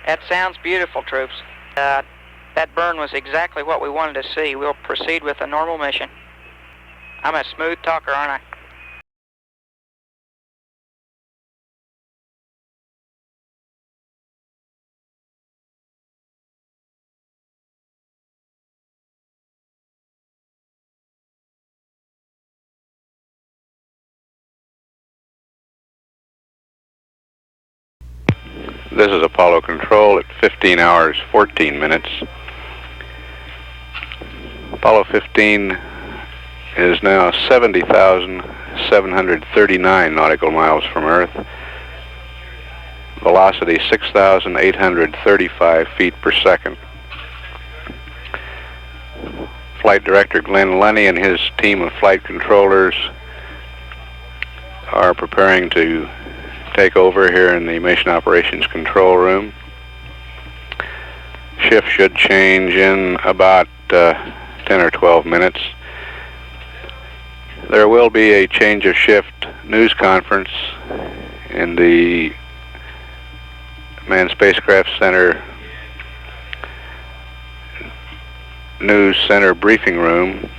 That sounds beautiful, troops. That burn was exactly what we wanted to see. We'll proceed with a normal mission. I'm a smooth talker, aren't I? This is Apollo Control at 15 hours 14 minutes. Apollo 15 is now 70,739 nautical miles from Earth. Velocity 6,835 feet per second. Flight Director Glenn Lunny and his team of flight controllers are preparing to take over here in the Mission Operations Control Room. Shift should change in about 10 or 12 minutes. There will be a change of shift news conference in the Manned Spacecraft Center News Center briefing room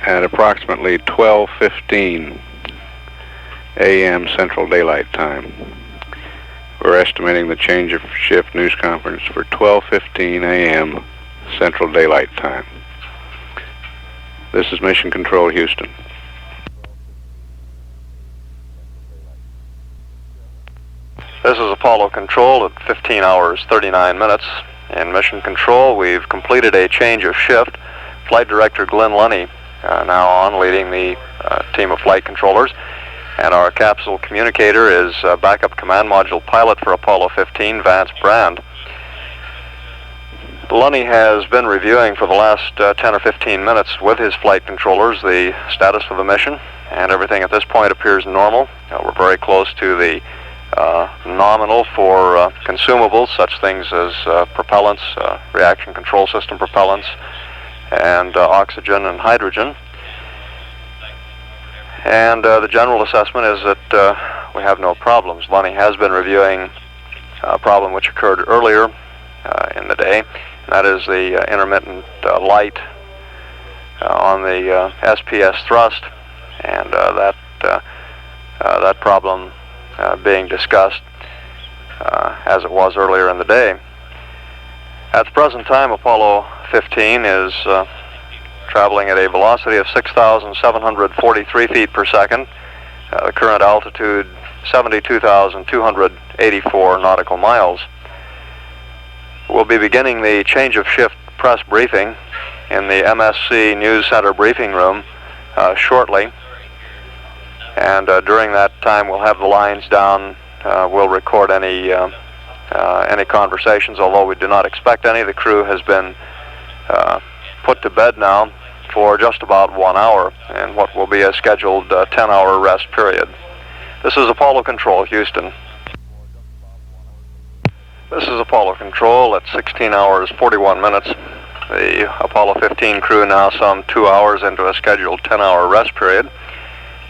at approximately 12:15 a.m. Central Daylight Time. We're estimating the change of shift news conference for 12:15 a.m. Central Daylight Time. This is Mission Control, Houston. This is Apollo Control at 15 hours 39 minutes. In Mission Control, we've completed a change of shift. Flight Director Glenn Lunny now on, leading the team of flight controllers. And our capsule communicator is backup command module pilot for Apollo 15, Vance Brand. Lunny has been reviewing for the last 10 or 15 minutes with his flight controllers the status of the mission, and everything at this point appears normal. We're very close to the nominal for consumables, such things as propellants, reaction control system propellants, and oxygen and hydrogen. And the general assessment is that we have no problems. Lunny has been reviewing a problem which occurred earlier in the day, and that is the intermittent light on the SPS thrust, and that problem being discussed as it was earlier in the day. At the present time, Apollo 15 is traveling at a velocity of 6,743 feet per second. The current altitude 72,284 nautical miles. We'll be beginning the change of shift press briefing in the MSC News Center briefing room shortly. And during that time, we'll have the lines down. We'll record any conversations, although we do not expect any. The crew has been put to bed now for just about 1 hour in what will be a scheduled 10-hour rest period. This is Apollo Control, Houston. This is Apollo Control at 16 hours 41 minutes. The Apollo 15 crew now some 2 hours into a scheduled 10-hour rest period,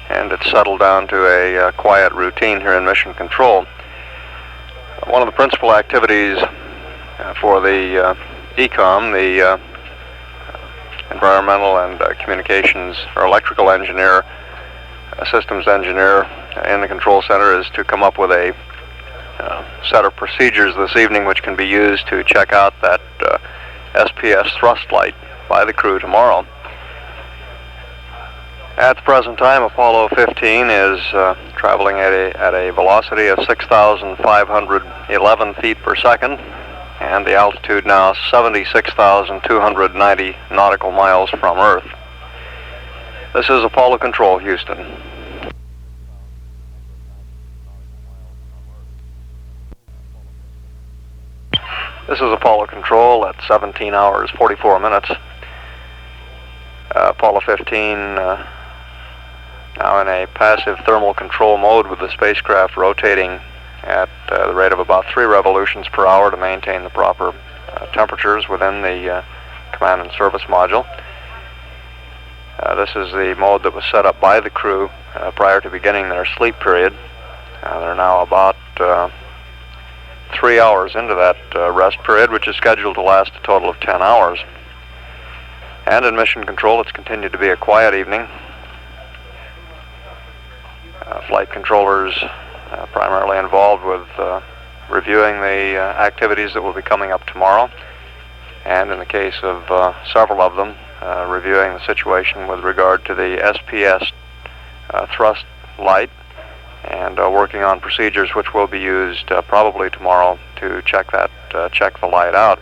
and it's settled down to a quiet routine here in Mission Control. One of the principal activities for the ECOM, the environmental and communications or electrical engineer, systems engineer in the control center, is to come up with a set of procedures this evening which can be used to check out that SPS thrust light by the crew tomorrow. At the present time, Apollo 15 is traveling at a velocity of 6,511 feet per second, and the altitude now 76,290 nautical miles from Earth. This is Apollo Control, Houston. This is Apollo Control at 17 hours 44 minutes. Apollo 15 now in a passive thermal control mode, with the spacecraft rotating at the rate of about 3 revolutions per hour to maintain the proper temperatures within the command and service module. This is the mode that was set up by the crew prior to beginning their sleep period. They're now about 3 hours into that rest period, which is scheduled to last a total of 10 hours. And in mission control, it's continued to be a quiet evening. Flight controllers primarily involved with reviewing the activities that will be coming up tomorrow, and in the case of several of them, reviewing the situation with regard to the SPS thrust light, and working on procedures which will be used probably tomorrow to check the light out.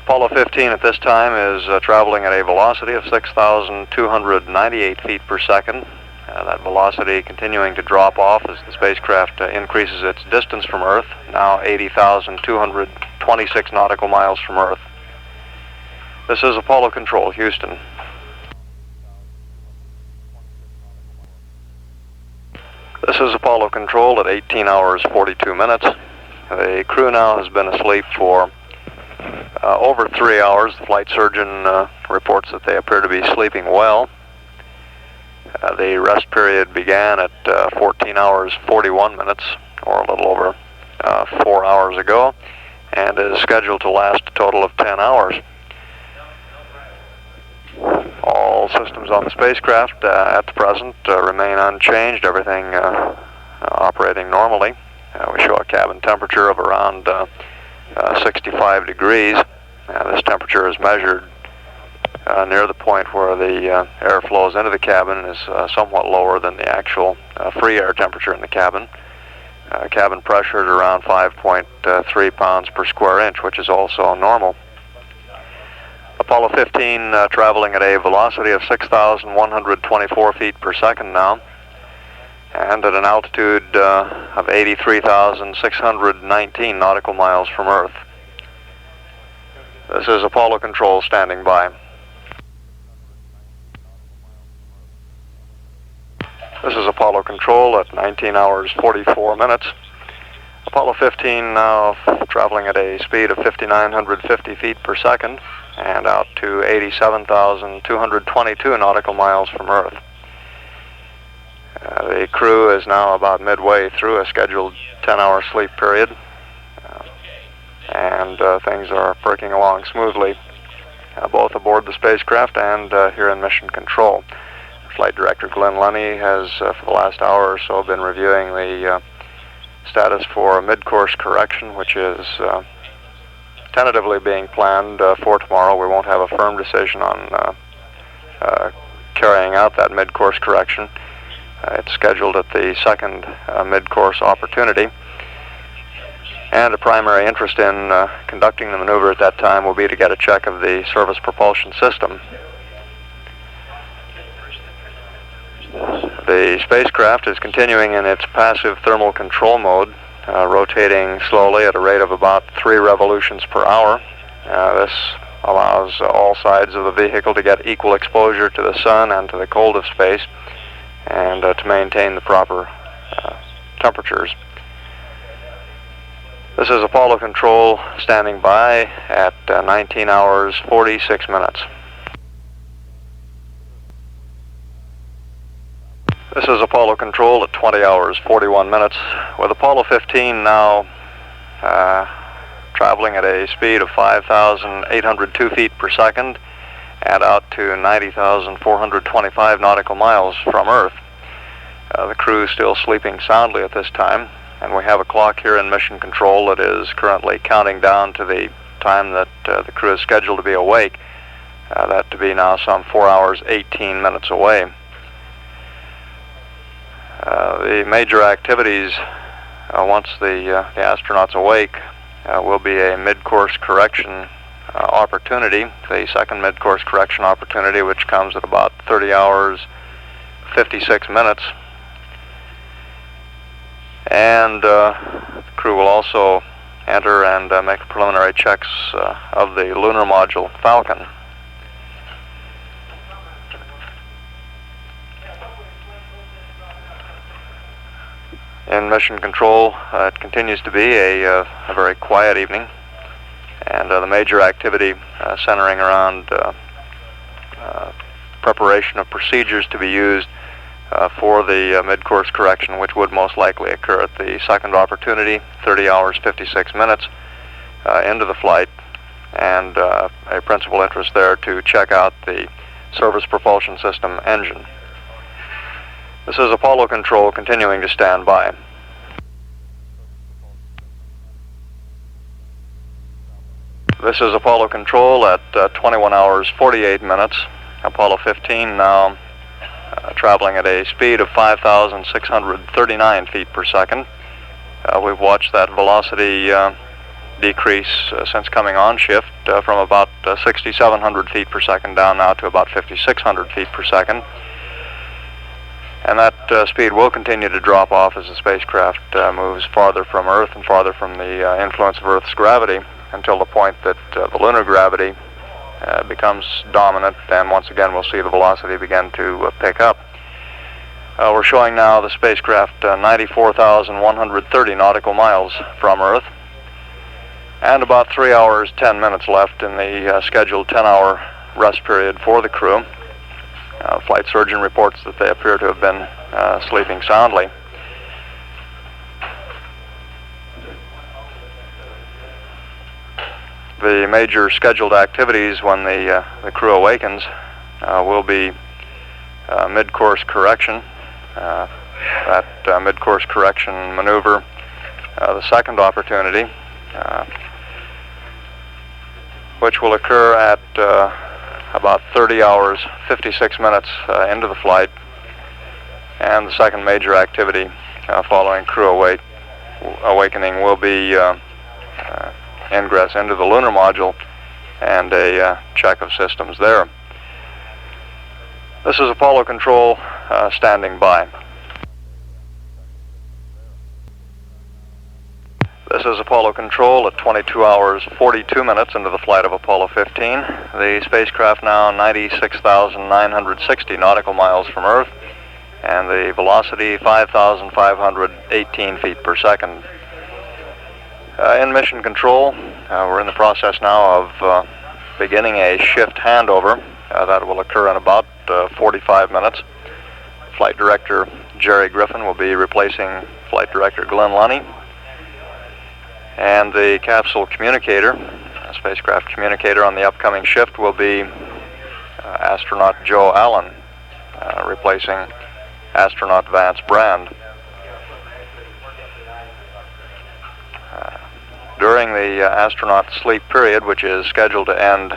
Apollo 15 at this time is traveling at a velocity of 6,298 feet per second. That velocity continuing to drop off as the spacecraft increases its distance from Earth, now 80,226 nautical miles from Earth. This is Apollo Control, Houston. This is Apollo Control at 18 hours 42 minutes. The crew now has been asleep for over 3 hours. The flight surgeon reports that they appear to be sleeping well. The rest period began at 14 hours 41 minutes, or a little over 4 hours ago, and is scheduled to last a total of 10 hours. All systems on the spacecraft at the present remain unchanged, everything operating normally. We show a cabin temperature of around 65 degrees. This temperature is measured near the point where the air flows into the cabin and is somewhat lower than the actual free air temperature in the cabin. Cabin pressure at around 5.3 pounds per square inch, which is also normal. Apollo 15 traveling at a velocity of 6,124 feet per second now, and at an altitude of 83,619 nautical miles from Earth. This is Apollo Control standing by. This is Apollo Control at 19 hours 44 minutes. Apollo 15 now traveling at a speed of 5,950 feet per second and out to 87,222 nautical miles from Earth. The crew is now about midway through a scheduled 10-hour sleep period, and things are perking along smoothly, both aboard the spacecraft and here in mission control. Flight Director Glenn Lunny has, for the last hour or so, been reviewing the status for a midcourse correction, which is tentatively being planned for tomorrow. We won't have a firm decision on carrying out that midcourse correction. It's scheduled at the second midcourse opportunity, and a primary interest in conducting the maneuver at that time will be to get a check of the service propulsion system. The spacecraft is continuing in its passive thermal control mode, rotating slowly at a rate of about 3 revolutions per hour. This allows all sides of the vehicle to get equal exposure to the sun and to the cold of space, and to maintain the proper temperatures. This is Apollo Control standing by at 19 hours 46 minutes. This is Apollo Control at 20 hours 41 minutes, with Apollo 15 now traveling at a speed of 5,802 feet per second and out to 90,425 nautical miles from Earth. The crew is still sleeping soundly at this time, and we have a clock here in mission control that is currently counting down to the time that the crew is scheduled to be awake, that to be now some 4 hours 18 minutes away. The major activities once the astronauts awake will be a mid-course correction opportunity, the second mid-course correction opportunity, which comes at about 30 hours 56 minutes. And the crew will also enter and make preliminary checks of the lunar module Falcon. In mission control, it continues to be a very quiet evening, and the major activity centering around preparation of procedures to be used for the mid-course correction, which would most likely occur at the second opportunity, 30 hours, 56 minutes into the flight, and a principal interest there to check out the service propulsion system engine. This is Apollo Control continuing to stand by. This is Apollo Control at 21 hours 48 minutes. Apollo 15 now traveling at a speed of 5,639 feet per second. We've watched that velocity decrease since coming on shift from about 6,700 feet per second down now to about 5,600 feet per second. And that speed will continue to drop off as the spacecraft moves farther from Earth and farther from the influence of Earth's gravity, until the point that the lunar gravity becomes dominant, and once again we'll see the velocity begin to pick up. We're showing now the spacecraft 94,130 nautical miles from Earth, and about 3 hours 10 minutes left in the scheduled 10-hour rest period for the crew. Flight surgeon reports that they appear to have been sleeping soundly. The major scheduled activities when the crew awakens will be mid-course correction. That mid-course correction maneuver, the second opportunity, which will occur at about 30 hours 56 minutes into the flight, and the second major activity following crew awakening will be ingress into the lunar module and a check of systems there. This is Apollo Control standing by. This is Apollo Control at 22 hours 42 minutes into the flight of Apollo 15. The spacecraft now 96,960 nautical miles from Earth, and the velocity 5,518 feet per second. In mission control, we're in the process now of beginning a shift handover. That will occur in about 45 minutes. Flight Director Jerry Griffin will be replacing Flight Director Glenn Lunny. And the capsule communicator, spacecraft communicator on the upcoming shift, will be astronaut Joe Allen, replacing astronaut Vance Brand. During the astronaut sleep period, which is scheduled to end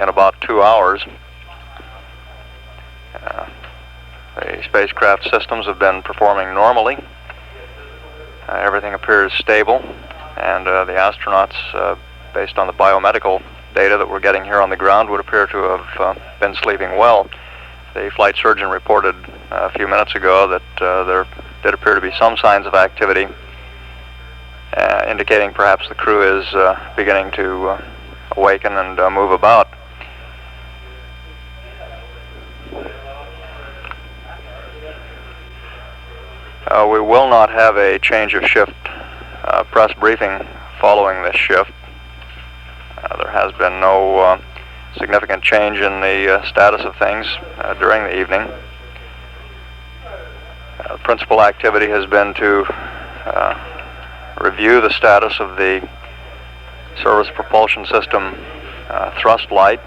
in about 2 hours, the spacecraft systems have been performing normally. Everything appears stable, and the astronauts, based on the biomedical data that we're getting here on the ground, would appear to have been sleeping well. The flight surgeon reported a few minutes ago that there did appear to be some signs of activity, indicating perhaps the crew is beginning to awaken and move about. We will not have a change of shift press briefing following this shift. There has been no significant change in the status of things during the evening. Principal activity has been to review the status of the service propulsion system thrust light,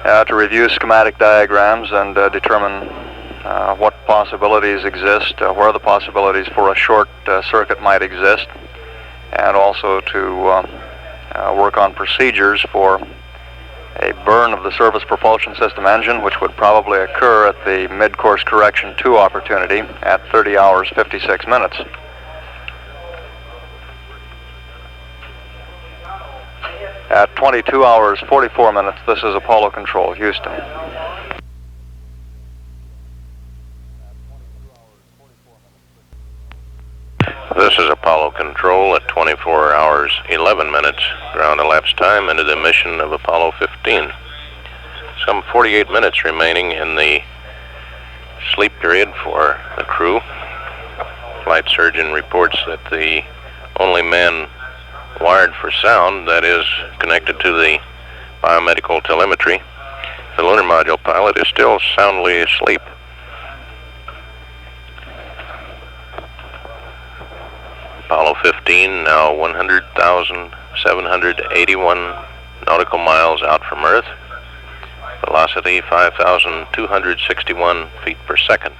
to review schematic diagrams and determine what possibilities exist, where the possibilities for a short circuit might exist, and also to work on procedures for a burn of the service propulsion system engine, which would probably occur at the mid-course correction 2 opportunity at 30 hours 56 minutes. At 22 hours 44 minutes, this is Apollo Control, Houston. This is Apollo Control at 24 hours 11 minutes ground elapsed time into the mission of Apollo 15. Some 48 minutes remaining in the sleep period for the crew. Flight surgeon reports that the only man wired for sound, that is connected to the biomedical telemetry, The lunar module pilot is still soundly asleep. Apollo 15 now 100,781 nautical miles out from Earth. Velocity 5,261 feet per second.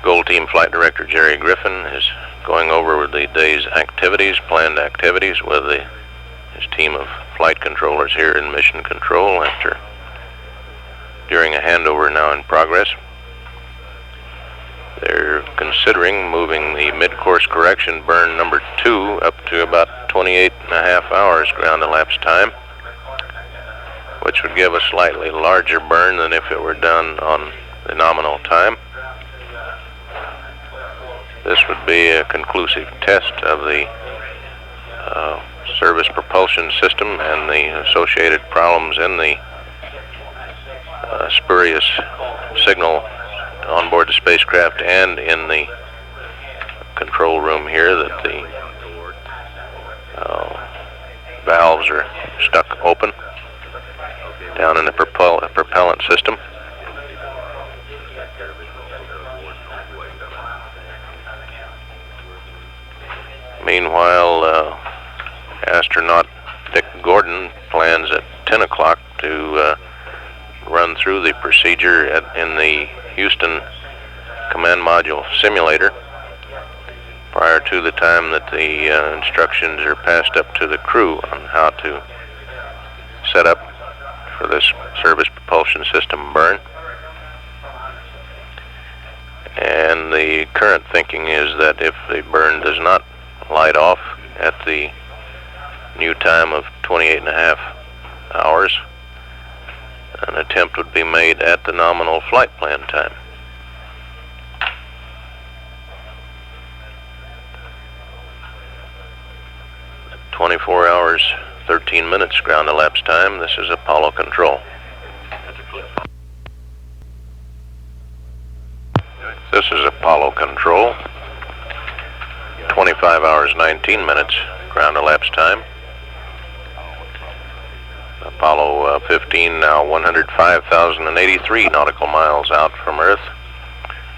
Gold Team Flight Director Jerry Griffin is going over the day's activities, planned activities, with his team of flight controllers here in Mission Control during a handover now in progress. They're considering moving the mid-course correction burn number 2 up to about 28.5 hours ground elapsed time, which would give a slightly larger burn than if it were done on the nominal time. This would be a conclusive test of the service propulsion system and the associated problems in the spurious signal on board the spacecraft and in the control room here, that the valves are stuck open down in the propellant system. Meanwhile, astronaut Dick Gordon plans at 10 o'clock to run through the procedure in the Houston Command Module Simulator prior to the time that the instructions are passed up to the crew on how to set up for this service propulsion system burn. And the current thinking is that if the burn does not light off at the new time of 28.5 hours, an attempt would be made at the nominal flight plan time. At 24 hours, 13 minutes ground elapsed time. This is Apollo Control. This is Apollo Control. 25 hours, 19 minutes ground elapsed time. Apollo 15 now 105,083 nautical miles out from Earth.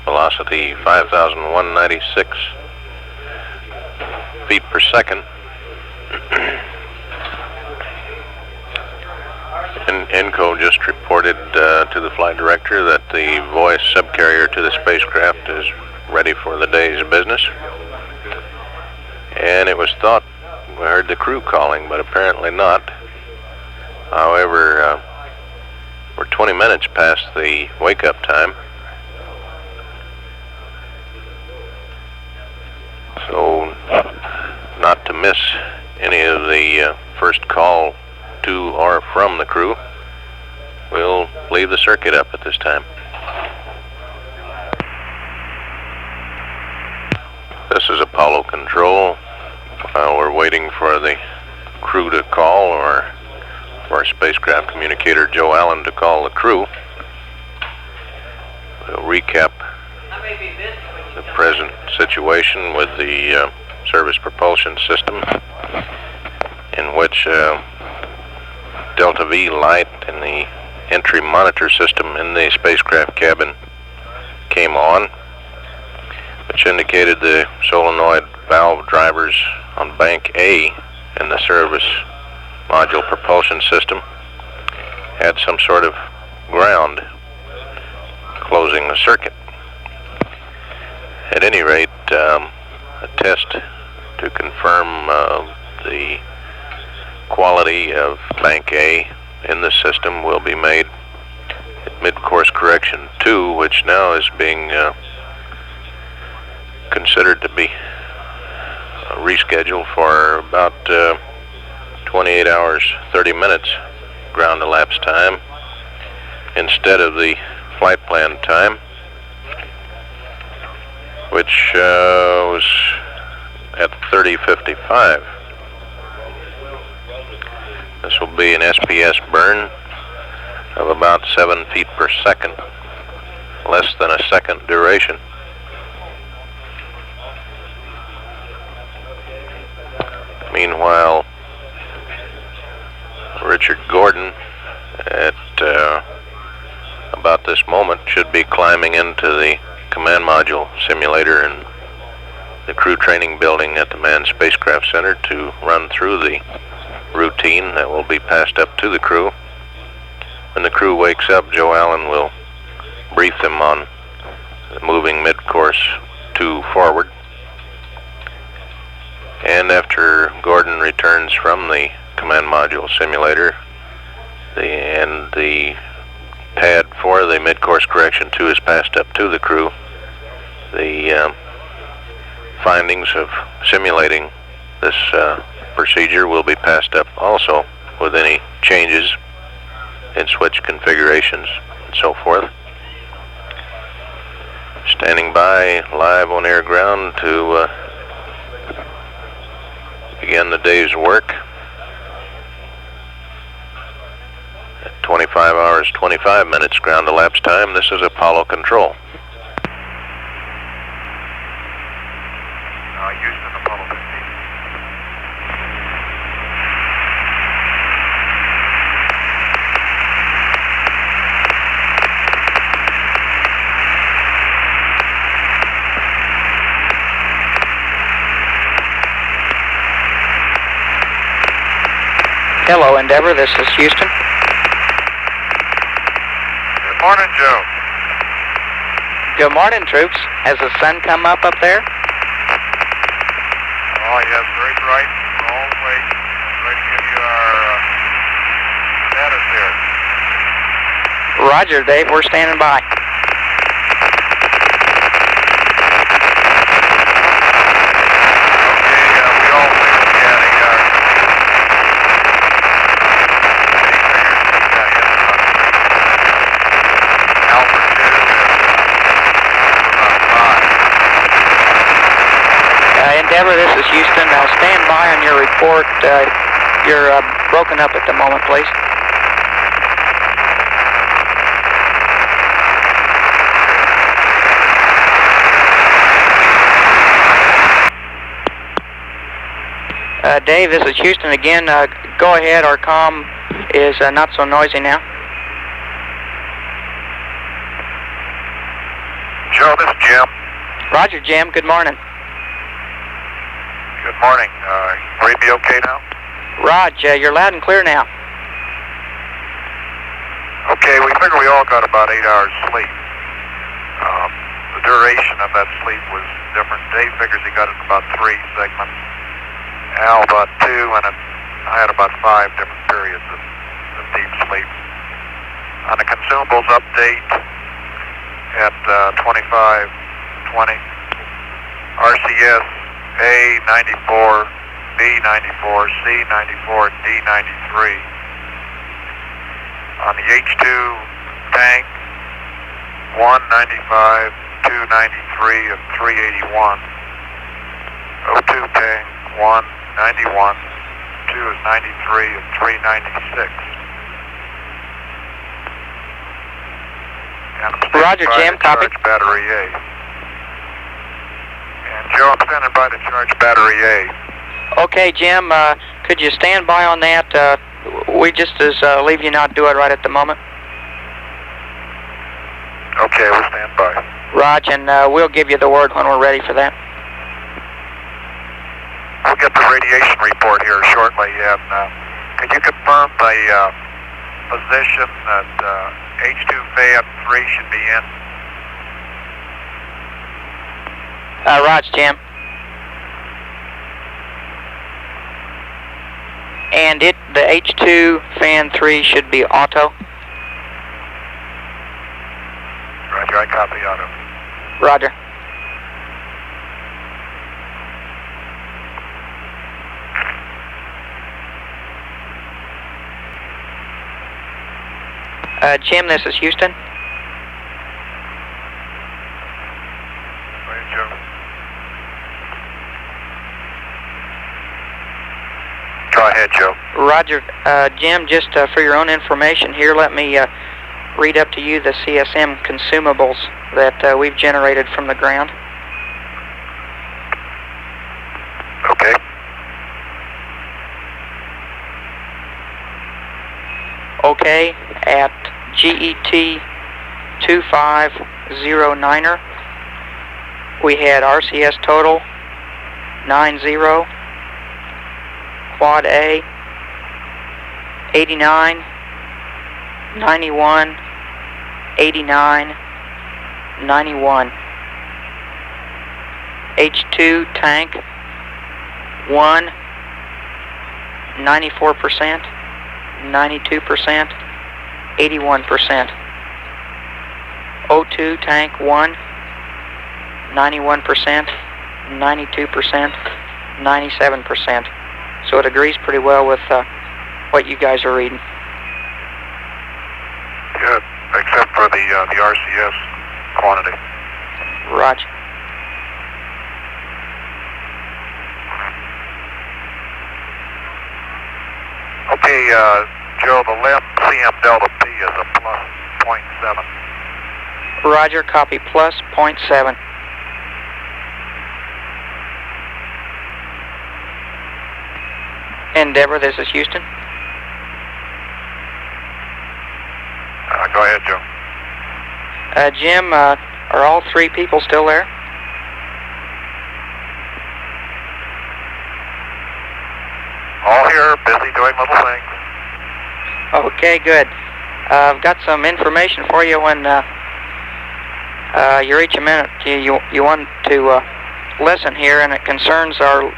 Velocity 5,196 feet per second. ENCO just reported to the flight director that the voice subcarrier to the spacecraft is ready for the day's business. And it was thought we heard the crew calling, but apparently not. However, we're 20 minutes past the wake-up time. So, not to miss any of the first call to or from the crew, we'll leave the circuit up at this time. This is Apollo Control. While we're waiting for the crew to call, or for our spacecraft communicator Joe Allen to call the crew, we'll recap the present situation with the service propulsion system, in which Delta V light in the entry monitor system in the spacecraft cabin came on, which indicated the solenoid valve drivers on bank A in the service module propulsion system had some sort of ground closing the circuit. At any rate, a test to confirm the quality of bank A in the system will be made at mid-course correction 2, which now is being considered to be rescheduled for about 28 hours, 30 minutes ground elapsed time instead of the flight plan time, which was at 30:55. This will be an SPS burn of about 7 feet per second, less than a second duration. Meanwhile, Richard Gordon at about this moment should be climbing into the command module simulator in the crew training building at the Manned Spacecraft Center to run through the routine that will be passed up to the crew. When the crew wakes up, Joe Allen will brief them on moving mid-course 2 forward. And after Gordon returns from the command module simulator, the pad for the mid-course correction 2 is passed up to the crew, the findings of simulating this procedure will be passed up also with any changes in switch configurations and so forth. Standing by live on air ground to begin the day's work at 25 hours 25 minutes ground elapsed time. This is Apollo Control. Houston, Apollo 15. Hello, Endeavour. This is Houston. Good morning, Joe. Good morning, troops. Has the sun come up there? Oh, yes, very bright. We're all awake. Ready to give you our status here. Roger, Dave. We're standing by. We all think we had Alpha 2 is about 5. Endeavour, this is Houston. Stand by on your report. You're broken up at the moment, please. Dave, this is Houston again. Go ahead. Our comm is not so noisy now. Joe, this is Jim. Roger, Jim. Good morning. Good morning. Will you be okay now? Rog, you're loud and clear now. Okay, we figure we all got about 8 hours sleep. The duration of that sleep was different. Dave figures he got it about 3 segments. Al about 2, and I had about 5 different periods of deep sleep. On the consumables update at 25:20, RCS A 94, B 94, C 94, D 93. On the H2 tank, 195, 293 of 381. O2 tank, 191, 2 is 93 of 396. And I'm standing Roger, by Jim, to copy. charge battery A. And Joe, I'm standing by to charge battery A. Okay, Jim, could you stand by on that? We just leave you not do it right at the moment. Okay, we'll stand by. Rog, and we'll give you the word when we're ready for that. We'll get the radiation report here shortly. And can you confirm the position that H2 fan 3 should be in? Rog, Jim. And the H2 fan 3 should be auto. Roger, I copy auto. Roger. Jim, this is Houston. Right, Joe. Go ahead, Joe. Roger. Jim, just for your own information here, let me read up to you the CSM consumables that we've generated from the ground. Okay. okay at GET 2509er. We had RCS total 90, quad A 89, 91, 89, 91. H2 tank 1, 94%, 92%, 81%. O2 tank 1, 91%, 92%, 97%. So it agrees pretty well with what you guys are reading. Good, except for the RCS quantity. Roger. Okay, Joe, the left CM delta P is a plus 0.7. Roger, copy, plus 0.7. Endeavor, this is Houston. Go ahead, Joe. Jim, are all three people still there? All here, busy doing little things. Okay, good. I've got some information for you when you reach a minute. You want to listen here, and it concerns our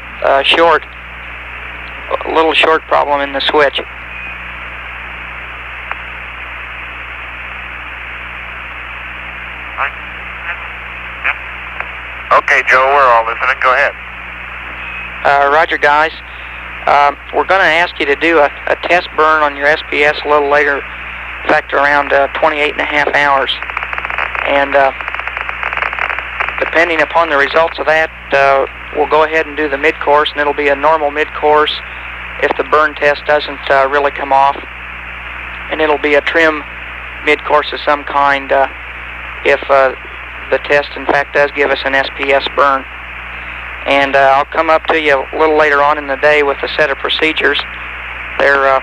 little short problem in the switch. Okay, Joe, we're all listening. Go ahead. Roger, guys. We're going to ask you to do a test burn on your SPS a little later, in fact, around 28 and a half hours. And depending upon the results of that, we'll go ahead and do the midcourse, and it'll be a normal midcourse if the burn test doesn't really come off. And it'll be a trim midcourse of some kind if the test, in fact, does give us an SPS burn. And I'll come up to you a little later on in the day with a set of procedures. They're a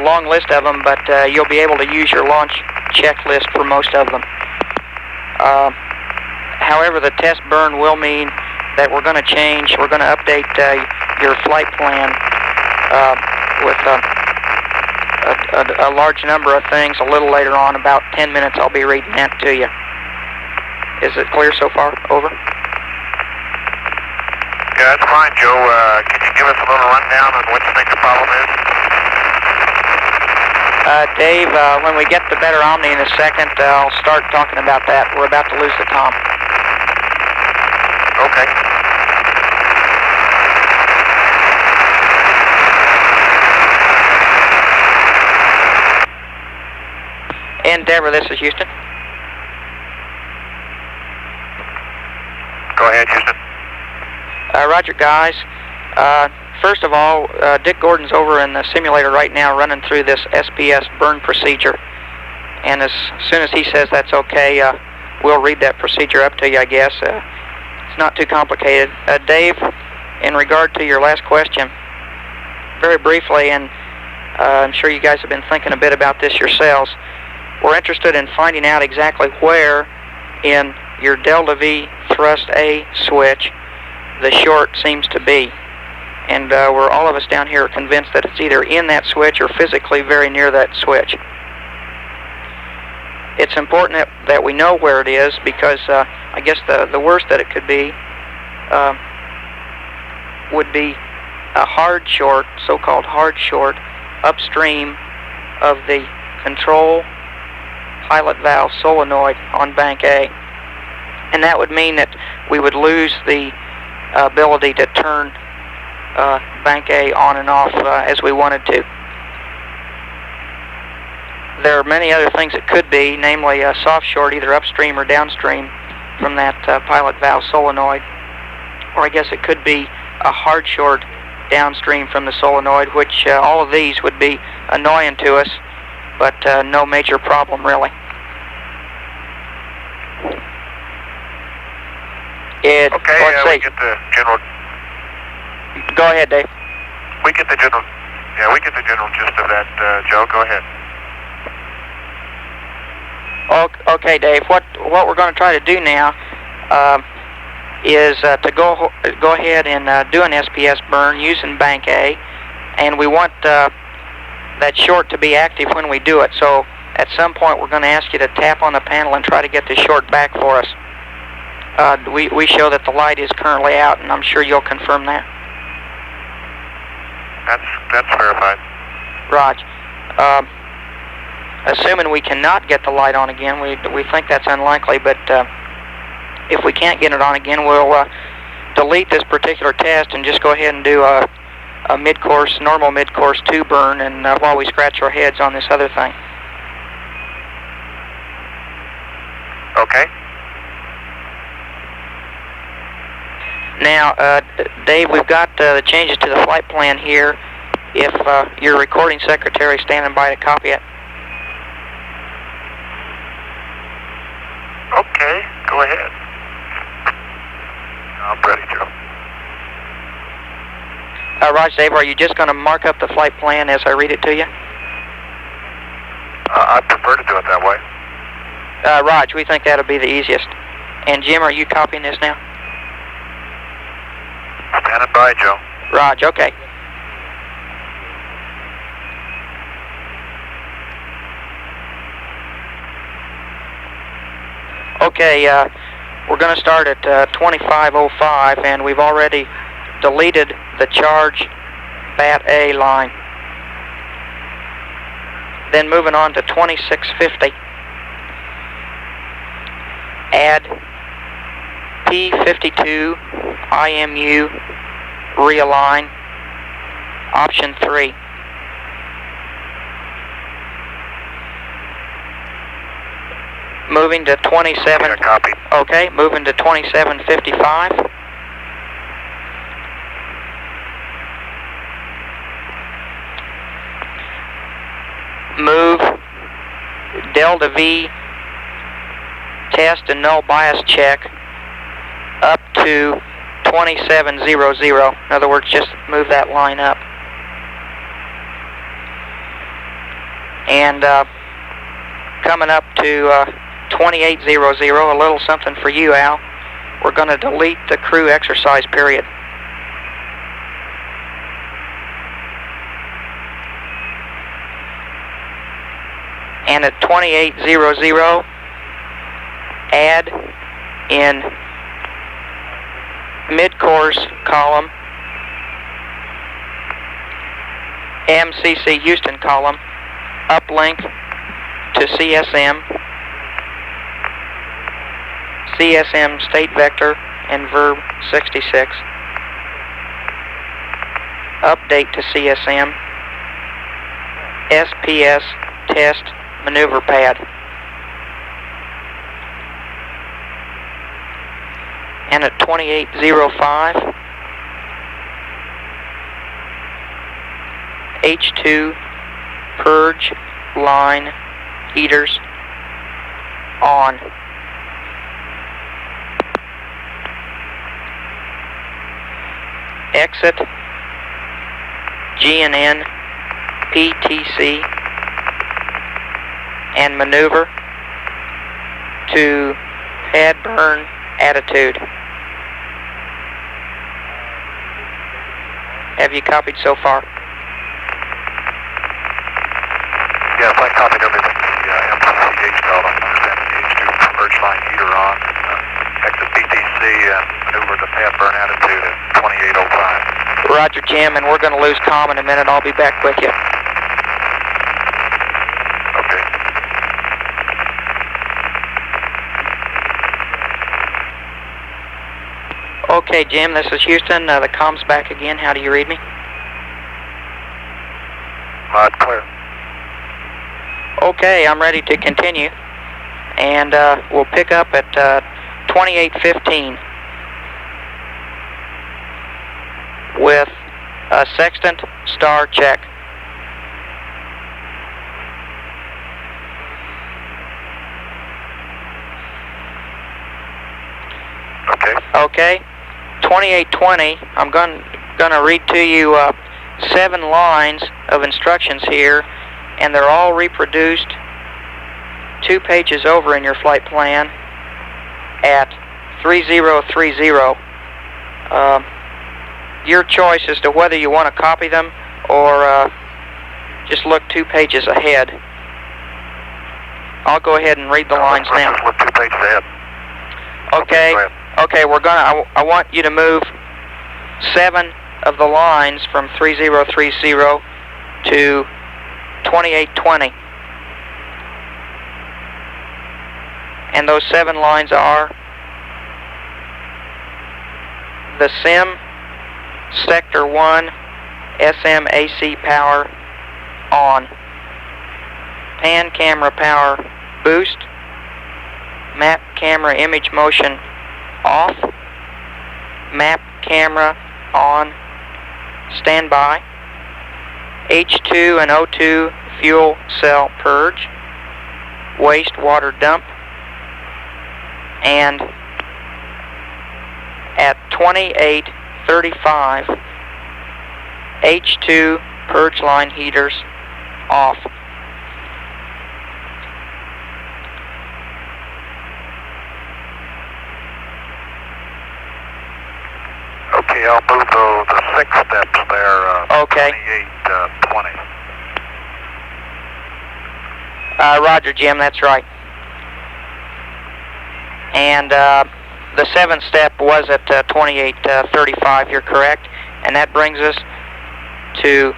long list of them, but you'll be able to use your launch checklist for most of them. However, the test burn will mean that we're going to change, we're going to update your flight plan with a large number of things a little later on. About 10 minutes I'll be reading that to you. Is it clear so far? Over. Yeah, that's fine, Joe. Can you give us a little rundown on what you think the problem is? Dave, when we get the better Omni in a second, I'll start talking about that. We're about to lose the Tom. Okay. Endeavor, this is Houston. Go ahead, Houston. Roger, guys. First of all, Dick Gordon's over in the simulator right now running through this SPS burn procedure. And as soon as he says that's okay, we'll read that procedure up to you, I guess. It's not too complicated. Dave, in regard to your last question, very briefly, and I'm sure you guys have been thinking a bit about this yourselves, we're interested in finding out exactly where in your Delta V thrust A switch the short seems to be. And we're all of us down here are convinced that it's either in that switch or physically very near that switch. It's important that we know where it is, because I guess the worst that it could be would be a hard short, so-called hard short, upstream of the control pilot valve solenoid on bank A. And that would mean that we would lose the ability to turn bank A on and off as we wanted to. There are many other things it could be, namely a soft short either upstream or downstream from that pilot valve solenoid. Or I guess it could be a hard short downstream from the solenoid, which all of these would be annoying to us, but no major problem really. Okay, we get the general. Go ahead, Dave. We get the general Yeah, we get the general gist of that, Joe. Go ahead. Okay, Dave. What we're going to try to do now is to go ahead and do an SPS burn using Bank A, and we want that short to be active when we do it. So at some point we're going to ask you to tap on the panel and try to get the short back for us. We show that the light is currently out, and I'm sure you'll confirm that. That's verified. Raj. Assuming we cannot get the light on again, we think that's unlikely, but if we can't get it on again, we'll delete this particular test and just go ahead and do a normal mid-course 2 burn, and while we scratch our heads on this other thing. Okay. Now, Dave, we've got the changes to the flight plan here. If your recording secretary is standing by to copy it. Okay, go ahead. I'm ready, Joe. Raj, Dave, are you just going to mark up the flight plan as I read it to you? I prefer to do it that way. Raj, we think that'll be the easiest. And Jim, are you copying this now? Standing by, Joe. Raj, okay. Okay, we're going to start at 2505, and we've already deleted the charge BAT A line. Then moving on to 2650. Add P52 IMU realign option 3. Moving to 27. Yeah, copy. Okay, moving to 2755. Move Delta V test and null bias check up to 2700. In other words, just move that line up. And coming up to 2800, a little something for you, Al. We're going to delete the crew exercise period. And at 2800, add in mid-course column, MCC Houston column, uplink to CSM, CSM state vector and verb 66, update to CSM, SPS test maneuver pad. And at 2805, H2 purge line heaters on. Exit GNN PTC and maneuver to pad burn attitude. Have you copied so far? Yes, I copied everything. The MCCH column, understanding the H2 purge line heater on, exit PTC and maneuver to pad burn attitude at 2805. Roger, Jim, and we're going to lose comm in a minute. I'll be back with you. Okay, Jim, this is Houston. The comm's back again. How do you read me? Loud and clear. Okay, I'm ready to continue. And we'll pick up at 2815 with a sextant star check. Okay. Okay. 2820, I'm going to read to you 7 lines of instructions here, and they're all reproduced 2 pages over in your flight plan at 3030. Your choice as to whether you want to copy them or just look 2 pages ahead. I'll go ahead and read the lines now. Let's look 2 pages ahead. Okay. Go ahead. Okay, I want you to move 7 of the lines from 3030 to 2820. And those 7 lines are: the SIM Sector 1 SMAC power on, pan camera power boost, map camera image motion off, map camera on standby, H2 and O2 fuel cell purge, wastewater dump, and at 28:35, H2 purge line heaters off. Okay, I'll move the 6 steps there. Okay. 2820. Roger, Jim, that's right. And the 7th step was at 28:35, you're correct, and that brings us to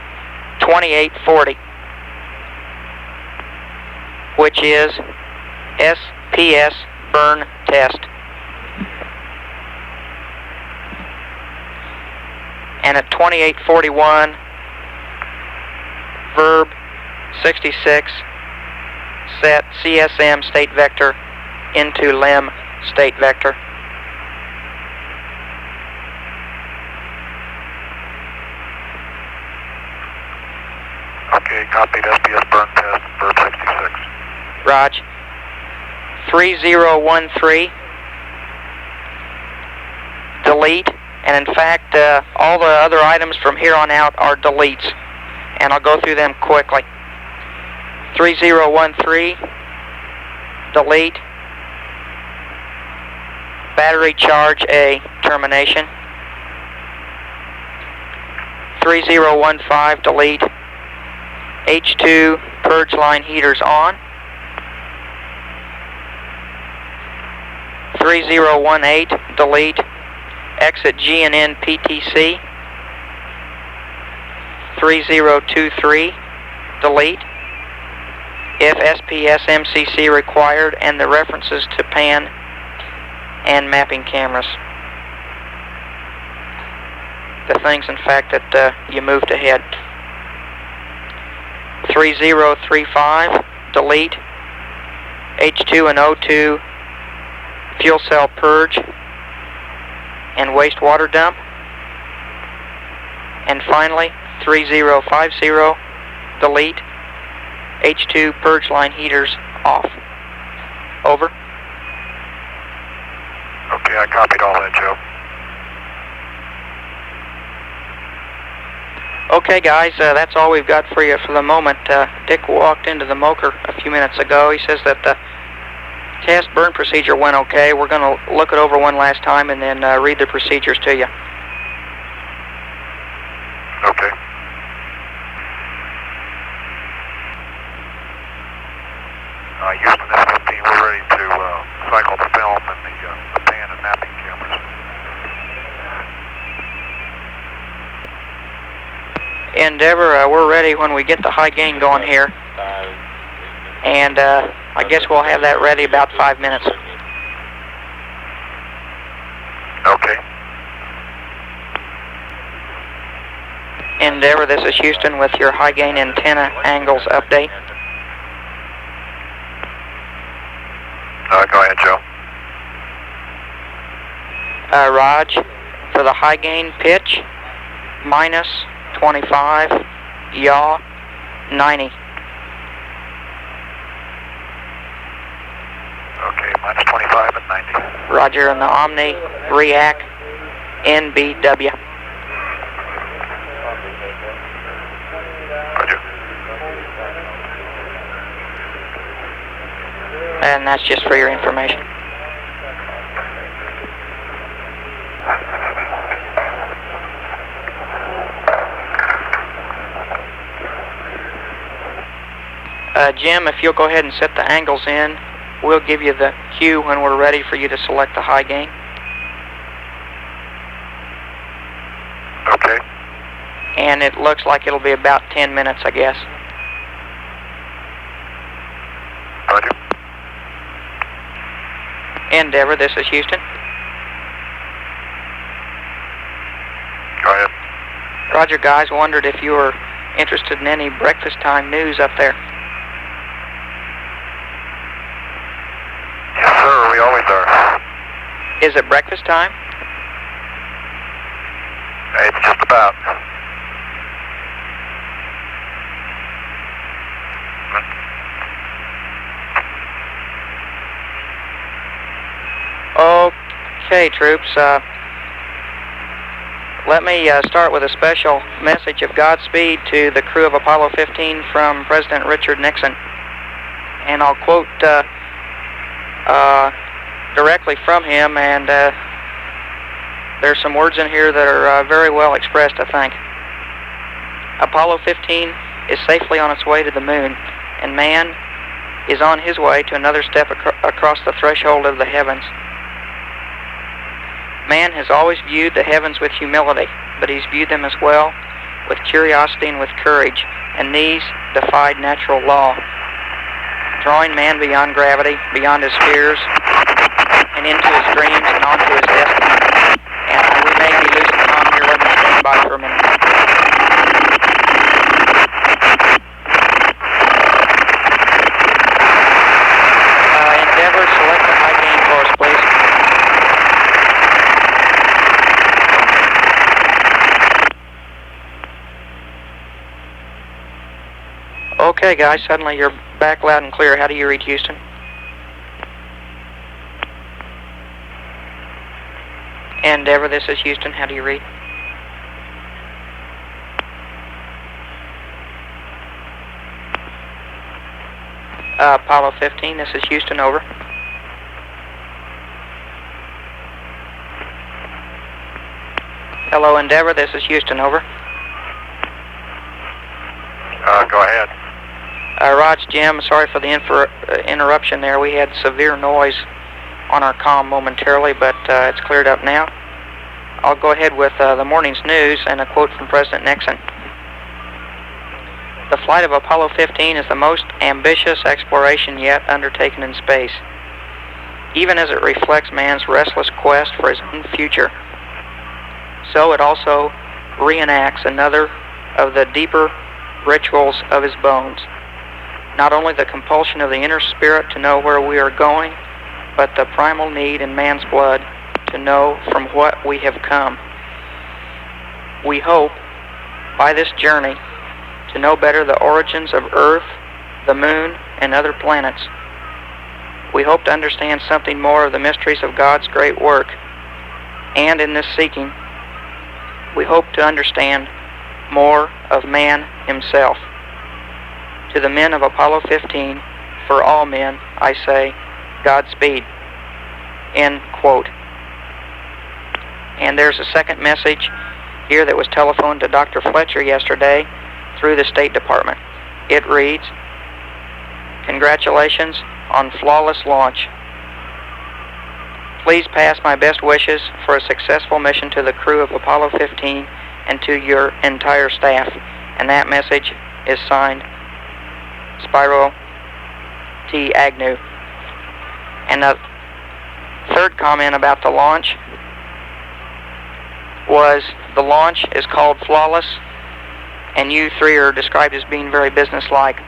2840, which is SPS burn test. And at 2841, verb 66, set CSM state vector into LM state vector. Okay, copied. SPS burn test, verb 66. Raj. 3013, delete, and in fact all the other items from here on out are deletes, and I'll go through them quickly. 3013, delete, battery charge A termination. 3015, delete, H2 purge line heaters on. 3018, delete, exit G and N PTC. 3023, delete, if SPS MCC required, and the references to pan and mapping cameras. The things, in fact, that you moved ahead. 3035, delete, H2 and O2 fuel cell purge and wastewater dump. And finally, 3050, delete, H2 purge line heaters off. Over. Okay, I copied all that, Joe. Okay, guys, that's all we've got for you for the moment. Dick walked into the Mocher a few minutes ago. He says that the test burn procedure went okay. We're going to look it over one last time and then read the procedures to you. Okay. Houston S-15, we're ready to cycle the film and the pan and mapping cameras. Endeavor, we're ready when we get the high gain going here. And I guess we'll have that ready about 5 minutes. Okay. Endeavor, this is Houston with your high gain antenna angles update. Go ahead, Joe. Raj, for the high gain pitch, minus 25, yaw, 90. Okay, minus 25 and 90. Roger, and the Omni, react, NBW. And that's just for your information. Jim, if you'll go ahead and set the angles in, we'll give you the cue when we're ready for you to select the high gain. Okay. And it looks like it'll be about 10 minutes, I guess. Roger. Endeavor, this is Houston. Go ahead. Roger, guys, wondered if you were interested in any breakfast time news up there. Yes, sir, we always are. Is it breakfast time? It's just about. Okay, troops. Let me start with a special message of Godspeed to the crew of Apollo 15 from President Richard Nixon. And I'll quote directly from him, and there's some words in here that are very well expressed, I think. Apollo 15 is safely on its way to the moon, and man is on his way to another step across the threshold of the heavens. Man has always viewed the heavens with humility, but he's viewed them as well with curiosity and with courage, and these defied natural law, drawing man beyond gravity, beyond his fears, and into his dreams and onto his destiny. And we may be losing Tom here. Let me stand by for a minute. Endeavor, select the high gain course, please. Okay, guys, suddenly you're back loud and clear. How do you read, Houston? Endeavor, this is Houston. How do you read? Apollo 15, this is Houston, over. Hello, Endeavor, this is Houston, over. Go ahead. Raj, Jim, sorry for the interruption there. We had severe noise on our comm momentarily, but it's cleared up now. I'll go ahead with the morning's news and a quote from President Nixon. The flight of Apollo 15 is the most ambitious exploration yet undertaken in space, even as it reflects man's restless quest for his own future. So it also reenacts another of the deeper rituals of his bones. Not only the compulsion of the inner spirit to know where we are going, but the primal need in man's blood to know from what we have come. We hope, by this journey, to know better the origins of Earth, the Moon, and other planets. We hope to understand something more of the mysteries of God's great work, and in this seeking, we hope to understand more of man himself. To the men of Apollo 15, for all men, I say, Godspeed. End quote. And there's a second message here that was telephoned to Dr. Fletcher yesterday through the State Department. It reads, congratulations on flawless launch. Please pass my best wishes for a successful mission to the crew of Apollo 15 and to your entire staff. And that message is signed Spyro T. Agnew. And the third comment about the launch was the launch is called flawless, and you three are described as being very businesslike.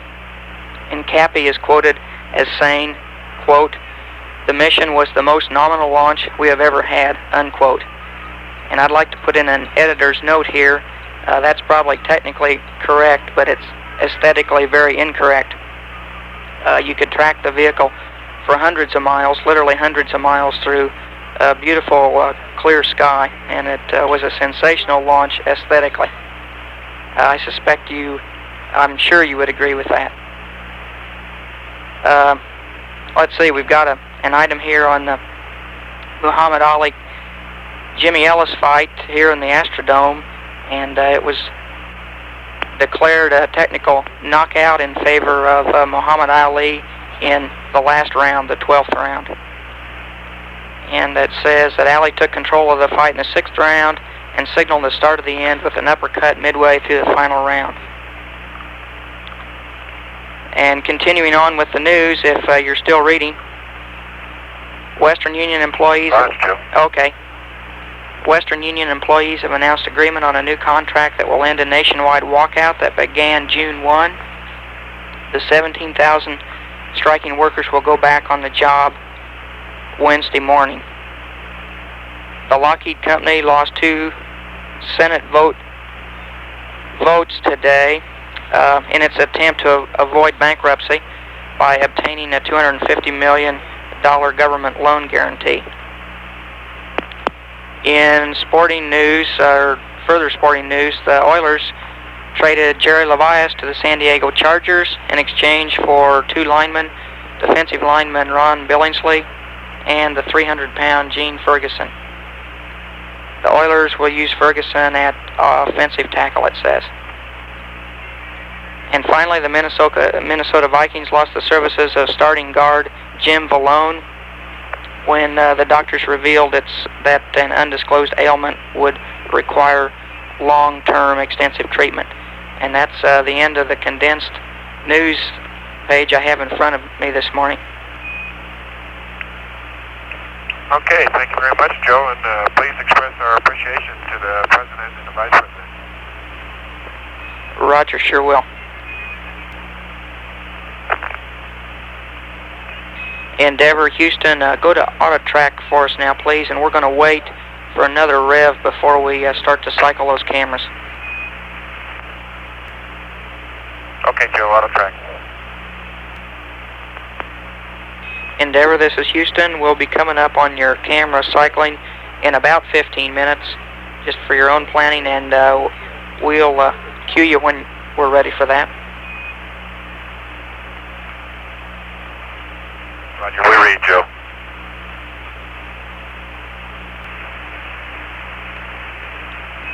And Cappy is quoted as saying, quote, the mission was the most nominal launch we have ever had, unquote. And I'd like to put in an editor's note here. That's probably technically correct, but it's aesthetically very incorrect. You could track the vehicle for hundreds of miles, literally hundreds of miles, through a beautiful clear sky, and it was a sensational launch aesthetically. I'm sure you would agree with that. let's see, we've got an item here on the Muhammad Ali Jimmy Ellis fight here in the Astrodome, and it was declared a technical knockout in favor of Muhammad Ali in the last round, the 12th round. And it says that Ali took control of the fight in the 6th round and signaled the start of the end with an uppercut midway through the final round. And continuing on with the news, if you're still reading, Western Union employees... Okay. Western Union employees have announced agreement on a new contract that will end a nationwide walkout that began June 1. The 17,000 striking workers will go back on the job Wednesday morning. The Lockheed Company lost 2 Senate votes today in its attempt to avoid bankruptcy by obtaining a $250 million government loan guarantee. In sporting news, or further sporting news, the Oilers traded Jerry Levias to the San Diego Chargers in exchange for 2 linemen, defensive lineman Ron Billingsley and the 300-pound Gene Ferguson. The Oilers will use Ferguson at offensive tackle, it says. And finally, the Minnesota Vikings lost the services of starting guard Jim Valone when the doctors revealed that an undisclosed ailment would require long-term extensive treatment. And that's the end of the condensed news page I have in front of me this morning. Okay, thank you very much, Joe, and please express our appreciation to the President and the Vice President. Roger, sure will. Endeavor, Houston, go to auto track for us now, please, and we're going to wait for another rev before we start to cycle those cameras. Okay, Joe, auto track. Endeavor, this is Houston. We'll be coming up on your camera cycling in about 15 minutes, just for your own planning, and we'll cue you when we're ready for that. Roger, we read, Joe.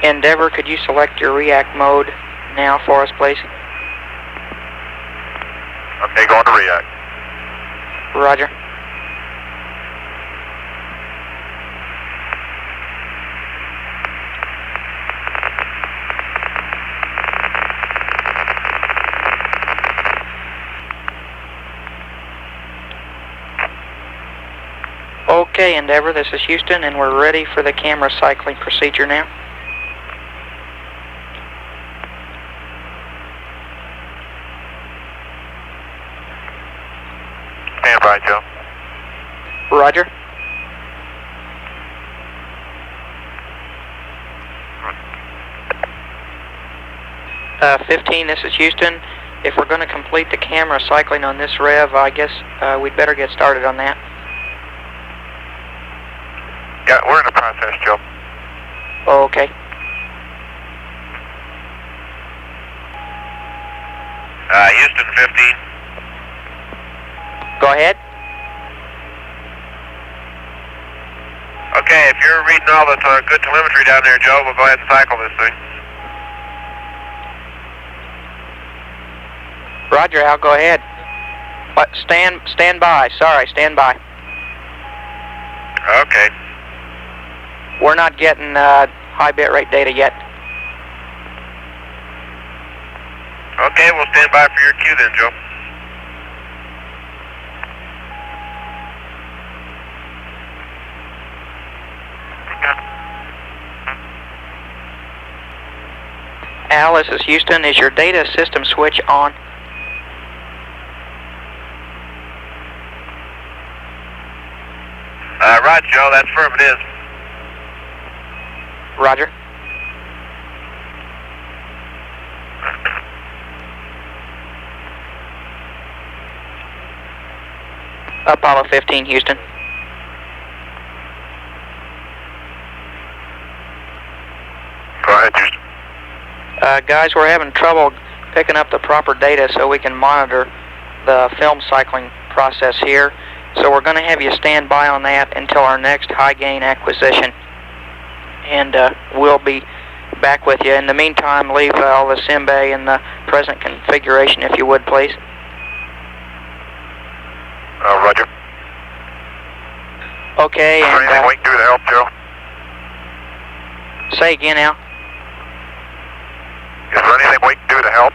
Endeavor, could you select your react mode now for us, please? Okay, going to react. Roger. Okay, Endeavor, this is Houston, and we're ready for the camera cycling procedure now. Stand by, Joe. Roger. Uh, 15, this is Houston. If we're going to complete the camera cycling on this rev, I guess we'd better get started on that. Yeah, we're in the process, Joe. Okay. Houston 15. Go ahead. Okay, if you're reading all the good telemetry down there, Joe, we'll go ahead and cycle this thing. Roger, Al, go ahead. But stand by. Sorry, stand by. Okay. We're not getting high bitrate data yet. Okay, we'll stand by for your cue then, Joe. Al, this is Houston. Is your data system switch on? Right, Joe, that's firm it is. Roger. Apollo 15, Houston. Go ahead, Houston. Guys, we're having trouble picking up the proper data so we can monitor the film cycling process here, so we're going to have you stand by on that until our next high gain acquisition, and we'll be back with you. In the meantime, leave all the sim bay in the present configuration if you would, please. Roger. Okay, Is there anything and we can do to help, Joe? say again, Al. Is there anything we can do to help?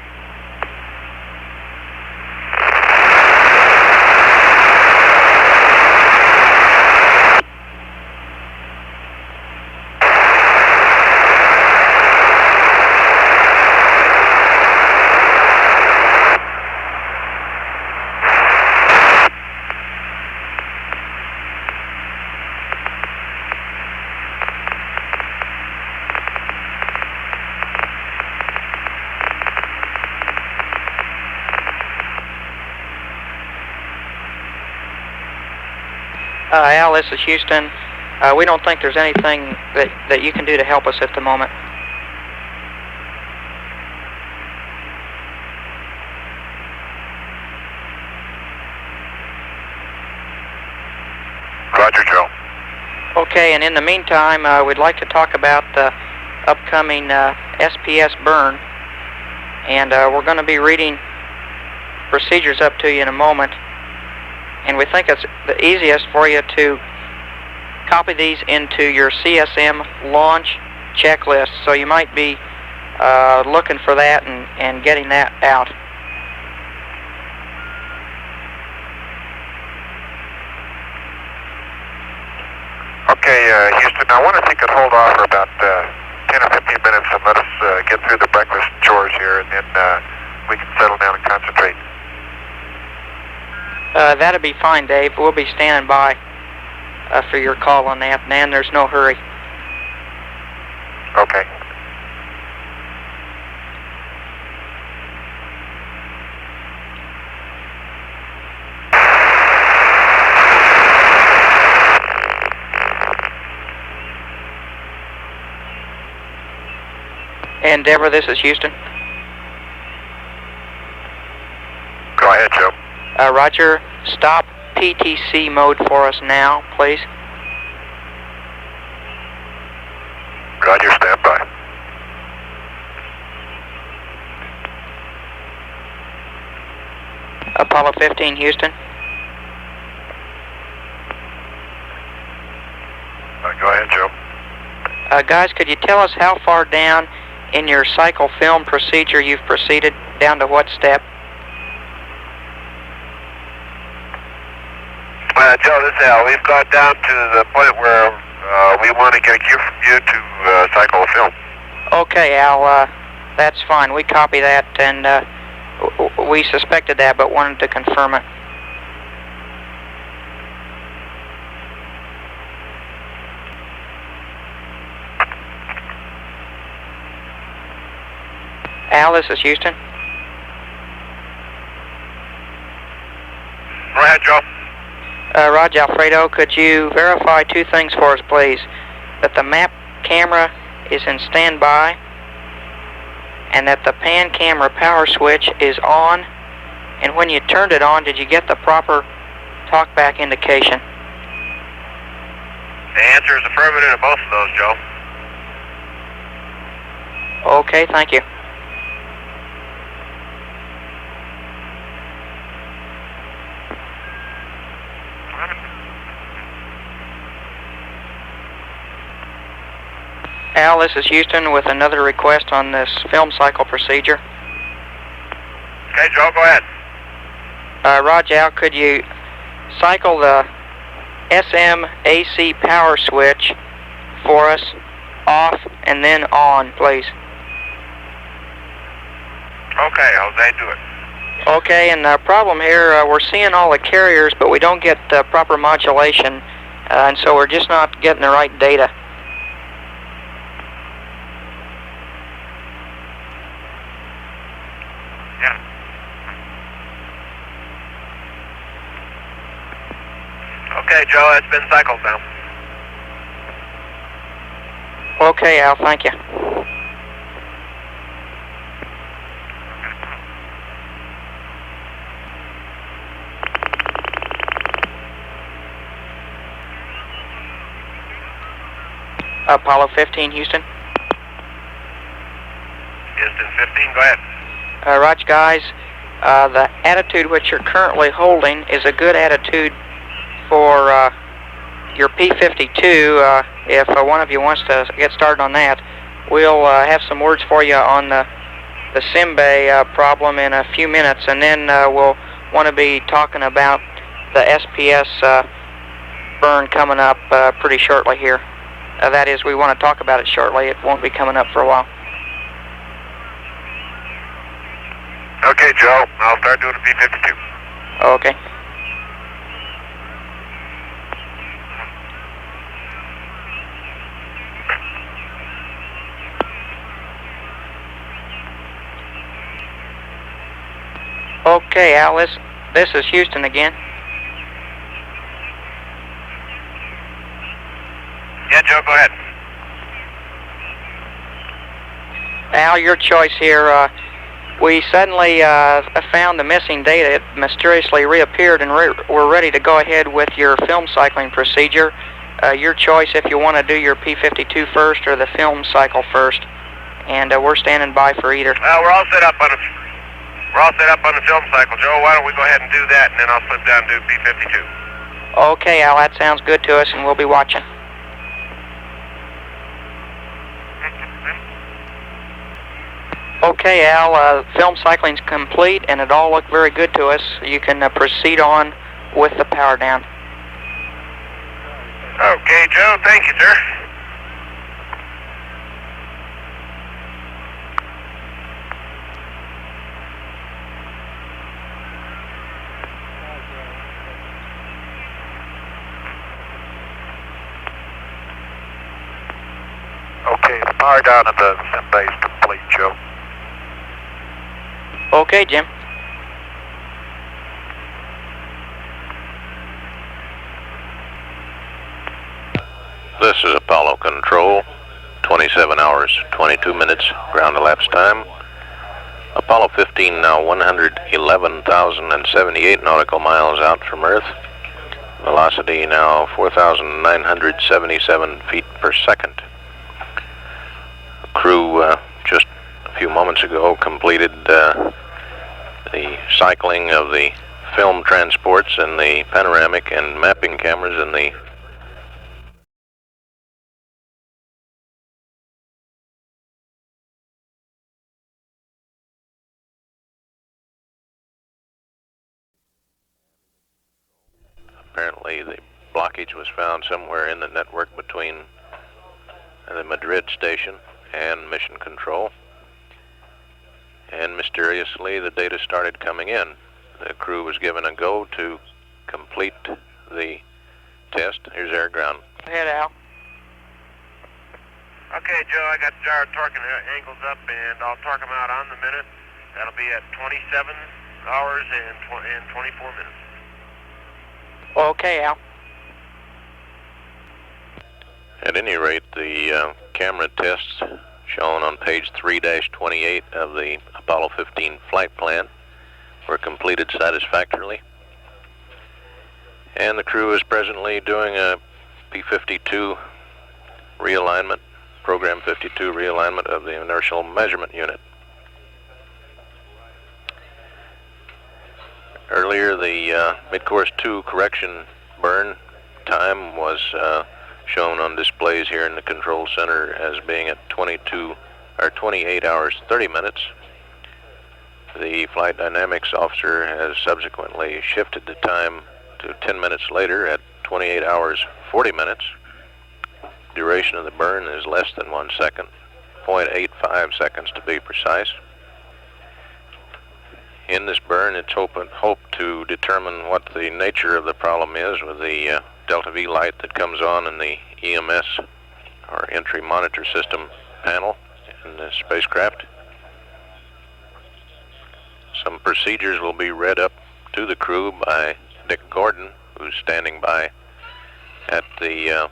Al, this is Houston. We don't think there's anything that you can do to help us at the moment. Roger, Joe. Okay, and in the meantime, we'd like to talk about the upcoming SPS burn, and we're going to be reading procedures up to you in a moment, and we think it's the easiest for you to copy these into your CSM launch checklist, so you might be looking for that and getting that out. Okay, Houston, I wonder if you could hold off for about 10 or 15 minutes and let us get through the breakfast chores here, and then we can settle down and concentrate. That'd be fine, Dave. We'll be standing by for your call on that, man. There's no hurry. Okay. Endeavor, this is Houston. Go ahead, Joe. Roger, stop PTC mode for us now, please. Roger, stand by. Apollo 15, Houston. Go ahead, Joe. Guys, could you tell us how far down in your cycle film procedure you've proceeded? Down to what step? Joe, this is Al. We've got down to the point where we want to get a cue from you to cycle a film. Okay, Al, that's fine. We copy that, and we suspected that, but wanted to confirm it. Al, this is Houston. Go ahead, Joe. Roger, Alfredo, could you verify two things for us, please? That the map camera is in standby, and that the pan camera power switch is on, and when you turned it on, did you get the proper talkback indication? The answer is affirmative to both of those, Joe. Okay, thank you. Al, this is Houston with another request on this film cycle procedure. Okay, Joe, go ahead. Roger, Al, could you cycle the SM AC power switch for us, off and then on, please? Okay, Jose, do it. Okay, and the problem here, we're seeing all the carriers, but we don't get proper modulation, and so we're just not getting the right data. Yeah. Okay, Joe, it's been cycled now. Okay, Al, thank you. Apollo 15, Houston. Houston 15, go ahead. Roger, guys. The attitude which you're currently holding is a good attitude for your P-52. If one of you wants to get started on that, we'll have some words for you on the sim bay problem in a few minutes, and then we'll want to be talking about the SPS burn coming up pretty shortly here. That is, we want to talk about it shortly. It won't be coming up for a while. Okay, Joe, I'll start doing the P-52. Okay. Okay, Al, this is Houston again. Yeah, Joe, go ahead. Al, your choice here. We suddenly found the missing data. It mysteriously reappeared, and we're ready to go ahead with your film cycling procedure. Your choice if you want to do your P-52 first or the film cycle first. And we're standing by for either. Well, we're all set up on the film cycle, Joe. Why don't we go ahead and do that, and then I'll slip down and do P-52. Okay, Al, that sounds good to us, and we'll be watching. Okay, Al, film cycling's complete, and it all looked very good to us. You can proceed on with the power down. Okay, Joe, thank you, sir. Okay, the power down at the sim base complete, Joe. Okay, Jim. This is Apollo Control, 27 hours, 22 minutes, ground elapsed time. Apollo 15 now 111,078 nautical miles out from Earth. Velocity now 4,977 feet per second. Crew just a few moments ago completed the cycling of the film transports and the panoramic and mapping cameras in the apparently the blockage was found somewhere in the network between the Madrid station and Mission Control, and mysteriously the data started coming in. The crew was given a go to complete the test. Here's air ground. Go ahead, Al. Okay, Joe, I got the gyro torque and angles up, and I'll torque them out on the minute. That'll be at 27 hours and 24 minutes. Okay, Al. At any rate, the camera tests shown on page 3-28 of the Apollo 15 flight plan were completed satisfactorily. And the crew is presently doing a P-52 realignment, Program 52 realignment of the inertial measurement unit. Earlier, the Midcourse 2 correction burn time was shown on displays here in the control center as being at 28 hours 30 minutes. The flight dynamics officer has subsequently shifted the time to 10 minutes later at 28 hours 40 minutes. Duration of the burn is less than 1 second, 0.85 seconds to be precise. In this burn, it's hoped to determine what the nature of the problem is with the Delta V light that comes on in the EMS, or Entry Monitor System panel in the spacecraft. Some procedures will be read up to the crew by Dick Gordon, who's standing by at the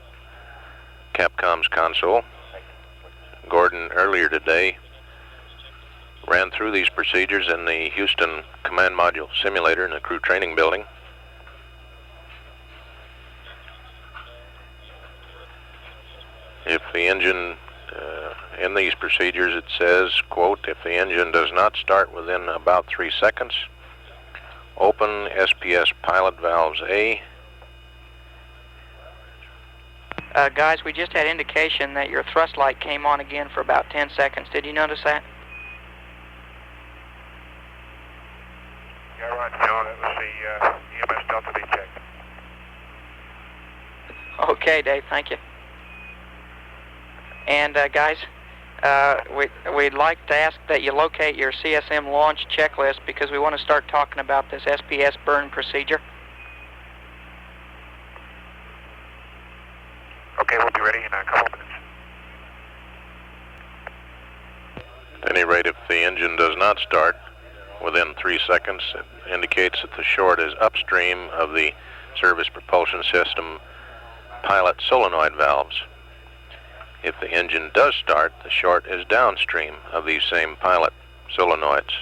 Capcom's console. Gordon earlier today ran through these procedures in the Houston Command Module Simulator in the crew training building. If the engine, in these procedures it says, quote, if the engine does not start within about 3 seconds, open SPS pilot valves A. Guys, we just had indication that your thrust light came on again for about 10 seconds. Did you notice that? Yeah, right, Joe. That was the EMS Delta B check. Okay, Dave, thank you. And guys, we'd like to ask that you locate your CSM launch checklist because we want to start talking about this SPS burn procedure. Okay, we'll be ready in a couple minutes. At any rate, if the engine does not start within 3 seconds, it indicates that the short is upstream of the service propulsion system pilot solenoid valves. If the engine does start, the short is downstream of these same pilot solenoids.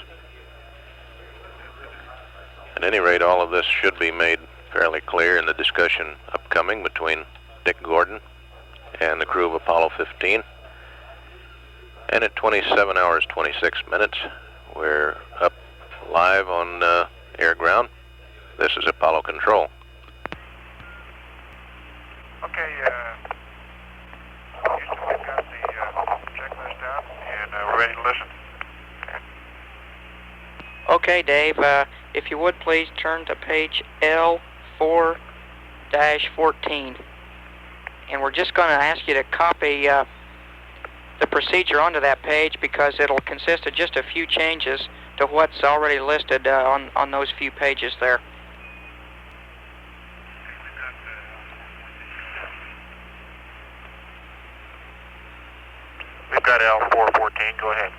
At any rate, all of this should be made fairly clear in the discussion upcoming between Dick Gordon and the crew of Apollo 15. And at 27 hours 26 minutes, we're up live on air ground. This is Apollo Control. Okay, Houston, we've got the checklist out, and we're ready to listen. Okay, Dave, if you would please turn to page L4-14. And we're just going to ask you to copy the procedure onto that page because it'll consist of just a few changes to what's already listed on those few pages there. We've got L414. Go ahead.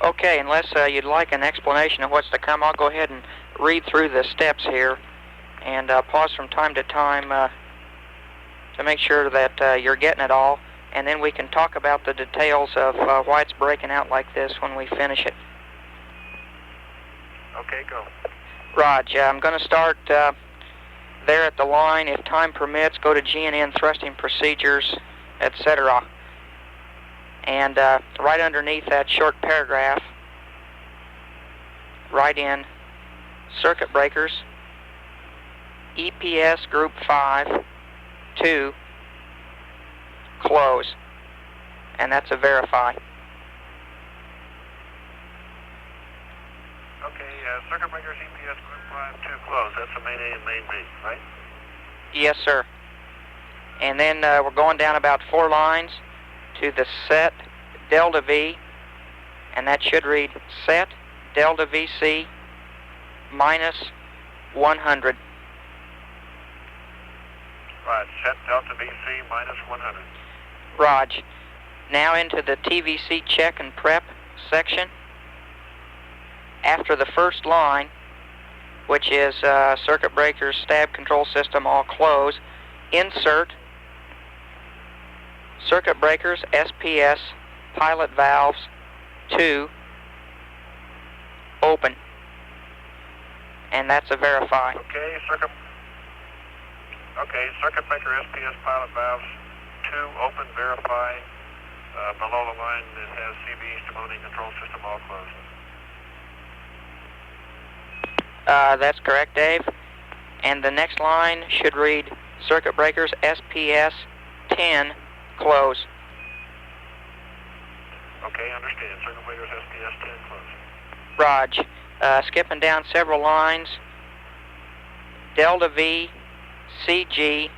Okay, unless you'd like an explanation of what's to come, I'll go ahead and read through the steps here and pause from time to time to make sure that you're getting it all, and then we can talk about the details of why it's breaking out like this when we finish it. Okay, go. Raj, I'm going to start there at the line. If time permits, go to GNN thrusting procedures, etc. And right underneath that short paragraph, write in circuit breakers, EPS group 5, 2, close. And that's a verify. Okay, circuit breakers, EPS group 5, 2, close. That's the main A and main B, right? Yes, sir. And then we're going down about 4 lines to the set delta V, and that should read set delta VC minus 100. Right, set delta VC minus 100. Raj. Now into the TVC check and prep section. After the first line, which is circuit breakers, stab control system, all close, insert circuit breakers, SPS, pilot valves, 2, open. And that's a verify. Okay, circuit breaker, SPS, pilot valves, 2, open, verify. Below the line it has CB, stability control system, all closed. That's correct, Dave. And the next line should read circuit breakers, SPS, 10, close. Okay, understand. Circuit breakers, SPS, 10, close. Raj, skipping down several lines, delta V, CG,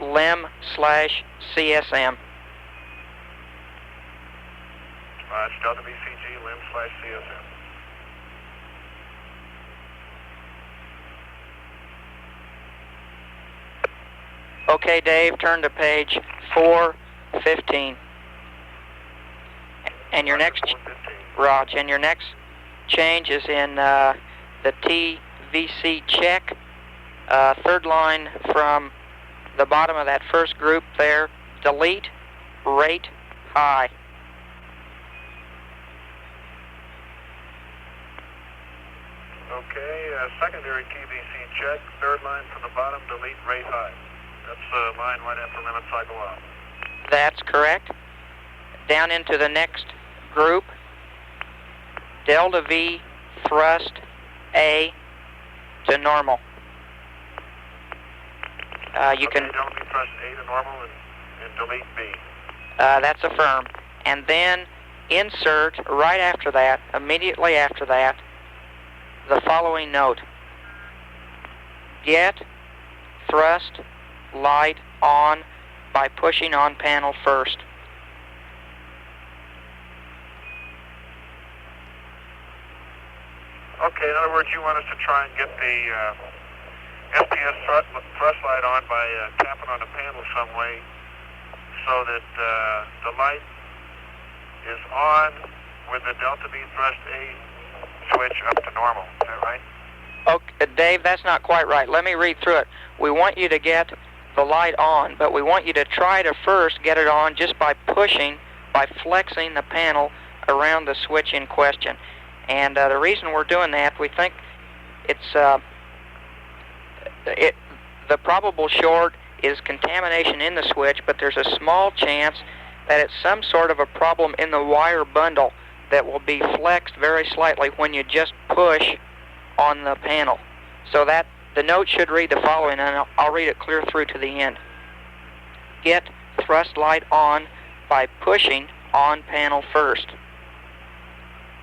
LM/CSM. Right, delta VCG, LM/CSM. Okay, Dave, turn to page 415. And your next, Raj, and your next change is in the TVC check. Third line from the bottom of that first group there, delete, rate, high. Okay, secondary TVC check, third line from the bottom, delete, rate high. That's line right after limit cycle off. That's correct. Down into the next group, delta V thrust A to normal. You can. Delta V thrust A to normal and delete B. That's affirmed. And then insert right after that, immediately after that, the following note. Get thrust light on by pushing on panel first. Okay, in other words, you want us to try and get the SPS thrust light on by tapping on the panel some way so that the light is on with the delta V thrust A switch up to normal. Is that right? Okay, Dave, that's not quite right. Let me read through it. We want you to get the light on, but we want you to try to first get it on just by pushing, by flexing the panel around the switch in question. And the reason we're doing that, we think it's the probable short is contamination in the switch, but there's a small chance that it's some sort of a problem in the wire bundle that will be flexed very slightly when you just push on the panel. So that the note should read the following, and I'll read it clear through to the end. Get thrust light on by pushing on panel first.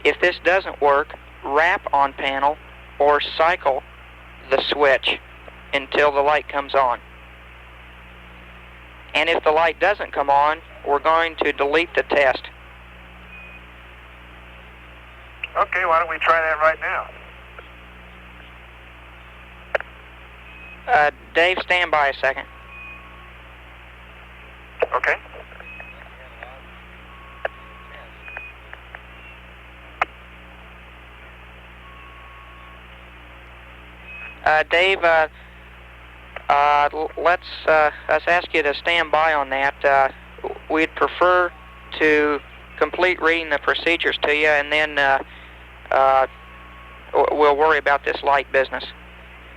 If this doesn't work, wrap on panel or cycle the switch until the light comes on. And if the light doesn't come on, we're going to delete the test. Okay, why don't we try that right now? Dave, stand by a second. Okay. Dave, let's ask you to stand by on that. We'd prefer to complete reading the procedures to you, and then we'll worry about this light business.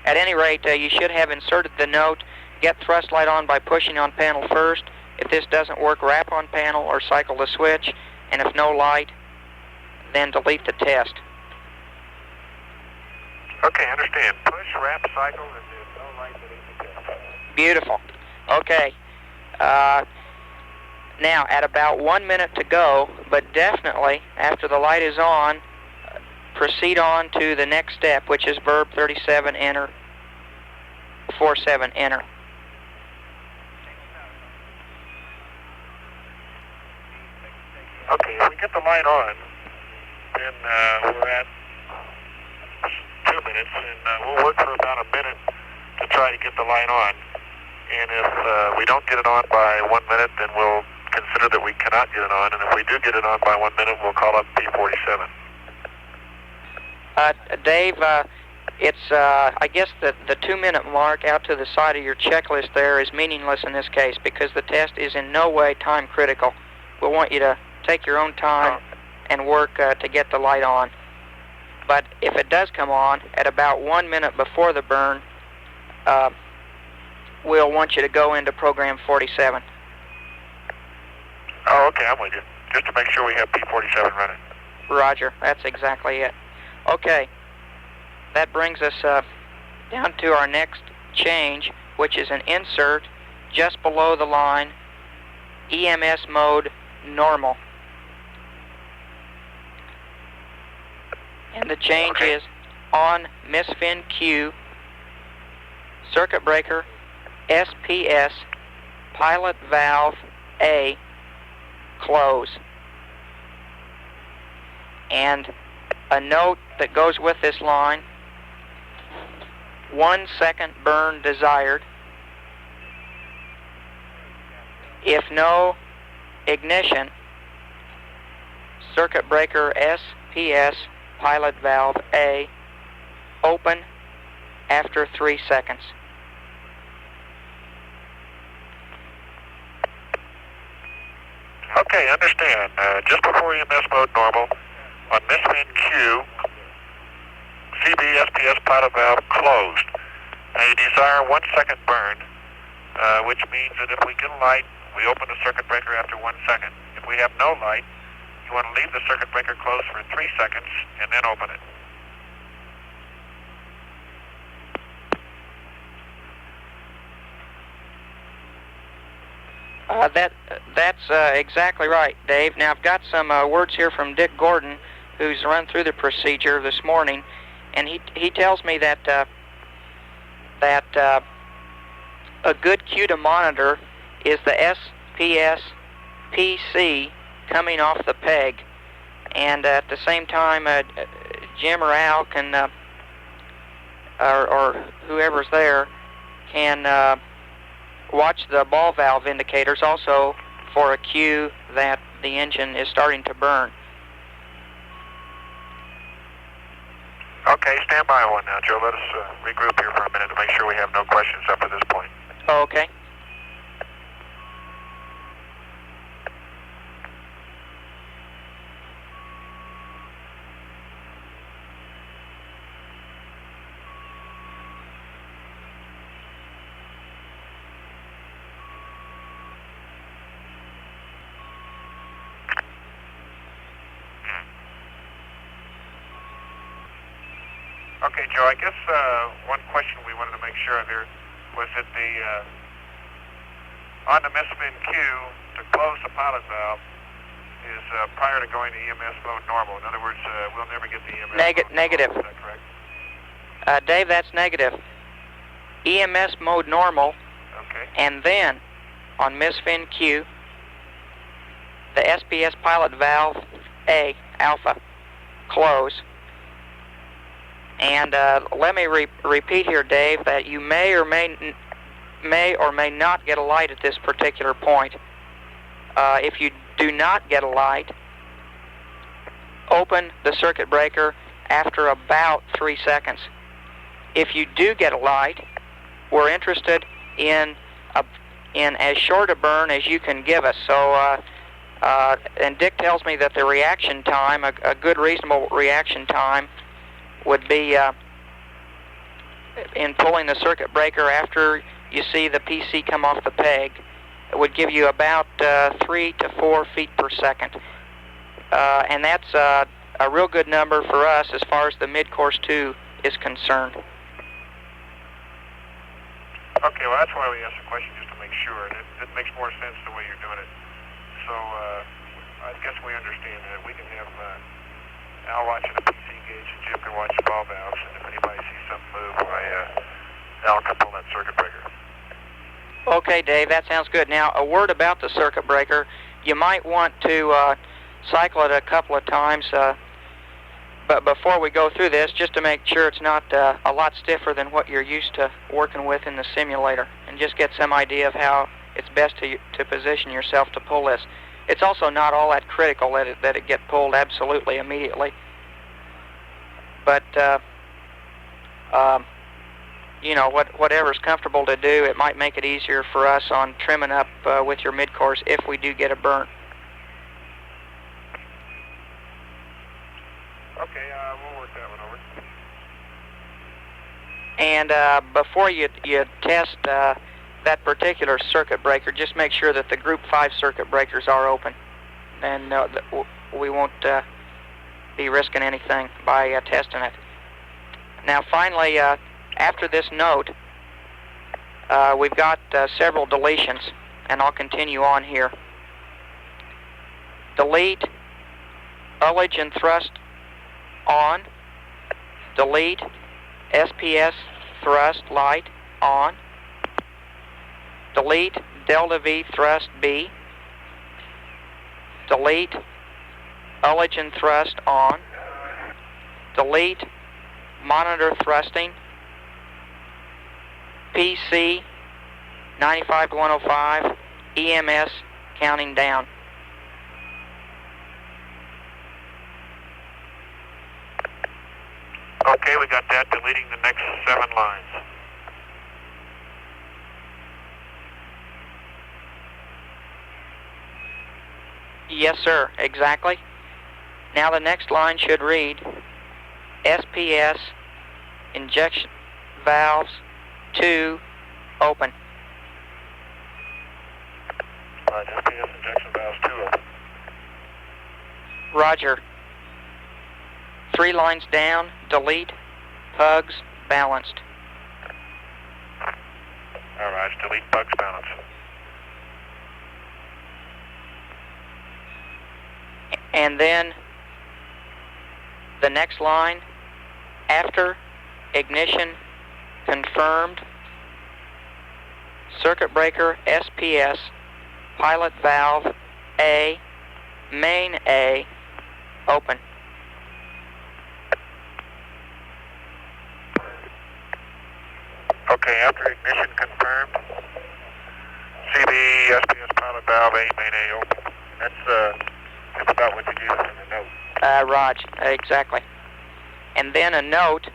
At any rate, you should have inserted the note, get thrust light on by pushing on panel first. If this doesn't work, wrap on panel or cycle the switch, and if no light, then delete the test. Okay, understand. Push, wrap, cycle, and there's no light delete the test. Beautiful. Okay. Now, at about 1 minute to go, but definitely after the light is on, proceed on to the next step, which is verb 37, enter, 47, enter. Okay, if we get the light on, then we're at 2 minutes, and we'll work for about a minute to try to get the light on. And if we don't get it on by 1 minute, then we'll consider that we cannot get it on. And if we do get it on by 1 minute, we'll call up P47. Dave, it's, I guess the 2 minute mark out to the side of your checklist there is meaningless in this case because the test is in no way time critical. We'll want you to take your own time and work to get the light on. But if it does come on at about 1 minute before the burn, we'll want you to go into program 47. Oh, okay, I'm with you. Just to make sure we have P47 running. Roger, that's exactly it. Okay, that brings us down to our next change, which is an insert just below the line, EMS mode normal. And the change is on misfin Q, circuit breaker SPS, pilot valve A, close. And a note that goes with this line, 1 second burn desired. If no ignition, circuit breaker SPS, pilot valve A, open after 3 seconds. Okay, understand. Just before EMS mode normal, on misfin Q, CB SPS pilot valve closed. Now you desire 1 second burn. which means that if we get a light, we open the circuit breaker after 1 second. If we have no light, you want to leave the circuit breaker closed for 3 seconds and then open it. That's exactly right, Dave. Now, I've got some words here from Dick Gordon, who's run through the procedure this morning, and he tells me that a good cue to monitor is the SPS PC coming off the peg, and at the same time, Jim or Al can, or whoever's there, can watch the ball valve indicators also for a cue that the engine is starting to burn. Okay, stand by one now, Joe. Let us regroup here for a minute to make sure we have no questions up to this point. Okay. Okay, Joe, I guess one question we wanted to make sure of here was that on the misspin cue, to close the pilot valve is prior to going to EMS mode normal. In other words, we'll never get the EMS mode negative. normal. Is that correct? Dave, that's negative. EMS mode normal, Okay. and then on misspin cue, the SPS pilot valve A, alpha, close. And let me repeat here, Dave, that you may or may not get a light at this particular point. If you do not get a light, open the circuit breaker after about 3 seconds. If you do get a light, we're interested in as short a burn as you can give us. So, and Dick tells me that the reaction time, a good reasonable reaction time, would be in pulling the circuit breaker after you see the PC come off the peg. It would give you about 3 to 4 feet per second. And that's a real good number for us as far as the Midcourse 2 is concerned. Okay, well, that's why we asked the question, just to make sure. And it makes more sense the way you're doing it. So I guess we understand that. We can have Al watching the PC gauge and Jim can watch the ball valves, and if anybody sees something move, Al can pull that circuit breaker. Okay, Dave, that sounds good. Now, a word about the circuit breaker. You might want to cycle it a couple of times, but before we go through this, just to make sure it's not a lot stiffer than what you're used to working with in the simulator, and just get some idea of how it's best to position yourself to pull this. It's also not all that critical that it get pulled absolutely immediately. But, you know, whatever's comfortable to do, it might make it easier for us on trimming up with your midcourse if we do get a burn. Okay, we'll work that one over. And before you test that particular circuit breaker, just make sure that the Group 5 circuit breakers are open. And we won't be risking anything by testing it. Now finally, after this note, we've got several deletions, and I'll continue on here. Delete ullage and thrust on. Delete SPS thrust light on. Delete delta V thrust B. Delete ullage and thrust on. Delete monitor thrusting. PC 95 to 105. EMS counting down. Okay, we got that, deleting the next 7 lines. Yes, sir, exactly. Now the next line should read SPS injection valves 2 open. Spaceflight, SPS injection valves 2 open. Roger. 3 lines down, delete, pugs, balanced. Alright, delete pugs balance. And then the next line, after ignition confirmed, circuit breaker SPS, pilot valve A, main A, open. Okay, after ignition confirmed, CB, SPS pilot valve A, main A open. That's about what you gave us in the note. Raj, exactly. And then a note,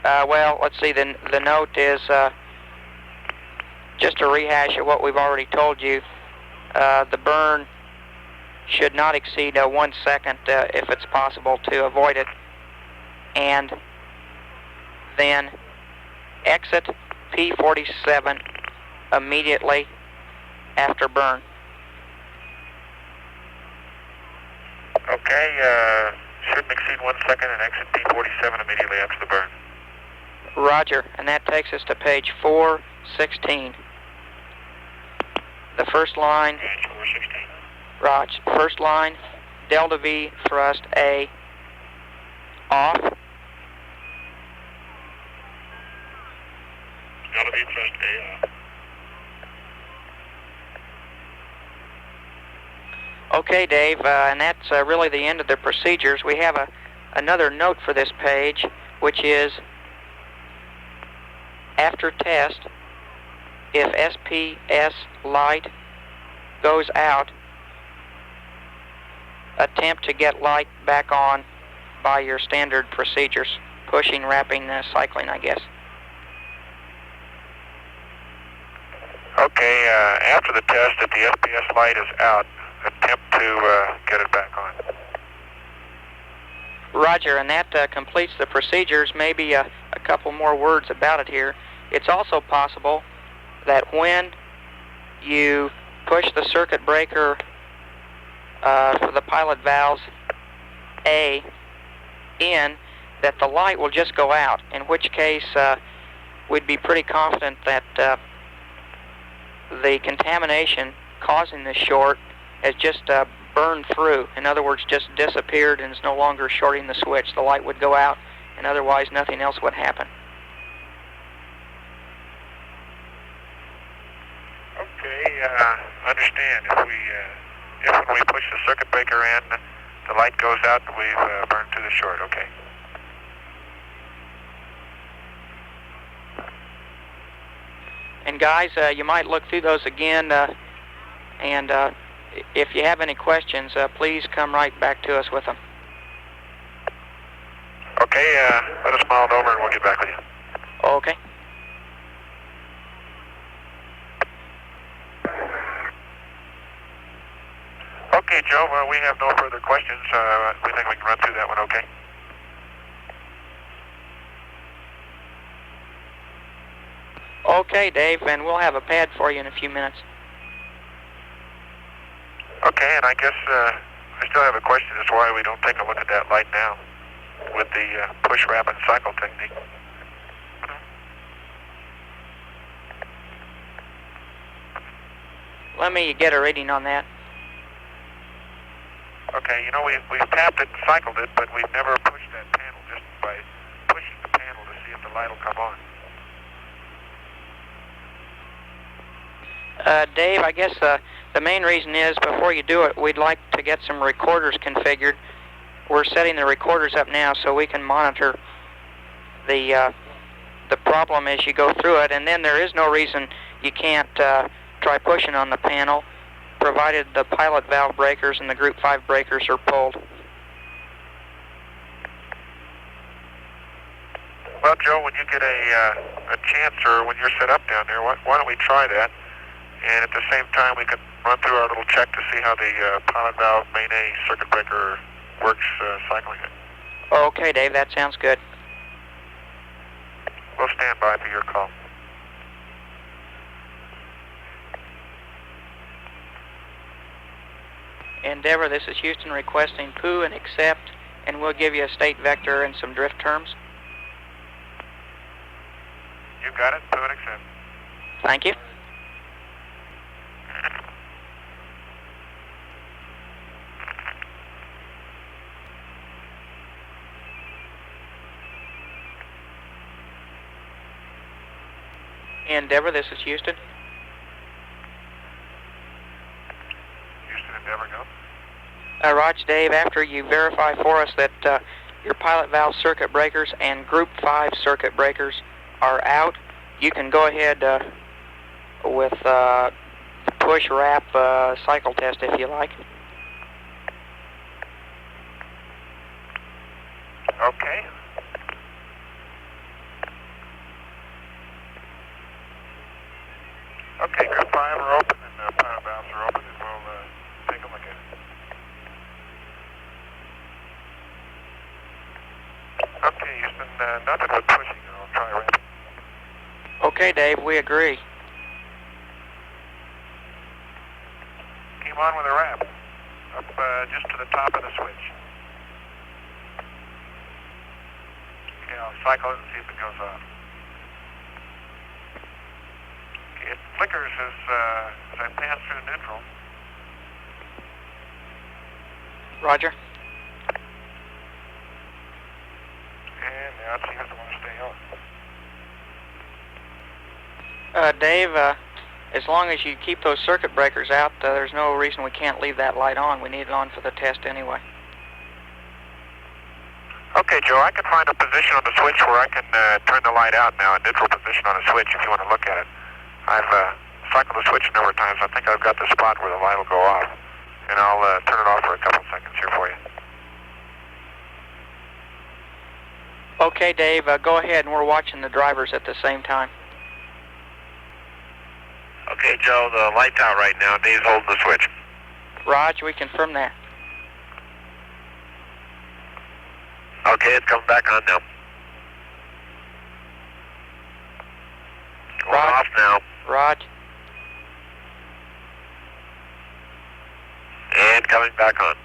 well, let's see, the note is just a rehash of what we've already told you. The burn should not exceed 1 second if it's possible to avoid it. And then exit P47 immediately after burn. Okay, shouldn't exceed 1 second and exit P47 immediately after the burn. Roger, and that takes us to page 416. The first line, Page 416. Raj, first line, Delta V thrust A, off. Delta V thrust A off. Okay, Dave, and that's really the end of the procedures. We have another note for this page, which is, after test, if SPS light goes out, attempt to get light back on by your standard procedures, pushing, wrapping, cycling, I guess. Okay, after the test, if the SPS light is out, attempt to get it back on. Roger, and that completes the procedures. Maybe a couple more words about it here. It's also possible that when you push the circuit breaker for the pilot valves A in, that the light will just go out, in which case we'd be pretty confident that the contamination causing the short has just burned through. In other words, just disappeared and is no longer shorting the switch. The light would go out, and otherwise nothing else would happen. Okay, understand. If when we push the circuit breaker in, the light goes out, we've burned through the short. Okay. And guys, you might look through those again, and if you have any questions, please come right back to us with them. Okay, let us mount over and we'll get back with you. Okay. Okay, Joe, we have no further questions. We think we can run through that one, okay? Okay, Dave, and we'll have a pad for you in a few minutes. Okay, and I guess I still have a question as to why we don't take a look at that light now with the push, wrap, and cycle technique. Let me get a reading on that. Okay, you know, we've tapped it and cycled it, but we've never pushed that panel just by pushing the panel to see if the light will come on. Dave, I guess the main reason is, before you do it, we'd like to get some recorders configured. We're setting the recorders up now so we can monitor the problem as you go through it, and then there is no reason you can't try pushing on the panel, provided the pilot valve breakers and the Group 5 breakers are pulled. Well, Joe, when you get a chance, or when you're set up down there, why don't we try that? And at the same time, we can run through our little check to see how the pilot valve main A circuit breaker works cycling it. Okay, Dave, that sounds good. We'll stand by for your call. Endeavor, this is Houston requesting POO and accept, and we'll give you a state vector and some drift terms. You got it, POO and accept. Thank you. Endeavor, this is Houston. Houston, Endeavor, go. Roger, Dave, after you verify for us that your pilot valve circuit breakers and Group 5 circuit breakers are out, you can go ahead with the push wrap cycle test if you like. Okay. Okay, Group 5 are open and pilot valves are open, and we'll take a look at it. Okay, Houston, nothing but pushing, and I'll try wrapping. Okay, Dave, we agree. Keep on with the wrap. Up just to the top of the switch. Okay, I'll cycle it and see if it goes off. Okay, it flickers as I pass through neutral. Roger. And now it seems to want to stay on. Dave, as long as you keep those circuit breakers out, there's no reason we can't leave that light on. We need it on for the test anyway. Okay, Joe, I can find a position on the switch where I can turn the light out now, a neutral position on a switch if you want to look at it. I've cycled the switch a number of times. I think I've got the spot where the light will go off. And I'll turn it off for a couple seconds here for you. Okay, Dave, go ahead, and we're watching the drivers at the same time. Okay, Joe, the light's out right now. Dave's holding the switch. Raj, we confirm that. Okay, it's coming back on now. Going off now. Raj. And coming back on.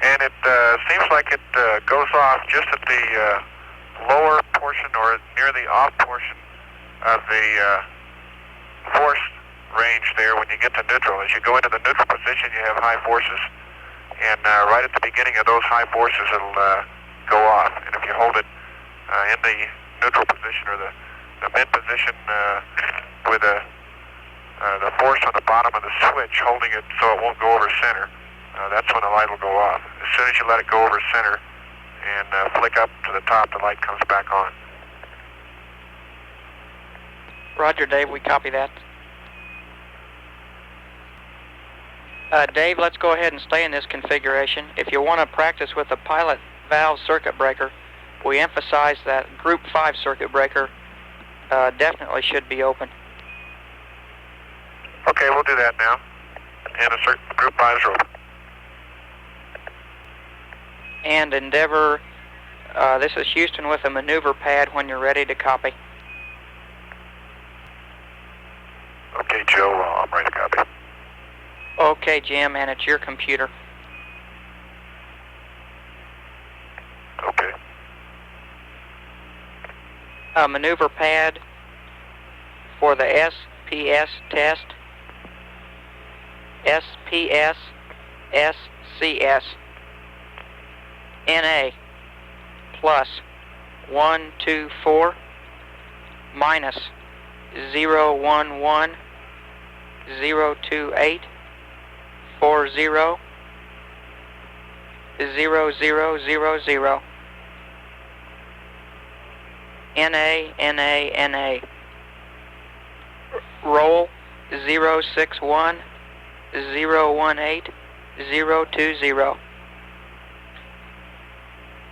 And it seems like it goes off just at the lower portion or near the off portion of the force range there when you get to neutral. As you go into the neutral position, you have high forces. And right at the beginning of those high forces, it'll go off. And if you hold it in the neutral position or the mid position with the force on the bottom of the switch, holding it so it won't go over center, that's when the light will go off. As soon as you let it go over center and flick up to the top, the light comes back on. Roger, Dave, we copy that. Dave, let's go ahead and stay in this configuration. If you want to practice with the pilot valve circuit breaker, we emphasize that Group 5 circuit breaker definitely should be open. Okay, we'll do that now. And the Group 5s are open. And Endeavor, this is Houston with a maneuver pad when you're ready to copy. Okay, Joe, I'm ready to copy. Okay, Jim, and it's your computer. Okay. Maneuver pad for the SPS test. SPS SCS. NA plus 124 minus 011 028 40 0000. NA. Roll 061 018 020.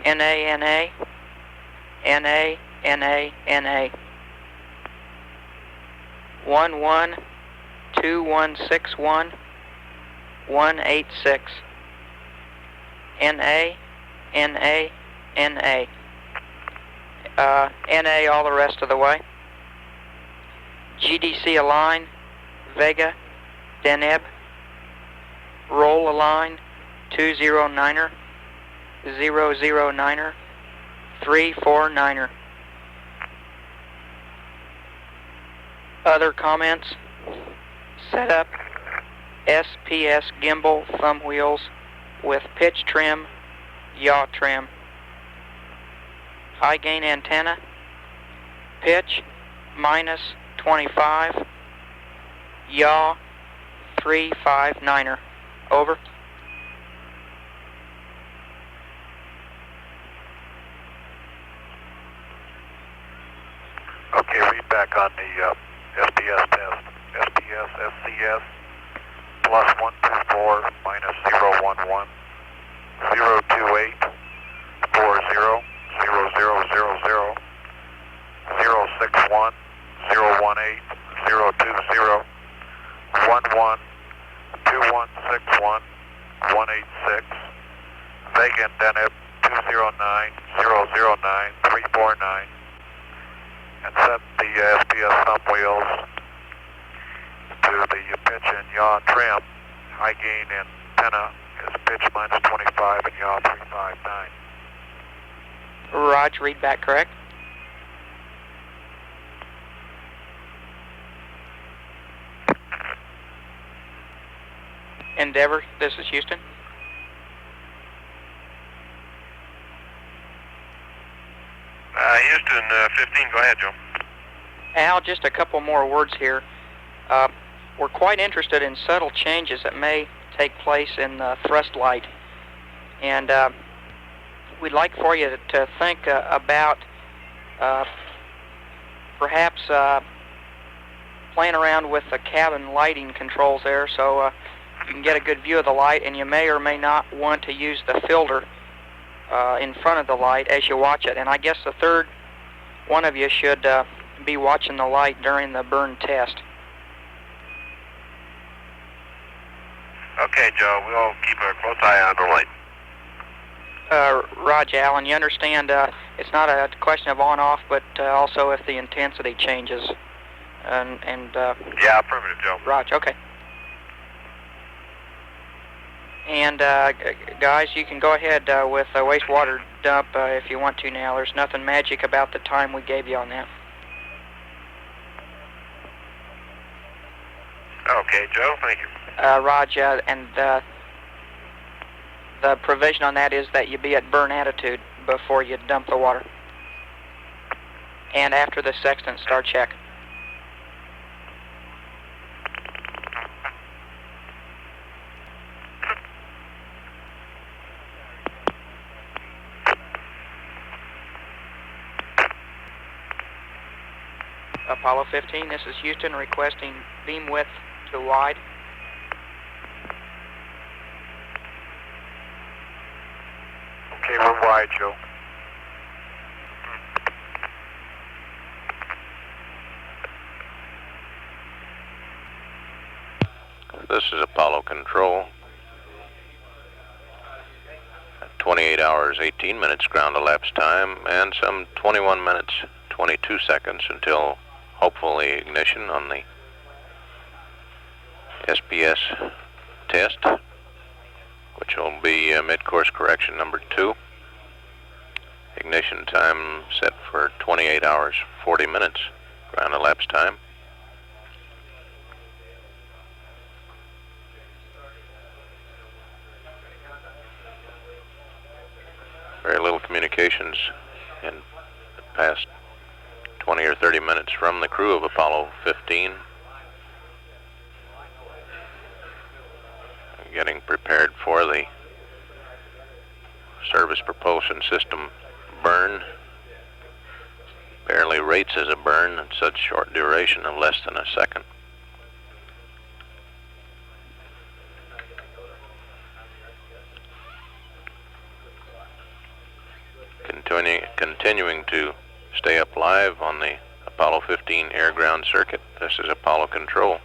NA. 112161 186. NA NA, NA. NA all the rest of the way. GDC align, Vega, Deneb. Roll align, 209er, 009er, 349er. Other comments? Setup, SPS gimbal thumb wheels with pitch trim, yaw trim. High gain antenna, pitch minus 25, yaw 359er. Over. Okay, read back on the SPS test. SPS SCS plus 124 minus 011 028 40 0000 061 018 020 11 2161 186 Vega and Deneb 209 009 349 and set the SPS thumb wheels to the pitch and yaw trim. High gain antenna is pitch minus 25 and yaw 359. Roger, read back correct. Endeavor, this is Houston. Houston 15, go ahead, Joe. Al, just a couple more words here. We're quite interested in subtle changes that may take place in the thrust light, and we'd like for you to think about perhaps playing around with the cabin lighting controls there, so you can get a good view of the light, and you may or may not want to use the filter in front of the light as you watch it. And I guess the third one of you should be watching the light during the burn test. Okay, Joe, we'll keep a close eye on the light. Roger, Alan, you understand it's not a question of on-off, but also if the intensity changes. Yeah, affirmative, Joe. Roger, okay. And guys, you can go ahead with a wastewater dump if you want to now. There's nothing magic about the time we gave you on that. Okay, Joe, thank you. Roger, and the provision on that is that you be at burn attitude before you dump the water. And after the sextant start check. Apollo 15, this is Houston requesting beam width to wide. Okay, we're wide, Joe. This is Apollo Control. 28 hours, 18 minutes ground elapsed time, and some 21 minutes, 22 seconds until hopefully ignition on the SPS test, which will be midcourse correction number 2. Ignition time set for 28 hours, 40 minutes ground elapsed time. Very little communications in the past 20 or 30 minutes from the crew of Apollo 15. Getting prepared for the service propulsion system burn. Barely rates as a burn at such short duration of less than a second. Continuing to stay up live on the Apollo 15 air-ground circuit. This is Apollo Control.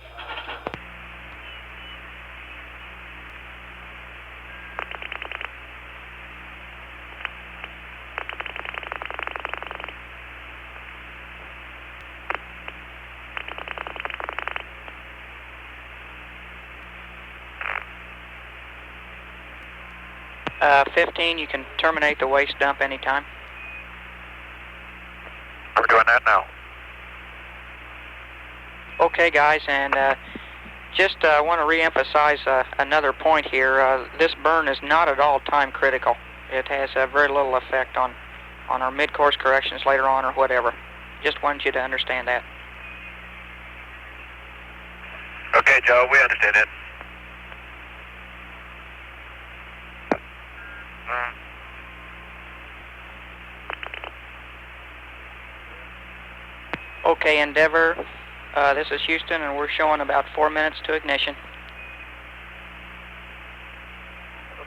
15, you can terminate the waste dump anytime. We're doing that now. Okay, guys, and just want to re-emphasize another point here. This burn is not at all time critical. It has very little effect on our mid-course corrections later on or whatever. Just wanted you to understand that. Okay, Joe, we understand it. Okay, Endeavor, this is Houston, and we're showing about 4 minutes to ignition.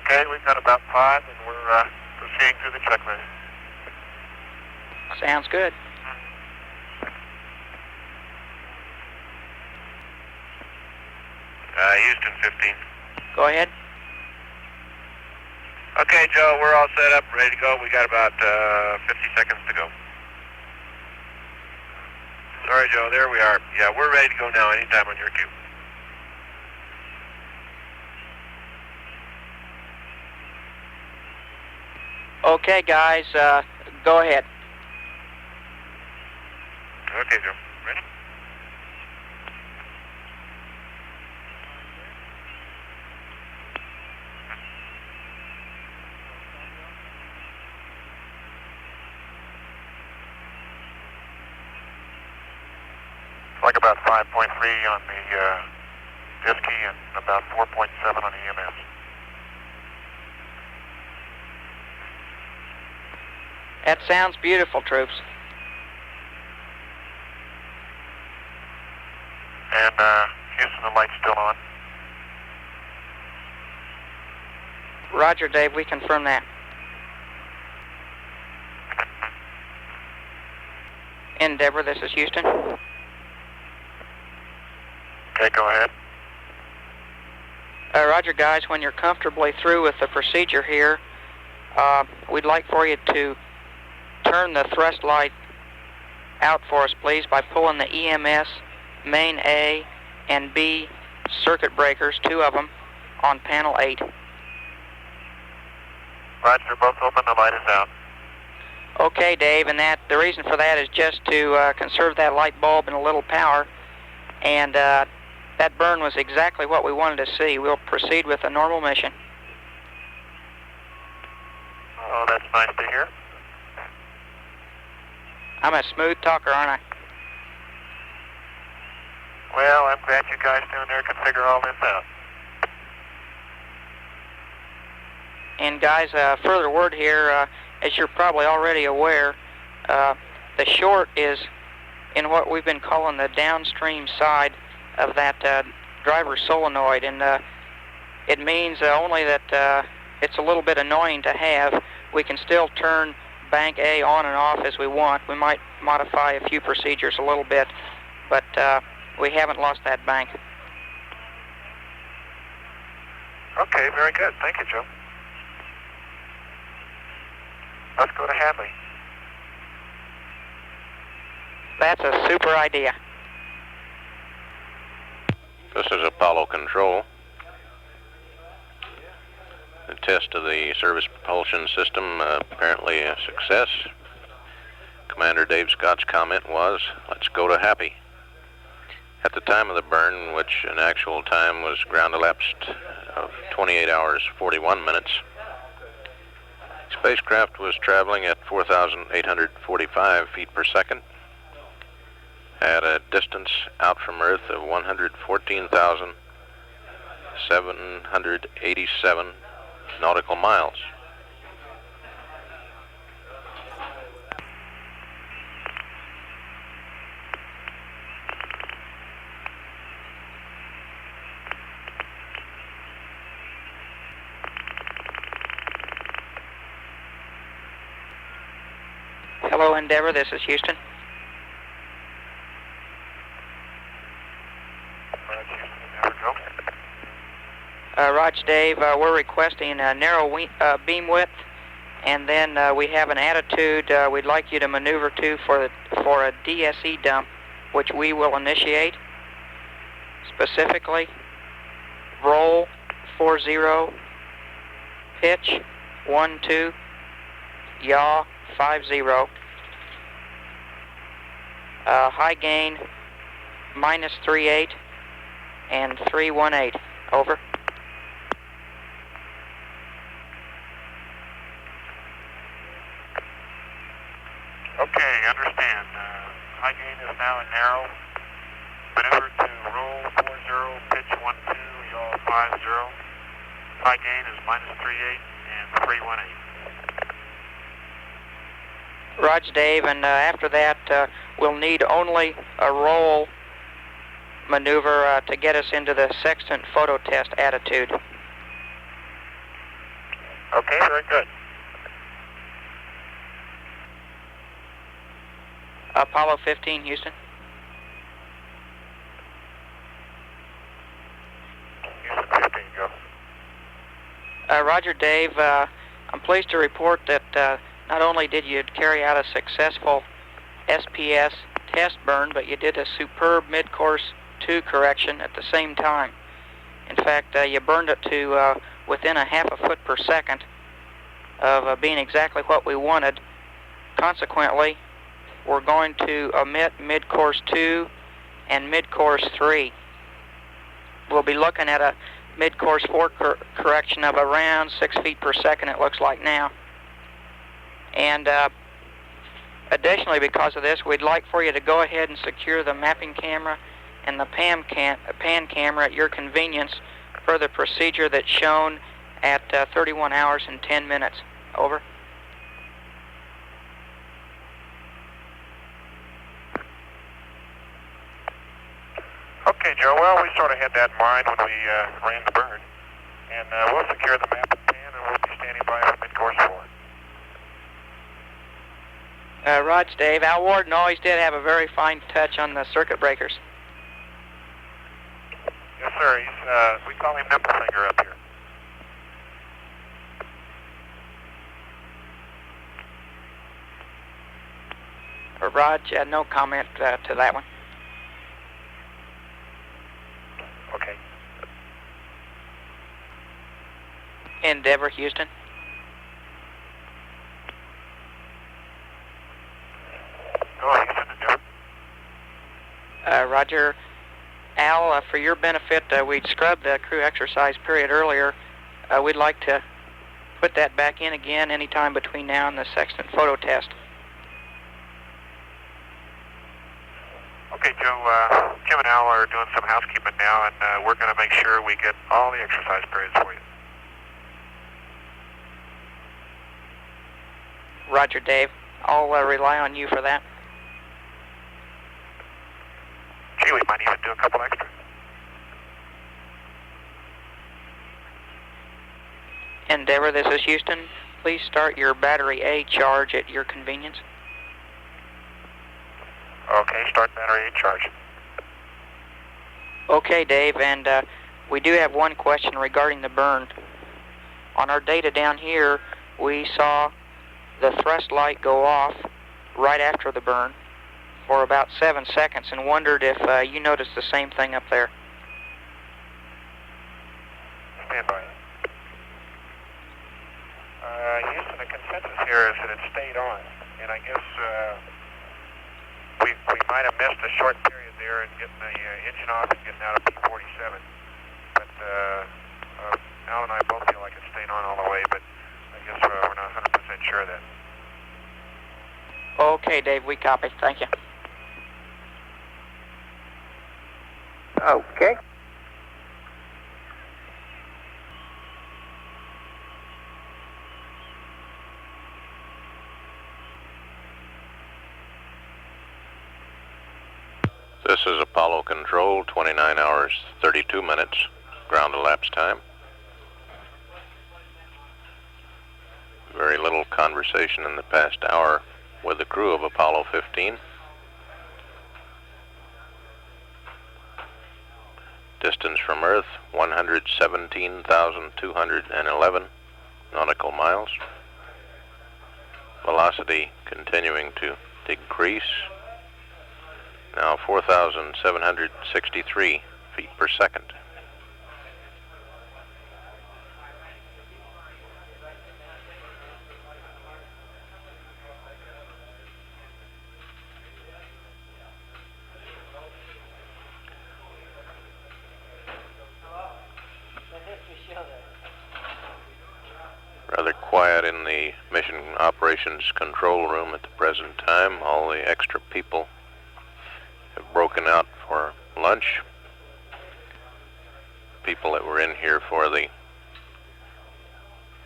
Okay, we've got about 5, and we're proceeding through the checklist. Sounds good. Houston 15. Go ahead. Okay, Joe, we're all set up, ready to go. We got about 50 seconds to go. Sorry, Joe, there we are. Yeah, we're ready to go now, anytime on your cue. Okay, guys, go ahead. Okay, Joe. Ready? Like about 5.3 on the disk key and about 4.7 on the EMS. That sounds beautiful, troops. And Houston, the light's still on. Roger, Dave, we confirm that. Endeavor, this is Houston. Okay, go ahead. Roger, guys, when you're comfortably through with the procedure here, we'd like for you to turn the thrust light out for us, please, by pulling the EMS main A and B circuit breakers, 2 of them, on panel 8. Roger, both open, the light is out. Okay, Dave, and the reason for that is just to conserve that light bulb and a little power, and that burn was exactly what we wanted to see. We'll proceed with a normal mission. Oh, that's nice to hear. I'm a smooth talker, aren't I? Well, I'm glad you guys down there can figure all this out. And guys, further word here, as you're probably already aware, the short is in what we've been calling the downstream side of that driver solenoid, and it means only that it's a little bit annoying to have. We can still turn bank A on and off as we want. We might modify a few procedures a little bit, but we haven't lost that bank. Okay, very good. Thank you, Joe. Let's go to Hadley. That's a super idea. This is Apollo Control. The test of the service propulsion system apparently a success. Commander Dave Scott's comment was, "Let's go to happy." At the time of the burn, which in actual time was ground elapsed of 28 hours 41 minutes, spacecraft was traveling at 4,845 feet per second at a distance out from Earth of 114,787 nautical miles. Hello, Endeavor, this is Houston. Roger, Dave, we're requesting a narrow beam width, and then we have an attitude we'd like you to maneuver to for a DSE dump, which we will initiate. Specifically, roll 40, pitch 12, yaw 50. High gain -38 and 318. Over. Okay, understand. High gain is now in narrow. Maneuver to roll 40, pitch 12, yaw 50. High gain is -38 and 318. Roger, Dave, and after that, we'll need only a roll maneuver to get us into the sextant photo test attitude. Okay, very good. Apollo 15, Houston. Houston 15, go. Roger, Dave. I'm pleased to report that not only did you carry out a successful SPS test burn, but you did a superb Midcourse 2 correction at the same time. In fact, you burned it to within a half a foot per second of being exactly what we wanted. Consequently, we're going to omit Midcourse 2 and Midcourse 3. We'll be looking at a Midcourse 4 correction of around 6 feet per second, it looks like now. And additionally, because of this, we'd like for you to go ahead and secure the mapping camera and the pan camera at your convenience for the procedure that's shown at 31 hours and 10 minutes. Over. Okay, Joe, well, we sort of had that in mind when we ran the burn. And we'll secure the map and pan, and we'll be standing by for Midcourse 4. Rog, Dave, Al Warden always did have a very fine touch on the circuit breakers. Yes, sir. He's, we call him Nimblefinger up here. Rog, no comment to that one. Okay. Endeavor, Houston. Go, Houston, Endeavor. Roger. Al, for your benefit, we'd scrubbed the crew exercise period earlier. We'd like to put that back in again anytime between now and the sextant photo test. Okay, Joe, Jim and Al are doing some housekeeping now, and we're going to make sure we get all the exercise periods for you. Roger, Dave. I'll rely on you for that. Gee, we might even do a couple extras. Endeavor, this is Houston. Please start your battery A charge at your convenience. Okay, start battery A charge. Okay, Dave, and we do have one question regarding the burn. On our data down here, we saw the thrust light go off right after the burn for about 7 seconds and wondered if you noticed the same thing up there. Stand by. Houston, the consensus here is that it stayed on, and I guess we might have missed a short period there in getting the engine off and getting out of P47. But Al and I both feel like it stayed on all the way, but I guess we're not 100% sure of that. Okay, Dave, we copy. Thank you. Okay. This is Apollo Control, 29 hours, 32 minutes, ground elapsed time. Very little conversation in the past hour with the crew of Apollo 15. Distance from Earth, 117,211 nautical miles. Velocity continuing to decrease. Now 4,763 feet per second. that in the mission operations control room at the present time. All the extra people have broken out for lunch. People that were in here for the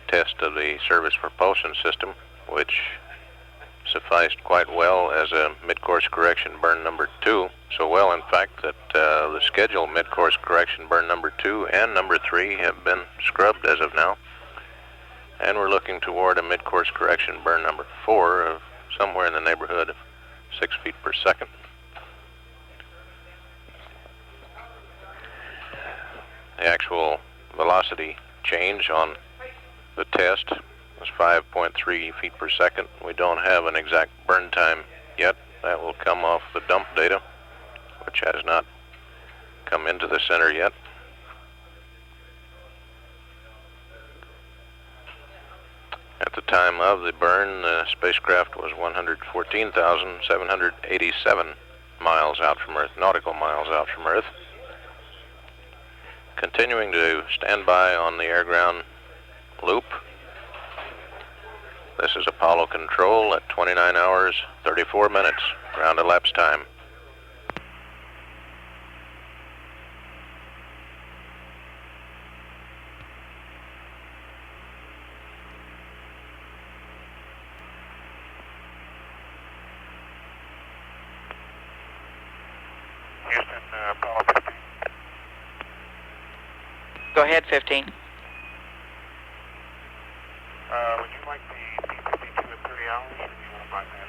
test of the service propulsion system, which sufficed quite well as a mid-course correction burn number 2. So well, in fact, that the scheduled mid-course correction burn number 2 and number 3 have been scrubbed as of now. And we're looking toward a mid-course correction burn number 4 of somewhere in the neighborhood of 6 feet per second. The actual velocity change on the test was 5.3 feet per second. We don't have an exact burn time yet. That will come off the dump data, which has not come into the center yet. At the time of the burn, the spacecraft was 114,787 miles out from Earth, nautical miles out from Earth. Continuing to stand by on the air-ground loop. This is Apollo Control at 29 hours, 34 minutes, ground elapsed time. Houston, Apollo 15. Go ahead, 15. Would you like the P-52 at 30 hours, or do you want to bypass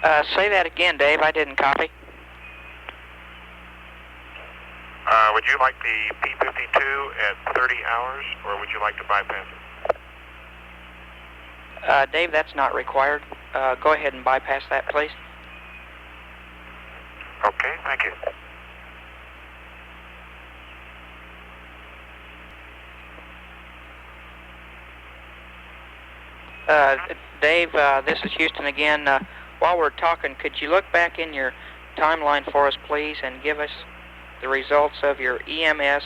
that one? Say that again, Dave. I didn't copy. Would you like the P-52 at 30 hours, or would you like to bypass it? Dave, that's not required. Go ahead and bypass that, please. Okay, thank you. Dave, this is Houston again. While we're talking, could you look back in your timeline for us, please, and give us the results of your EMS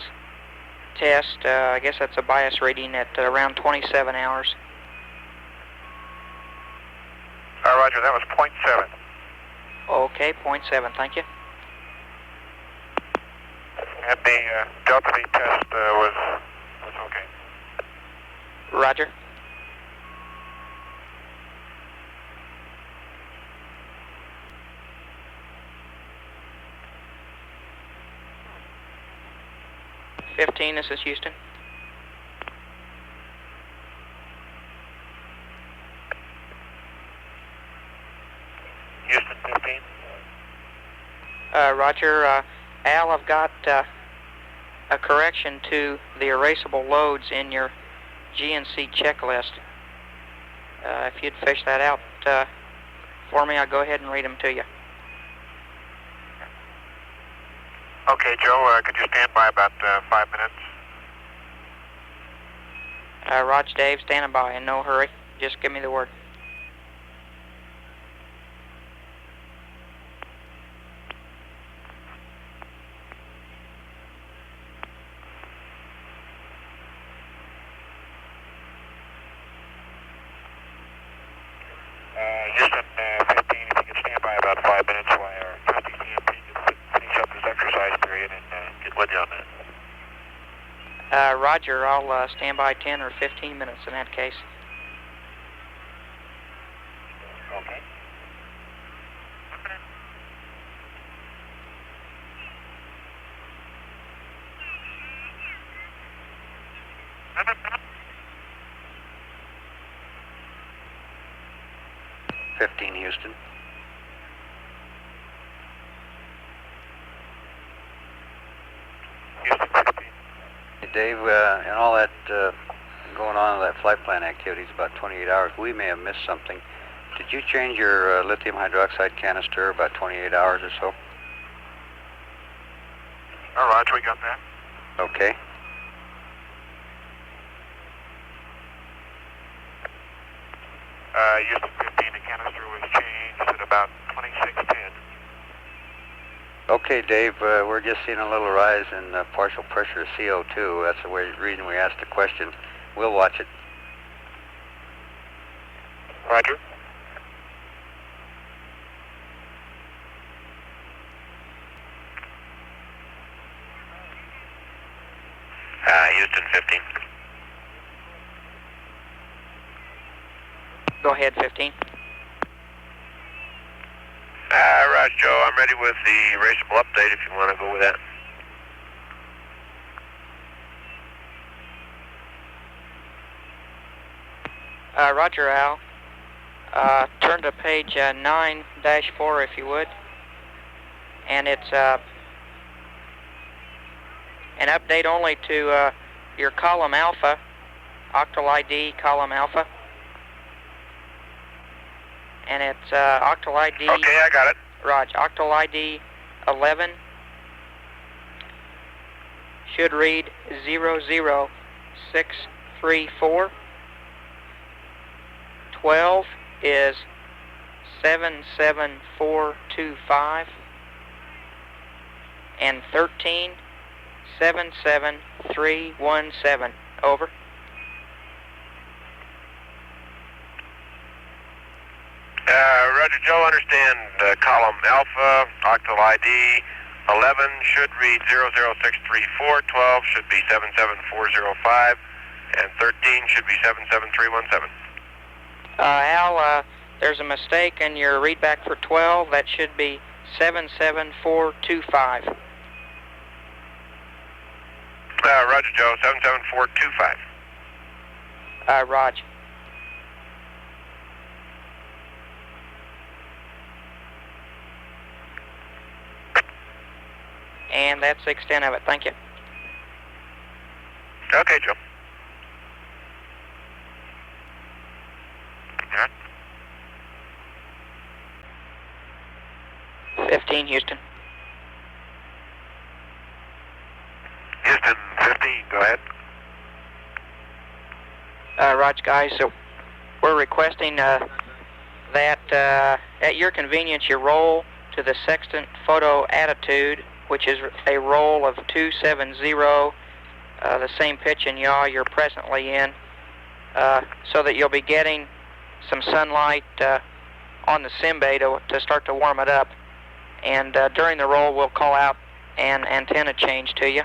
test? I guess that's a bias reading at around 27 hours. Roger, that was 0.7. Okay, 0.7, thank you. And the Delta V test was okay. Roger. This is Houston. Houston 15. Roger. Al, I've got a correction to the erasable loads in your GNC checklist. If you'd fish that out for me, I'll go ahead and read them to you. Okay, Joe, could you stand by about 5 minutes? Roger, Dave, standing by, in no hurry. Just give me the word. Houston 15, if you could stand by about 5 minutes while our trusty CMP can finish up this exercise period and get with you on that. Roger, I'll stand by 10 or 15 minutes in that case. Okay. Houston. Houston 15. Hey, Dave, and all that going on with that flight plan activities, about 28 hours, we may have missed something. Did you change your lithium hydroxide canister about 28 hours or so? All right, we got that. Okay. Houston 15, the canister was changed at about 26:10. Okay, Dave, we're just seeing a little rise in partial pressure of CO2. That's the reason we asked the question. We'll watch it. Roger. Houston 15. Go ahead, 15. Right, Joe, I'm ready with the raceable update if you want to go with that. Roger, Al. Turn to page 9-4 if you would. And it's an update only to your column alpha, octal ID column alpha. And it's octal ID... Okay, I got it. Roger, octal ID 11 should read 00634. 12 is 77425. And 13, 77317. Over. Roger, Joe, understand column alpha, octal ID 11 should read 00634, 12 should be 77405, and 13 should be 77317. Al, there's a mistake in your readback for 12. That should be 77425. Roger, Joe, 77425. Roger. And that's the extent of it. Thank you. Okay, Joe. 15, Houston. Houston 15, go ahead. Roger, guys. So we're requesting that at your convenience you roll to the sextant photo attitude, which is a roll of 270, the same pitch and yaw you're presently in, so that you'll be getting some sunlight on the sim bay to start to warm it up. And during the roll, we'll call out an antenna change to you.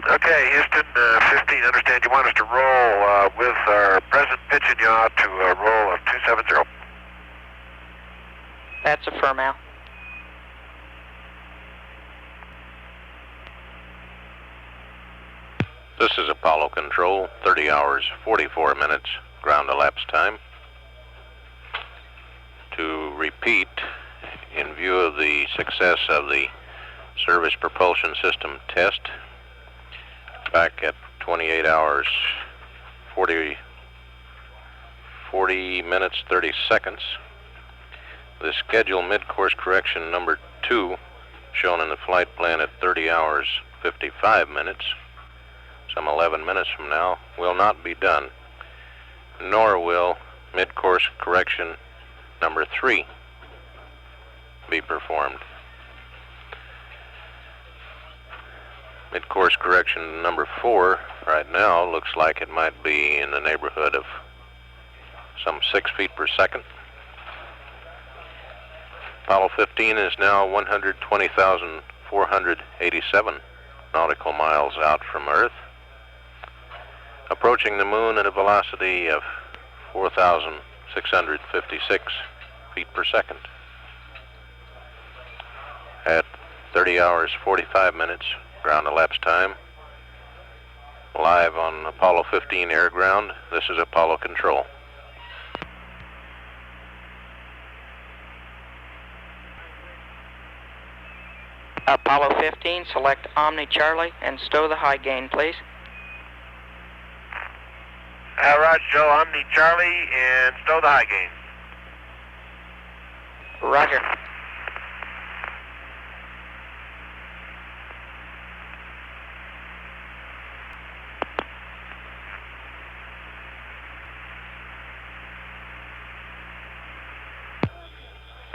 Okay, Houston 15, understand you want us to roll with our present pitch and yaw to a roll of 270. That's affirm, Al. This is Apollo Control, 30 hours, 44 minutes, ground elapsed time. To repeat, in view of the success of the service propulsion system test, back at 28 hours, 40 minutes, 30 seconds, the schedule mid-course correction number 2, shown in the flight plan at 30 hours, 55 minutes, some 11 minutes from now, will not be done, nor will mid-course correction number 3 be performed. Mid-course correction number 4 right now looks like it might be in the neighborhood of some 6 feet per second. Apollo 15 is now 120,487 nautical miles out from Earth, approaching the moon at a velocity of 4,656 feet per second. At 30 hours, 45 minutes, ground elapsed time, live on Apollo 15 air ground, this is Apollo Control. Apollo 15, select Omni Charlie and stow the high gain, please. Roger, Joe, Omni Charlie, and stow the high gain. Roger.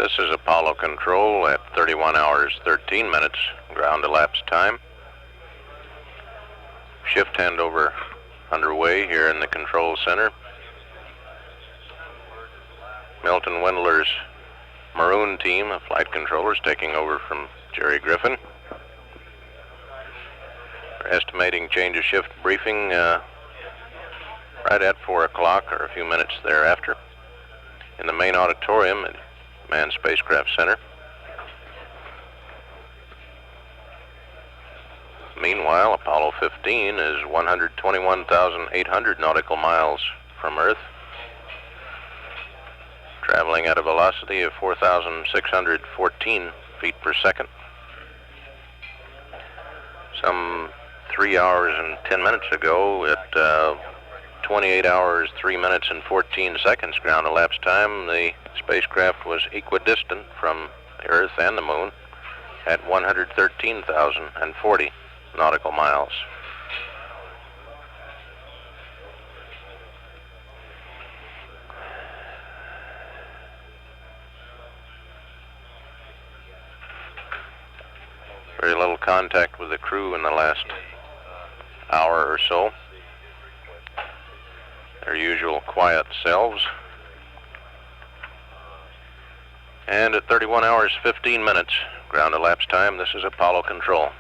This is Apollo Control at 31 hours 13 minutes ground elapsed time. Shift handover underway here in the control center. Milton Wendler's Maroon team of flight controllers taking over from Jerry Griffin. We're estimating change of shift briefing right at 4 o'clock or a few minutes thereafter in the main auditorium at Manned Spacecraft Center. Meanwhile, Apollo 15 is 121,800 nautical miles from Earth, traveling at a velocity of 4,614 feet per second. Some 3 hours and 10 minutes ago, at 28 hours, 3 minutes and 14 seconds ground elapsed time, the spacecraft was equidistant from the Earth and the Moon at 113,040 nautical miles. Very little contact with the crew in the last hour or so. Their usual quiet selves. And at 31 hours 15 minutes ground elapsed time, this is Apollo Control.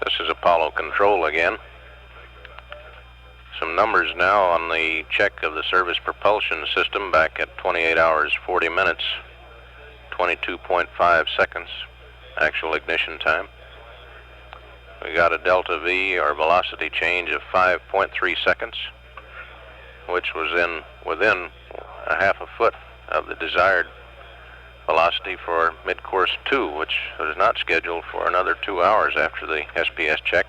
This is Apollo Control again. Some numbers now on the check of the service propulsion system back at 28 hours 40 minutes, 22.5 seconds actual ignition time. We got a delta V, or velocity change, of 5.3 seconds, which was within a half a foot of the desired velocity for Midcourse 2, which was not scheduled for another 2 hours after the SPS check.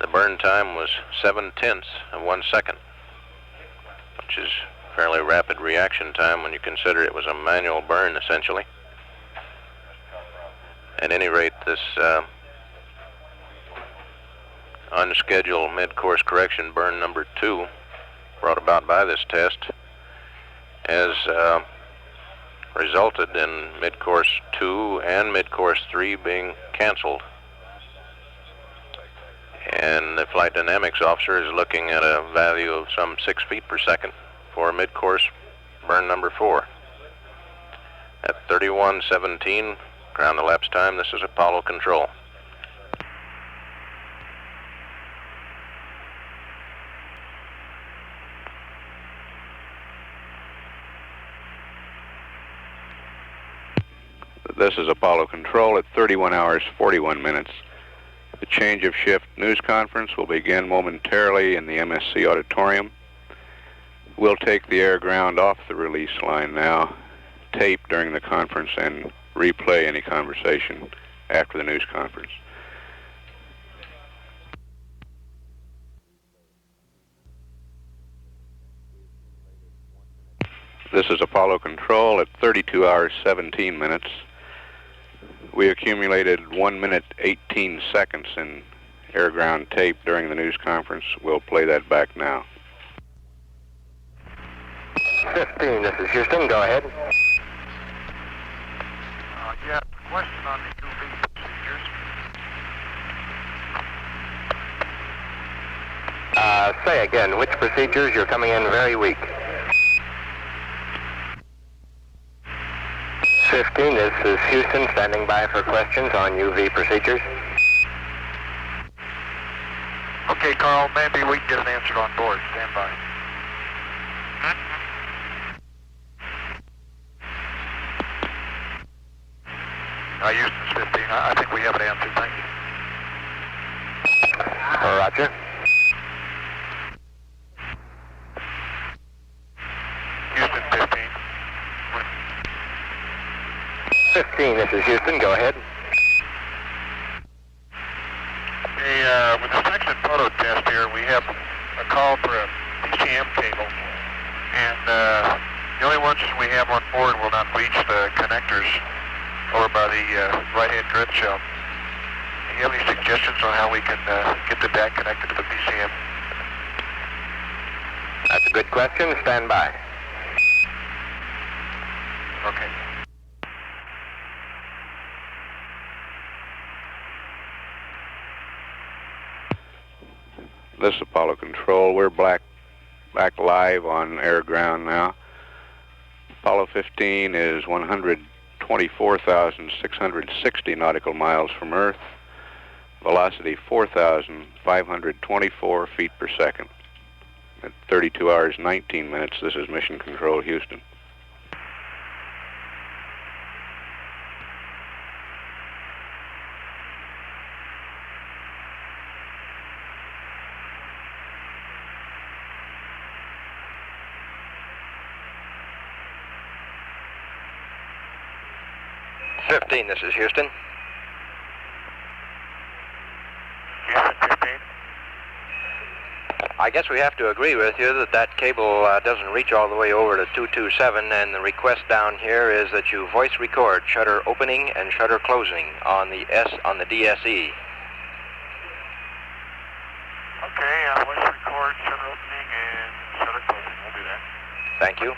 The burn time was 0.7 of 1 second, which is fairly rapid reaction time when you consider it was a manual burn, essentially. At any rate, this unscheduled mid-course correction burn number 2, brought about by this test, has resulted in mid-course 2 and mid-course 3 being canceled. And the flight dynamics officer is looking at a value of some 6 feet per second for mid-course burn number 4. At 31:17 ground elapsed time, this is Apollo Control. This is Apollo Control at 31 hours 41 minutes. The change of shift news conference will begin momentarily in the MSC auditorium. We'll take the air-ground off the release line now, tape during the conference, and replay any conversation after the news conference. This is Apollo Control at 32 hours 17 minutes. We accumulated 1 minute 18 seconds in air-ground tape during the news conference. We'll play that back now. 15, this is Houston, go ahead. Yeah, question on the UV procedures. Say again, which procedures? You're coming in very weak. 15, this is Houston, standing by for questions on UV procedures. Okay, Carl, maybe we can get an answer on board. Stand by. Houston's 15. I think we have an answer. Thank you. Roger. Houston 15. 15, this is Houston, go ahead. Hey, with the section photo test here, we have a call for a PCM cable, and the only ones we have on board will not reach the connectors over by the right-hand grid shelf. Do you have any suggestions on how we can get the DAC connected to the PCM? That's a good question. Stand by. Okay. This is Apollo Control. We're back live on air ground now. Apollo 15 is 124,660 nautical miles from Earth. Velocity 4,524 feet per second. At 32 hours 19 minutes, this is Mission Control, Houston. This is Houston. Houston 15. I guess we have to agree with you that that cable doesn't reach all the way over to 227, and the request down here is that you voice record shutter opening and shutter closing on the DSE. Okay, voice record, shutter opening and shutter closing. We'll do that. Thank you.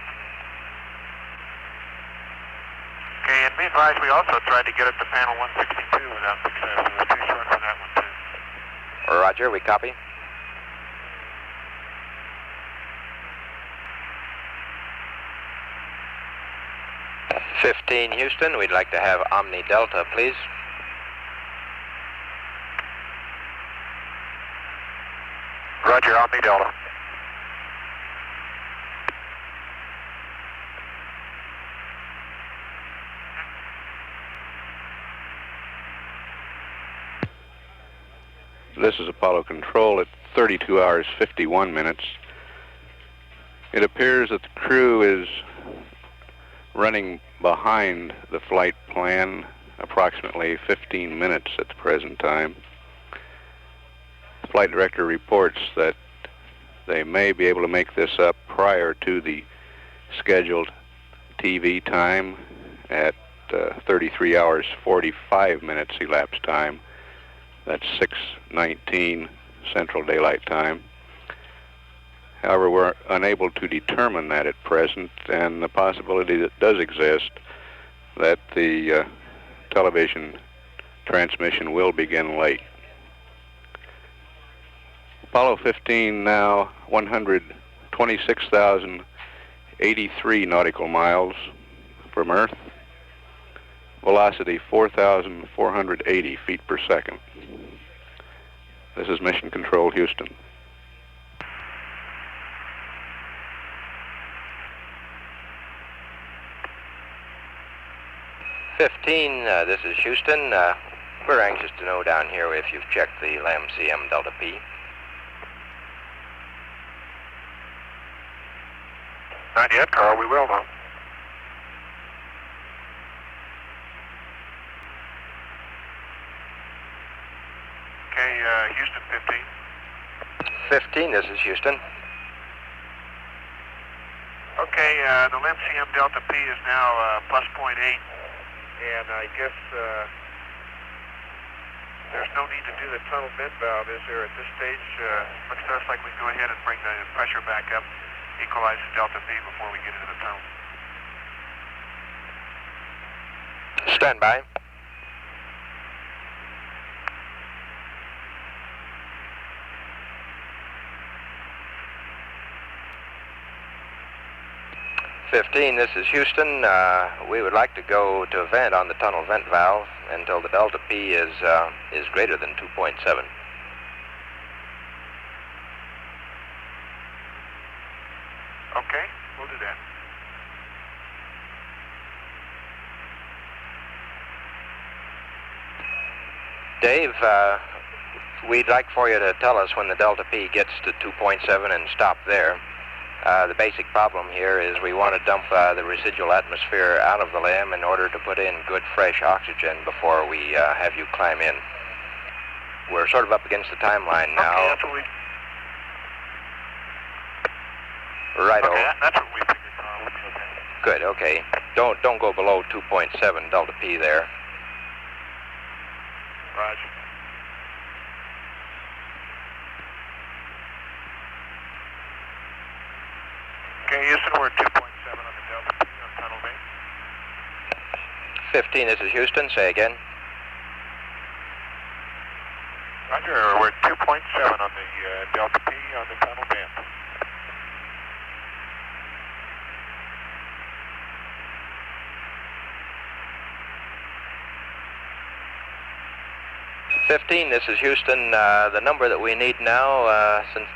Okay, and be advised, we also tried to get it to panel 162 without success. It was too short for that one, too. Roger, we copy. "15 Houston, we'd like to have Omni Delta, please." Roger, Omni Delta. This is Apollo Control at 32 hours 51 minutes. It appears that the crew is running behind the flight plan approximately 15 minutes at the present time. The flight director reports that they may be able to make this up prior to the scheduled TV time at 33 hours 45 minutes elapsed time. That's 6:19 Central Daylight Time. However, we're unable to determine that at present, and the possibility that does exist that the television transmission will begin late. Apollo 15 now 126,083 nautical miles from Earth. Velocity 4,480 feet per second. This is Mission Control, Houston. This is Houston. We're anxious to know down here if you've checked the LM CM Delta P. Not yet, Carl. We will, though. Okay, Houston 15. 15, this is Houston. Okay, the LM CM Delta P is now plus 0.8, and I guess there's no need to do the tunnel vent valve, is there, at this stage? Looks to us like we can go ahead and bring the pressure back up, equalize the Delta P before we get into the tunnel. Stand by. This is Houston. We would like to go to vent on the tunnel vent valve until the Delta P is greater than 2.7. Okay, we'll do that. Dave, we'd like for you to tell us when the Delta P gets to 2.7 and stop there. The basic problem here is we want to dump the residual atmosphere out of the LM in order to put in good fresh oxygen before we have you climb in. We're sort of up against the timeline now. Okay, that's what we... Righto. Okay, that's what we figured, Carl. We'll be okay. Good, okay. Don't go below 2.7 Delta P there. Roger. Okay, Houston, we're at 2.7 on the Delta P on tunnel main. 15, this is Houston. Say again. Roger, we're at 2.7 on the Delta P on the tunnel band. This is Houston. The number that we need now, since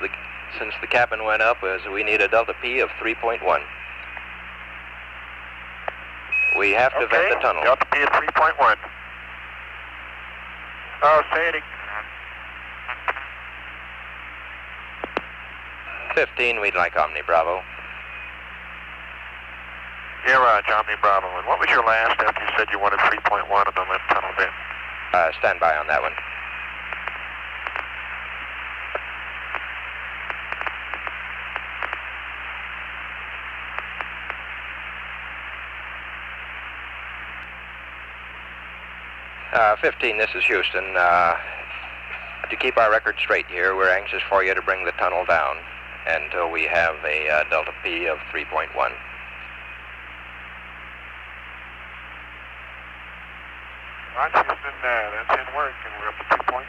the cabin went up, is we need a Delta P of 3.1. We have to vent the tunnel. Delta P at 3.1. Oh, say it again. 15, we'd like Omni Bravo. Yeah, Roger, Omni Bravo. And what was your last after you said you wanted 3.1 on the left tunnel band? Stand by on that one. Uh, 15, this is Houston. To keep our record straight here, we're anxious for you to bring the tunnel down until we have a Delta P of 3.1. Roger, Houston, that's in work, and we're up to 2.9.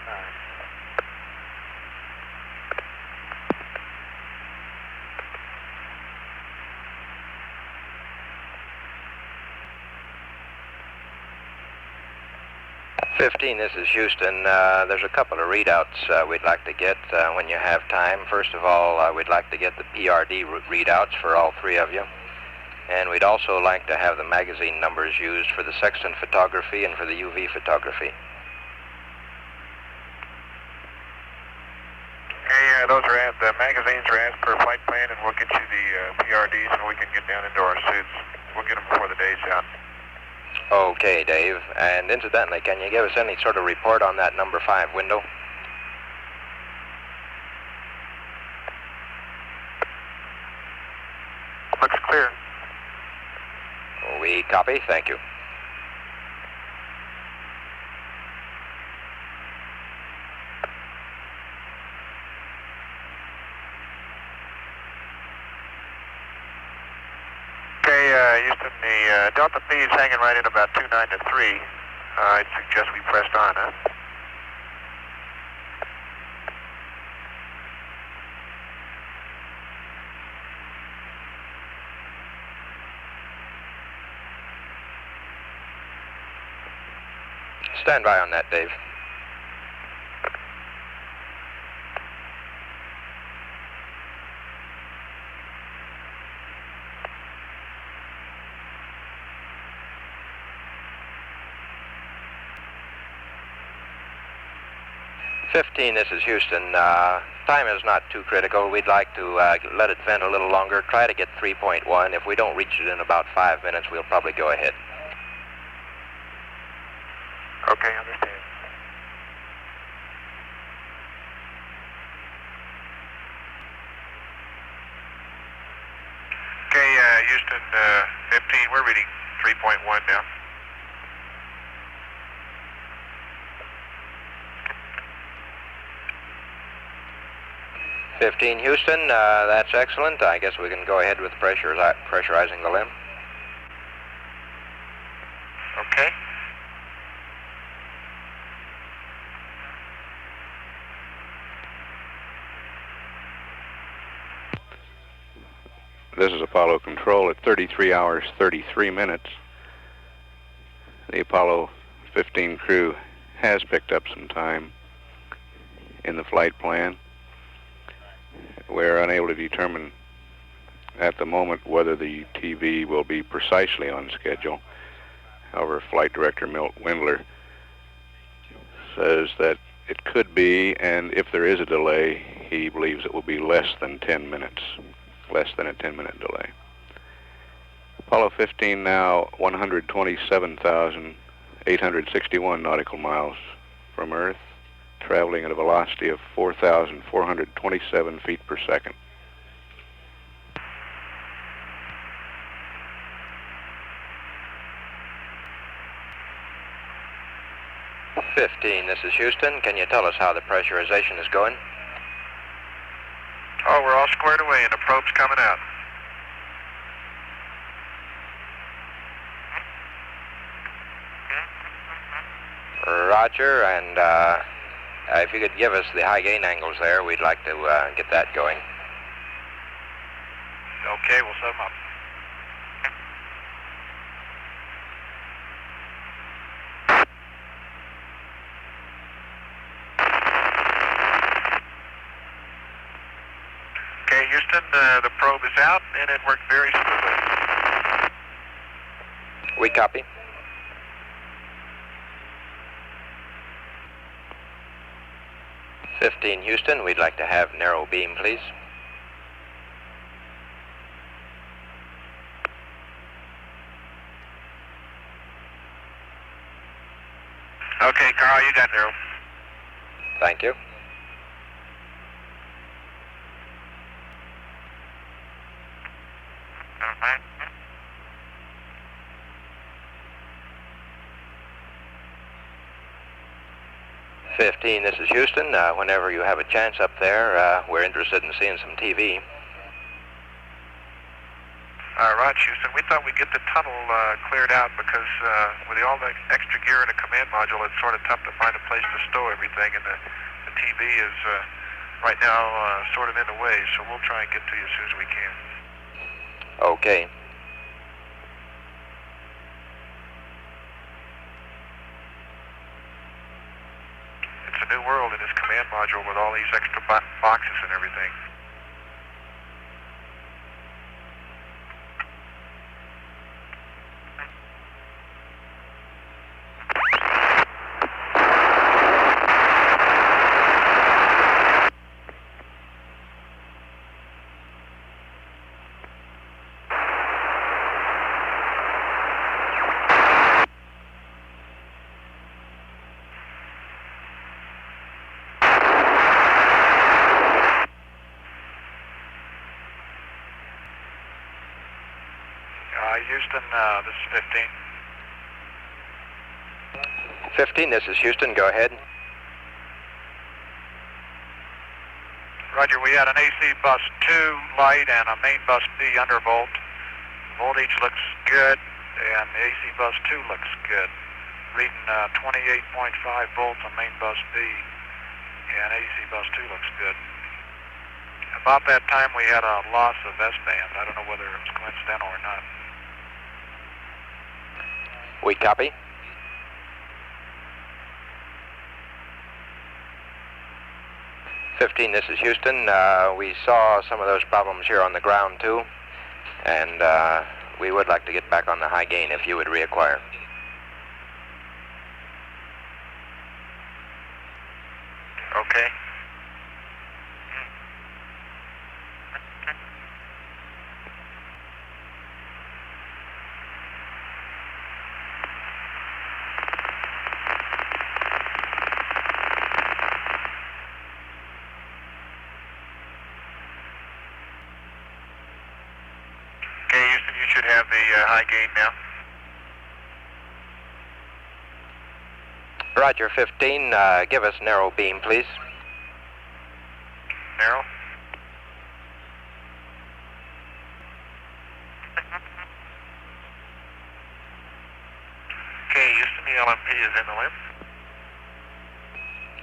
This is Houston. There's a couple of readouts we'd like to get when you have time. First of all, we'd like to get the PRD readouts for all three of you. And we'd also like to have the magazine numbers used for the sextant photography and for the UV photography. Okay, those are the magazines are as per flight plan, and we'll get you the PRDs so we can get down into our suits. We'll get them before the day's out. Okay, Dave. And incidentally, can you give us any sort of report on that number 5 window? Looks clear. We copy. Thank you. Houston, the Delta P is hanging right at about 29 to 3. I'd suggest we pressed on, huh? Stand by on that, Dave. This is Houston. Time is not too critical. We'd like to let it vent a little longer. Try to get 3.1. If we don't reach it in about 5 minutes, we'll probably go ahead. Okay, understand. Okay, Houston, 15, we're reading 3.1 now. Houston, that's excellent. I guess we can go ahead with pressurizing the LM. Okay. This is Apollo Control at 33 hours, 33 minutes. The Apollo 15 crew has picked up some time in the flight plan. We're unable to determine at the moment whether the TV will be precisely on schedule. However, Flight Director Milt Windler says that it could be, and if there is a delay, he believes it will be less than 10 minutes, less than a 10-minute delay. Apollo 15 now 127,861 nautical miles from Earth, traveling at a velocity of 4,427 feet per second. This is Houston. Can you tell us how the pressurization is going? Oh, we're all squared away and the probe's coming out. Roger, and if you could give us the high gain angles there, we'd like to get that going. Okay, we'll set them up. Okay, Houston, the probe is out, and it worked very smoothly. We copy. "15 Houston, we'd like to have narrow beam, please." Okay, Carl, you got narrow. Thank you. Alright. 15, this is Houston. Whenever you have a chance up there, we're interested in seeing some TV. Right, Houston. We thought we'd get the tunnel cleared out because with all the extra gear in the command module, it's sort of tough to find a place to stow everything, and the TV is right now sort of in the way, so we'll try and get to you as soon as we can. Okay. It's a new world in this command module with all these extra boxes and everything. Houston, this is 15. 15, this is Houston. Go ahead. Roger, we had an AC bus 2 light and a main bus B undervolt. Voltage looks good, and the AC bus 2 looks good. Reading 28.5 volts on main bus B, and AC bus 2 looks good. About that time, we had a loss of S-band. I don't know whether it was coincidental or not. We copy. "15, this is Houston. We saw some of those problems here on the ground too, and we would like to get back on the high gain if you would reacquire." Okay. Okay, Houston, you should have the high gain now. Roger, 15. Give us narrow beam, please. Narrow. Okay, Houston, the LMP is in the limb.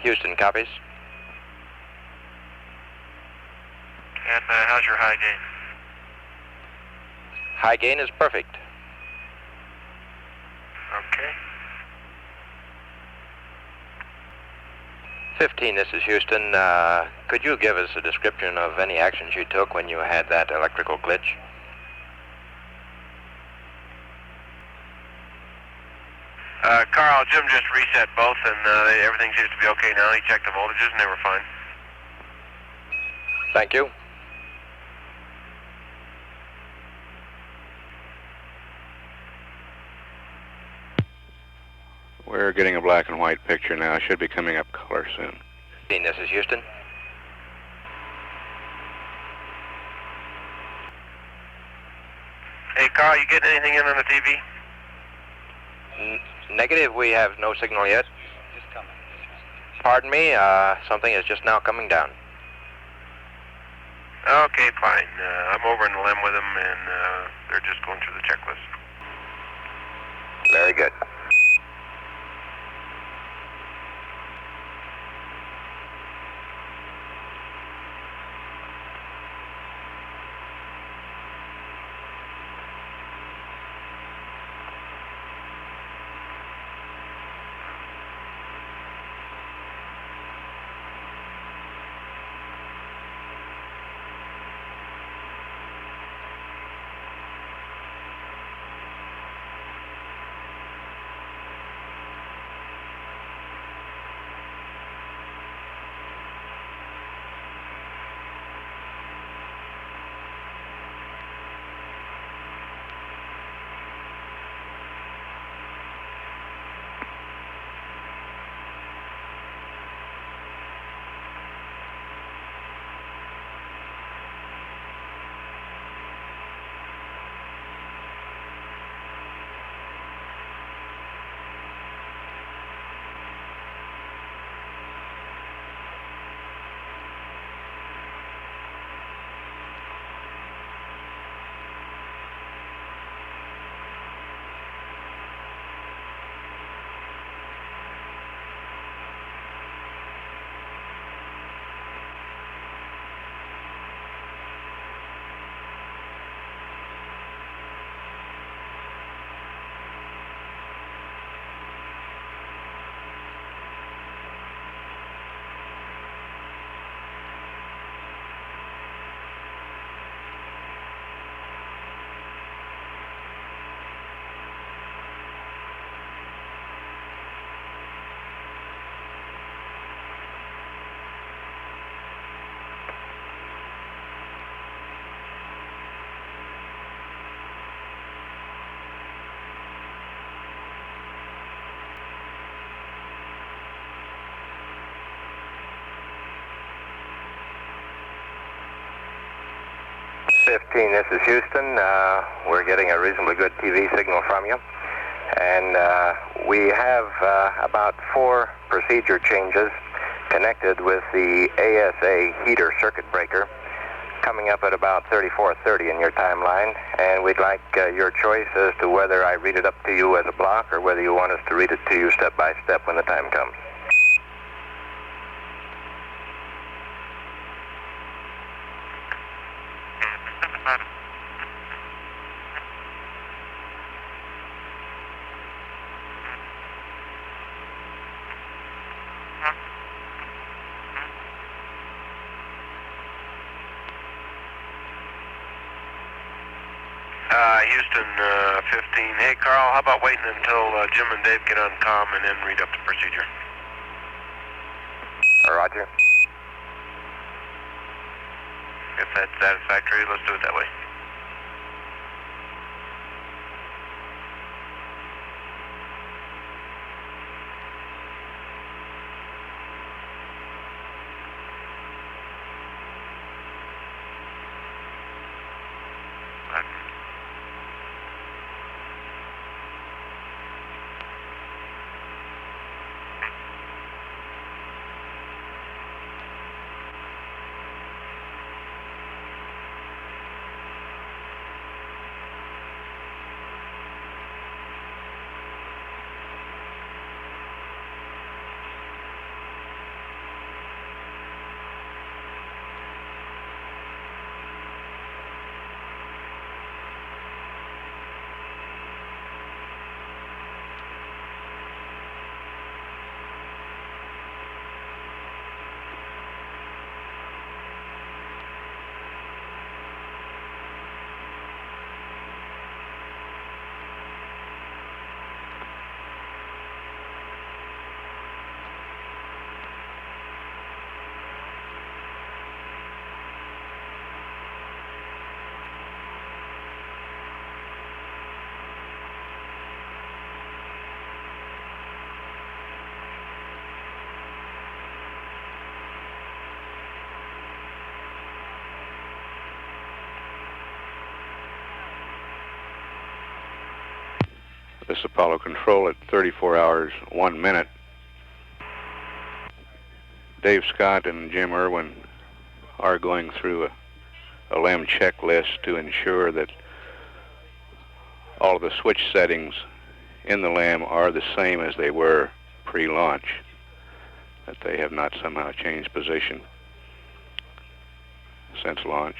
Houston copies. And how's your high gain? High gain is perfect. Okay. 15, this is Houston. Could you give us a description of any actions you took when you had that electrical glitch? Carl, Jim just reset both, and everything seems to be okay now. He checked the voltages, and they were fine. Thank you. We're getting a black and white picture now. It should be coming up color soon. 15, this is Houston. Hey, Carl, you getting anything in on the TV? Negative, we have no signal yet. Just coming. Pardon me, something is just now coming down. Okay, fine. I'm over in the limb with them, and they're just going through the checklist. Very good. 15, this is Houston. We're getting a reasonably good TV signal from you. And we have about 4 procedure changes connected with the ASA heater circuit breaker coming up at about 34:30 in your timeline. And we'd like your choice as to whether I read it up to you as a block or whether you want us to read it to you step by step when the time comes. Houston 15. Hey, Carl, how about waiting until Jim and Dave get on comm and then read up the procedure? Roger. If that's satisfactory, let's do it that way. This is Apollo Control at 34 hours, 1 minute. Dave Scott and Jim Irwin are going through a LM checklist to ensure that all of the switch settings in the LM are the same as they were pre-launch, that they have not somehow changed position since launch.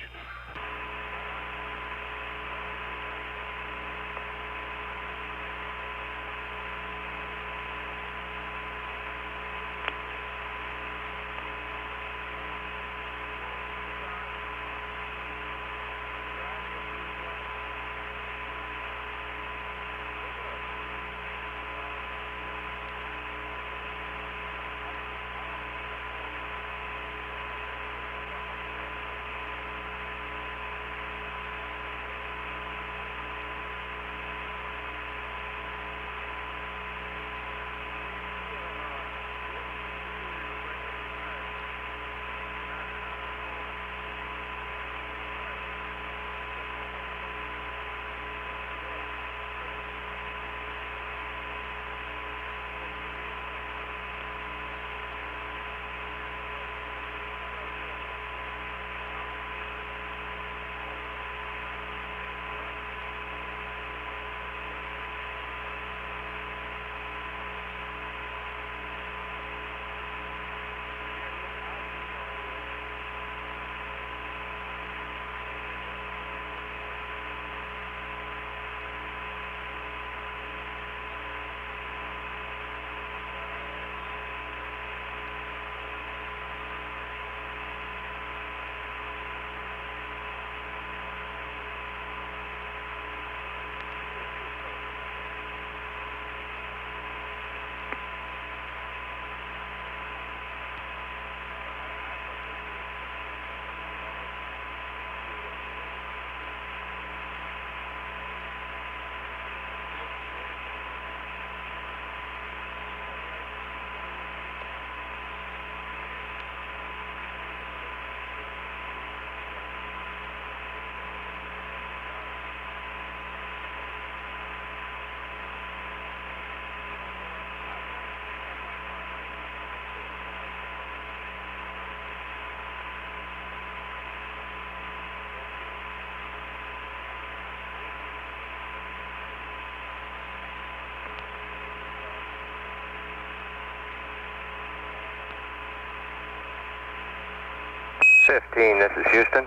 15, this is Houston.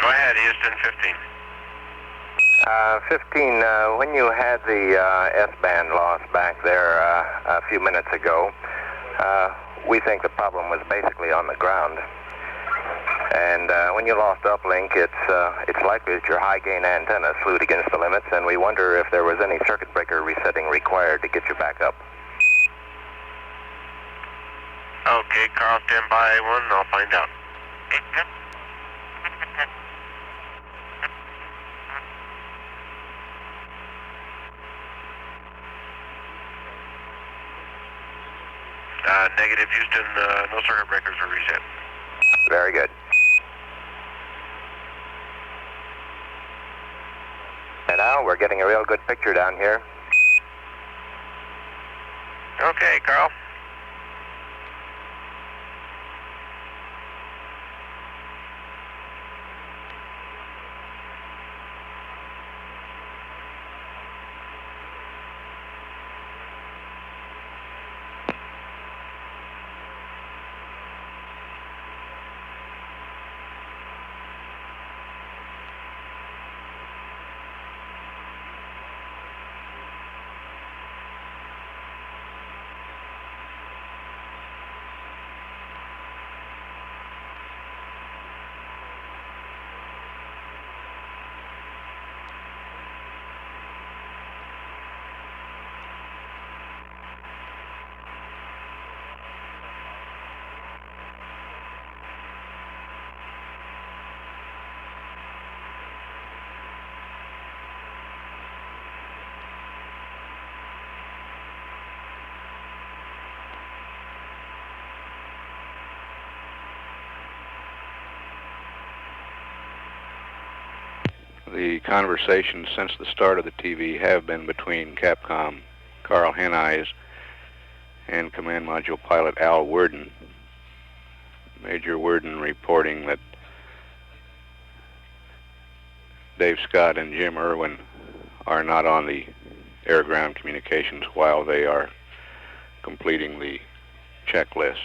Go ahead, Houston, 15. 15, when you had the S-band loss back there a few minutes ago, we think the problem was basically on the ground. And when you lost uplink, it's likely that your high-gain antenna slewed against the limits, and we wonder if there was any circuit breaker resetting required to get you back up. Okay, Carl, stand by one, I'll find out. Negative, Houston, no circuit breakers were reset. Very good. And now we're getting a real good picture down here. Okay, Carl. The conversations since the start of the TV have been between Capcom Carl Heneyes and Command Module pilot Al Worden. Major Worden reporting that Dave Scott and Jim Irwin are not on the air-ground communications while they are completing the checklist.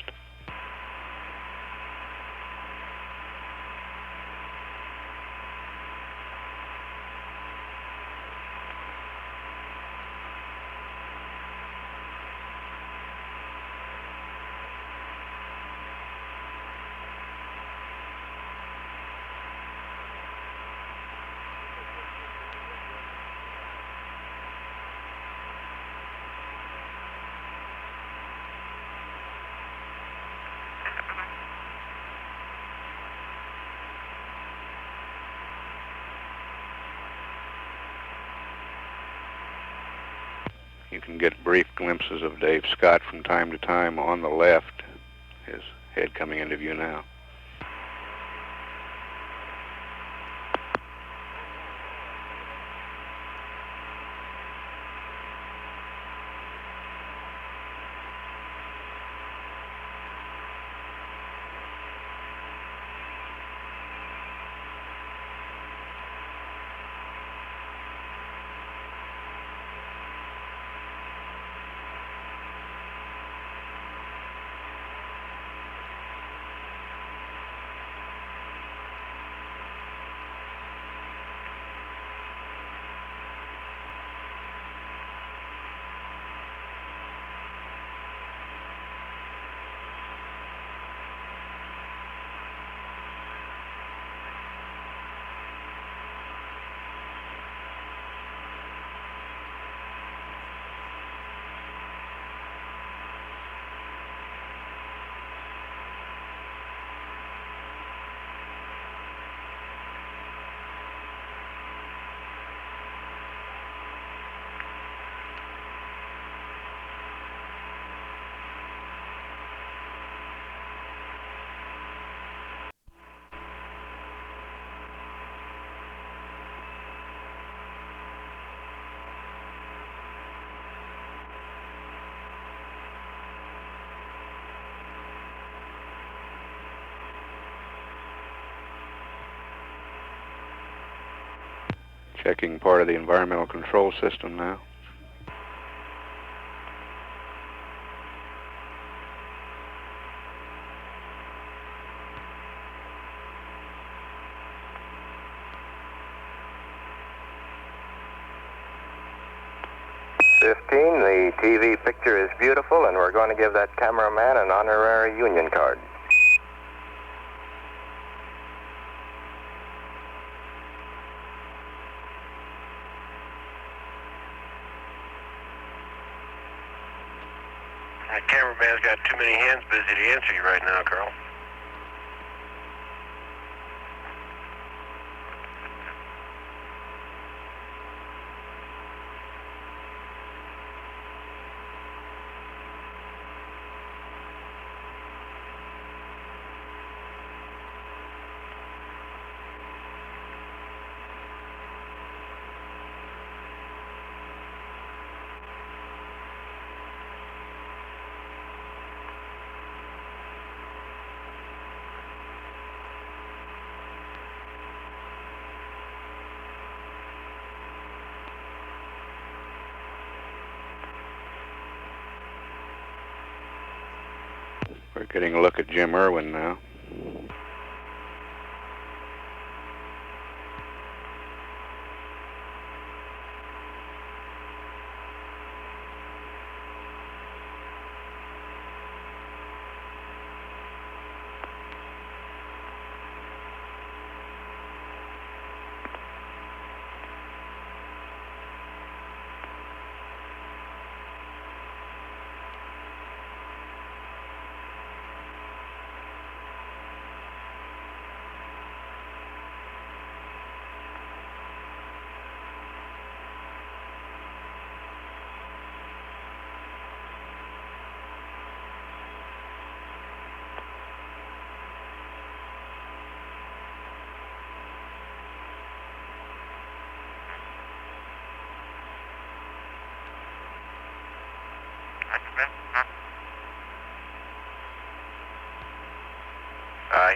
You can get brief glimpses of Dave Scott from time to time on the left, his head coming into view now. Checking part of the environmental control system now. 15, the TV picture is beautiful, and we're going to give that cameraman an honorary union card. The cameraman's got too many hands busy to answer you right now, Carl. We're getting a look at Jim Irwin now.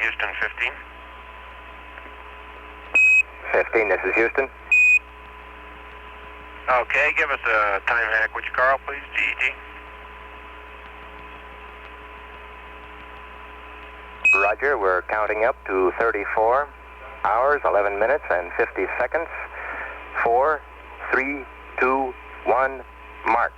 Houston 15. 15, this is Houston. Okay, give us a time hack, would you, Carl, please? GET. Roger, we're counting up to 34 hours, 11 minutes, and 50 seconds. 4, 3, 2, 1, mark.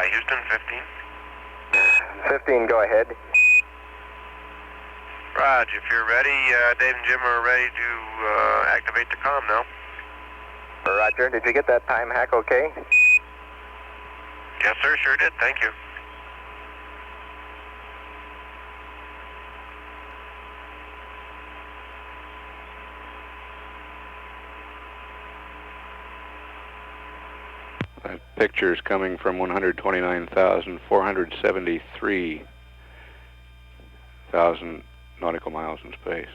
Houston 15. 15, go ahead. Raj, if you're ready, Dave and Jim are ready to activate the comm now. Roger, did you get that time hack okay? Yes, sir, sure did. Thank you. That picture is coming from 129,473,000 nautical miles in space.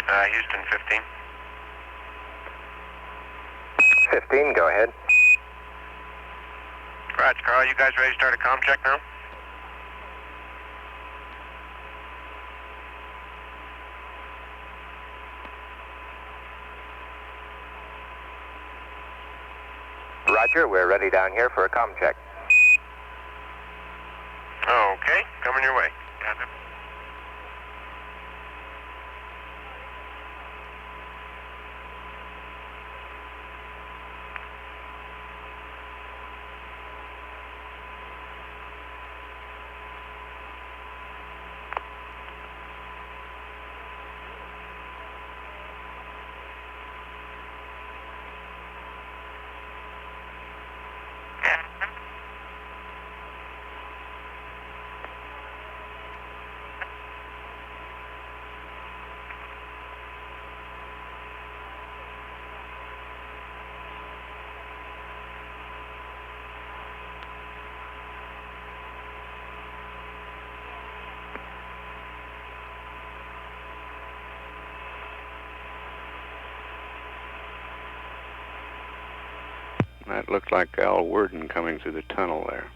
Houston 15. 15, go ahead. Roger, Carl. You guys ready to start a comm check now? Roger, we're ready down here for a comm check. Okay, coming your way. That looked like Al Worden coming through the tunnel there.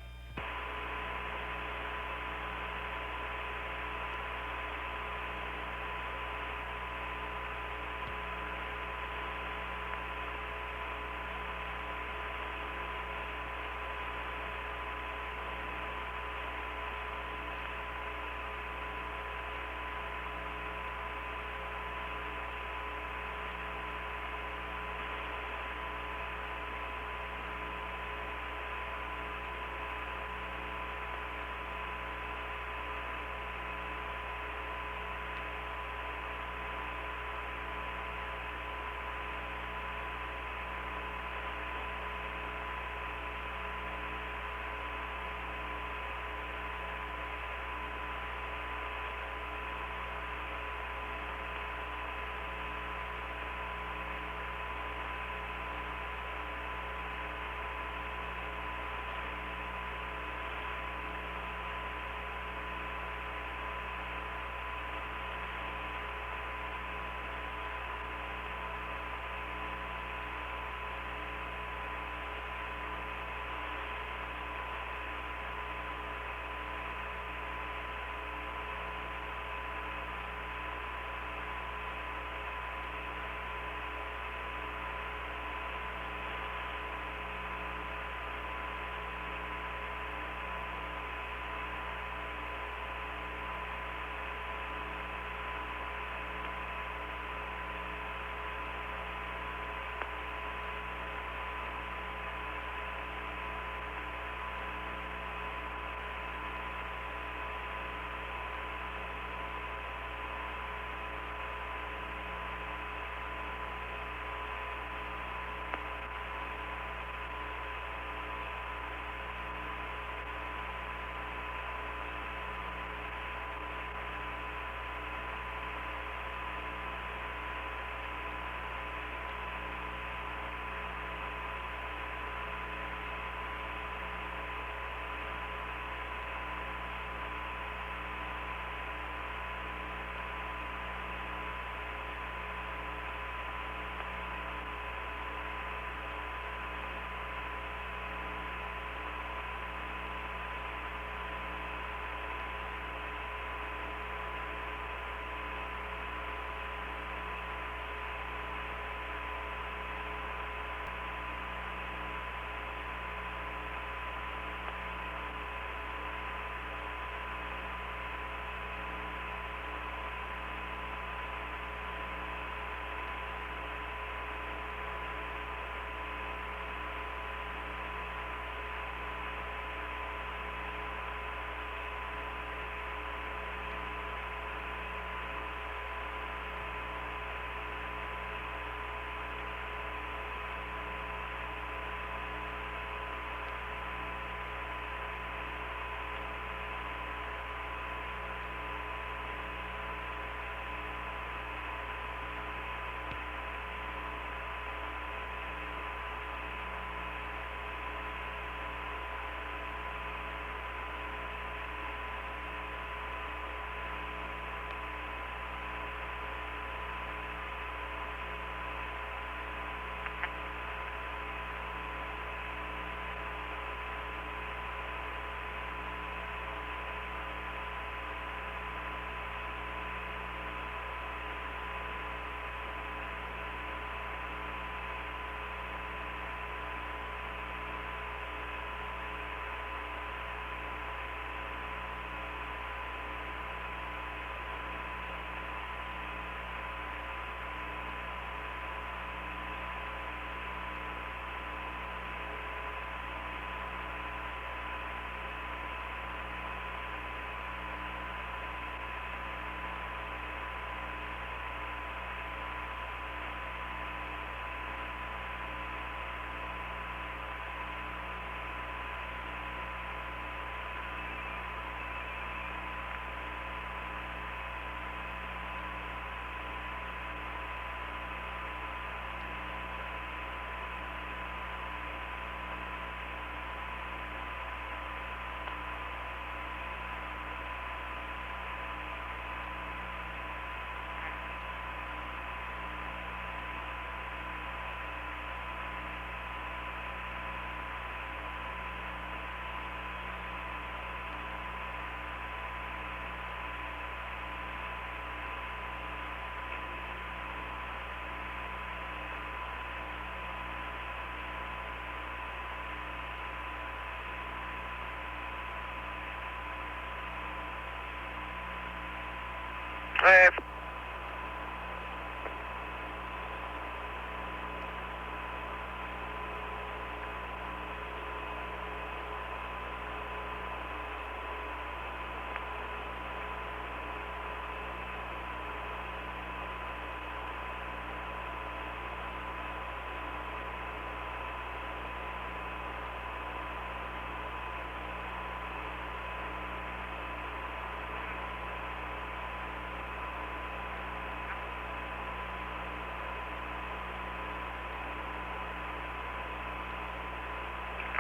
Hey.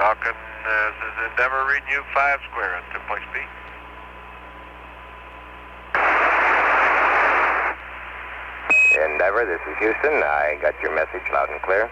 Falcon, this is Endeavor reading you 5 square on 2 point speed. Endeavor, this is Houston. I got your message loud and clear.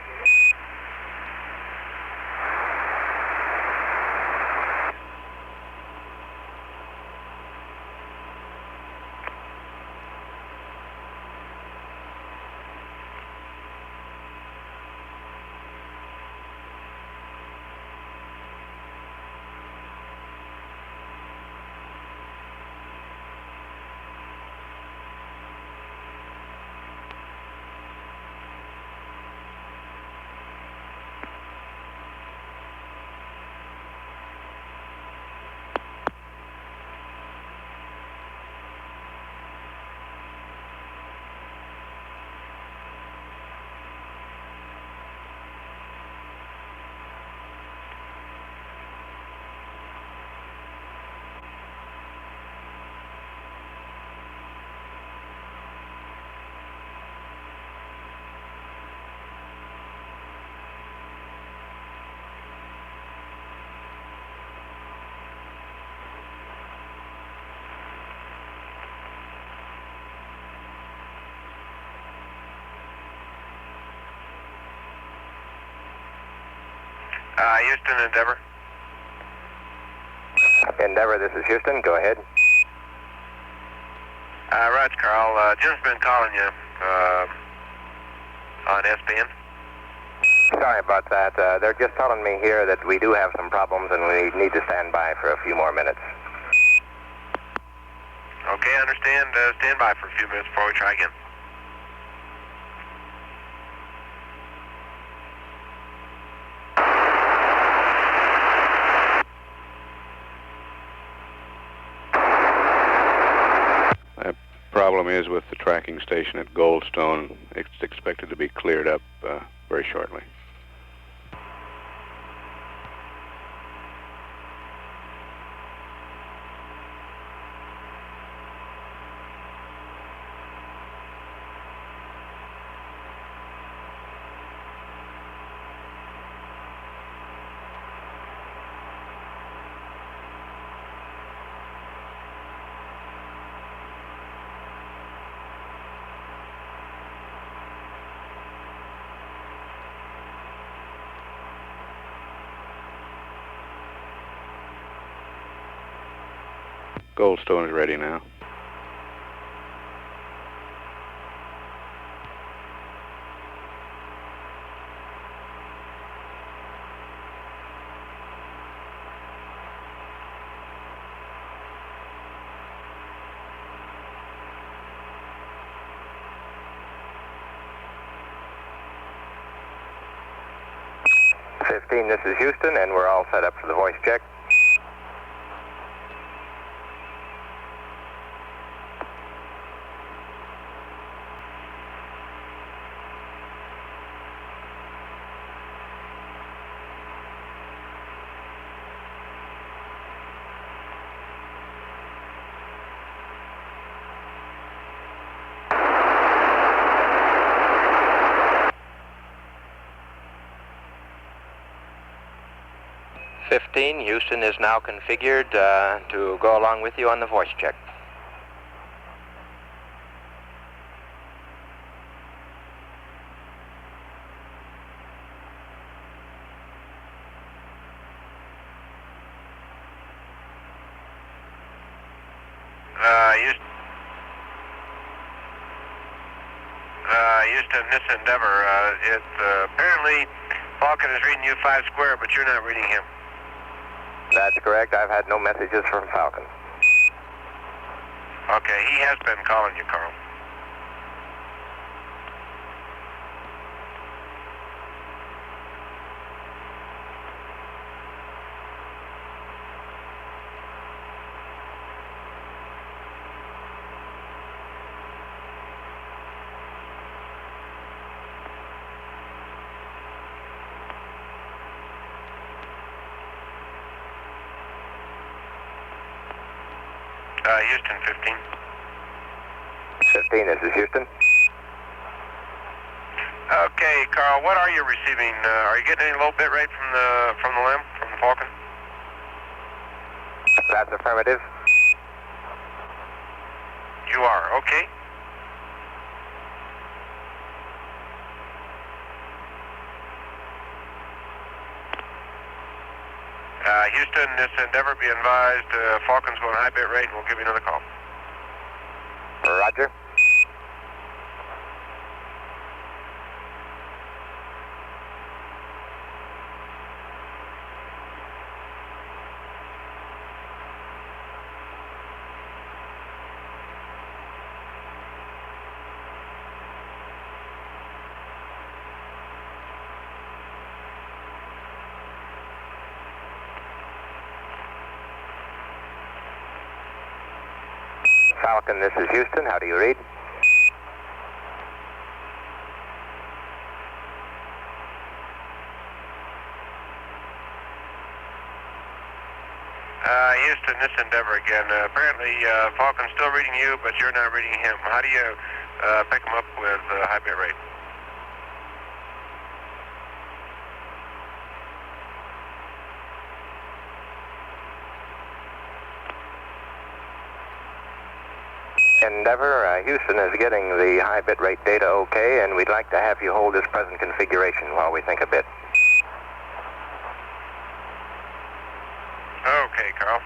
Houston, Endeavor. Endeavor, this is Houston. Go ahead. Roger, Carl. Jim's been calling you on SPN. Sorry about that. They're just telling me here that we do have some problems and we need to stand by for a few more minutes. Okay, I understand. Stand by for a few minutes before we try again. Problem is with the tracking station at Goldstone, it's expected to be cleared up very shortly. Goldstone is ready now. This is Houston, and we're all set up for the voice check. Houston is now configured to go along with you on the voice check. Houston, this Endeavor, apparently Falcon is reading you 5 square, but you're not reading him. That's correct. I've had no messages from Falcon. Okay, he has been calling you, Carl. Houston 15. 15, this is Houston. Okay, Carl, what are you receiving? Are you getting any low bit rate from the LM, from the Falcon? That's affirmative. You are, okay. Houston, this Endeavor, be advised, Falcon's going high bit rate, and we'll give you another call. Roger. Falcon, this is Houston. How do you read? Houston, this Endeavor again. Apparently, Falcon's still reading you, but you're not reading him. How do you pick him up with high bit rate? Endeavor, Houston is getting the high bit rate data okay, and we'd like to have you hold this present configuration while we think a bit. Okay, Carl.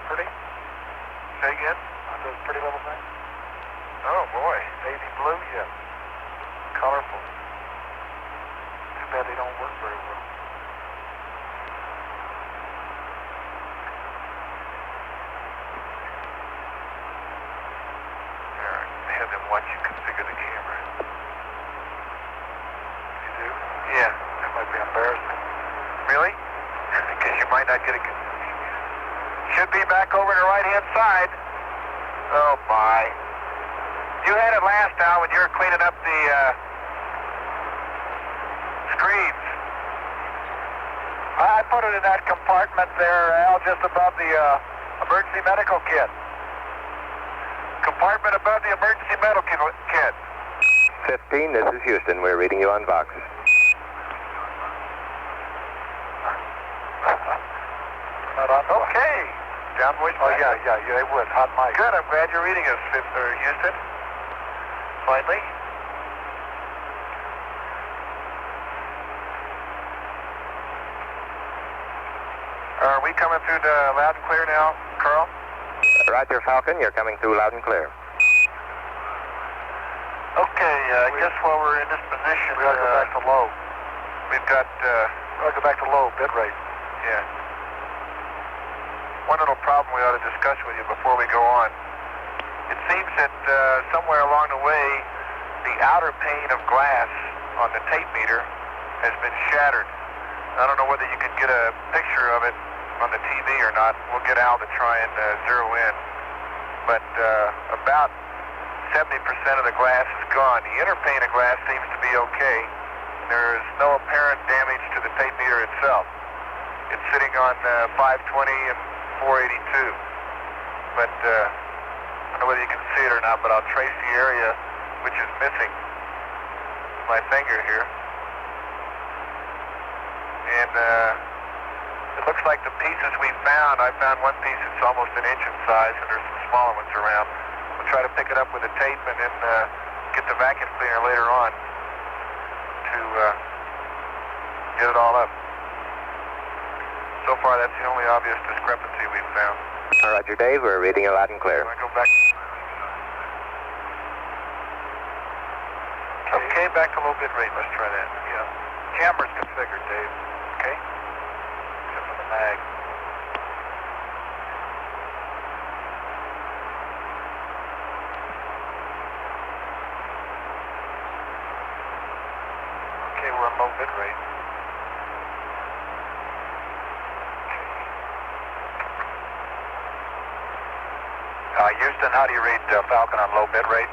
Pretty? Say again? On those pretty little things? Oh boy, navy blue, yeah. Colorful. Too bad they don't work very well. Alright, have them watch you configure the camera. You do? Yeah, that might be embarrassing. Really? Because you might not get a... Should be back over to the right-hand side. Oh, my. You had it last time when you were cleaning up the screens. I put it in that compartment there, Al, just above the emergency medical kit. Compartment above the emergency medical kit. 15, this is Houston. We're reading you on Vox. Okay. Down voice. Oh, yeah, they would. Hot mic. Good, I'm glad you're reading us, Houston. Finally. we coming through the loud and clear now, Carl? Roger, Falcon, you're coming through loud and clear. Okay, I guess while we're in this position, we gotta go back to low. We've got, we gotta go back to low bit rate. Yeah. One little problem we ought to discuss with you before we go on. It seems that somewhere along the way, the outer pane of glass on the tape meter has been shattered. I don't know whether you can get a picture of it on the TV or not. We'll get Al to try and zero in. But about 70% of the glass is gone. The inner pane of glass seems to be okay. There's no apparent damage to the tape meter itself. It's sitting on 520 and 482. But I don't know whether you can see it or not, but I'll trace the area which is missing. My finger here. And it looks like the pieces we found, I found one piece that's almost an inch in size, and there's some smaller ones around. We'll try to pick it up with a tape and then get the vacuum cleaner later on to get it all up. So far, that's the only obvious discrepancy we've found. Roger, Dave, we're reading you loud and clear. Can I go back? Okay, back to low bit rate. Let's try that. Yeah. Camera's configured, Dave. Okay? Except for the mag. Okay, we're on low bit rate. Houston, how do you read Falcon on low bit rate?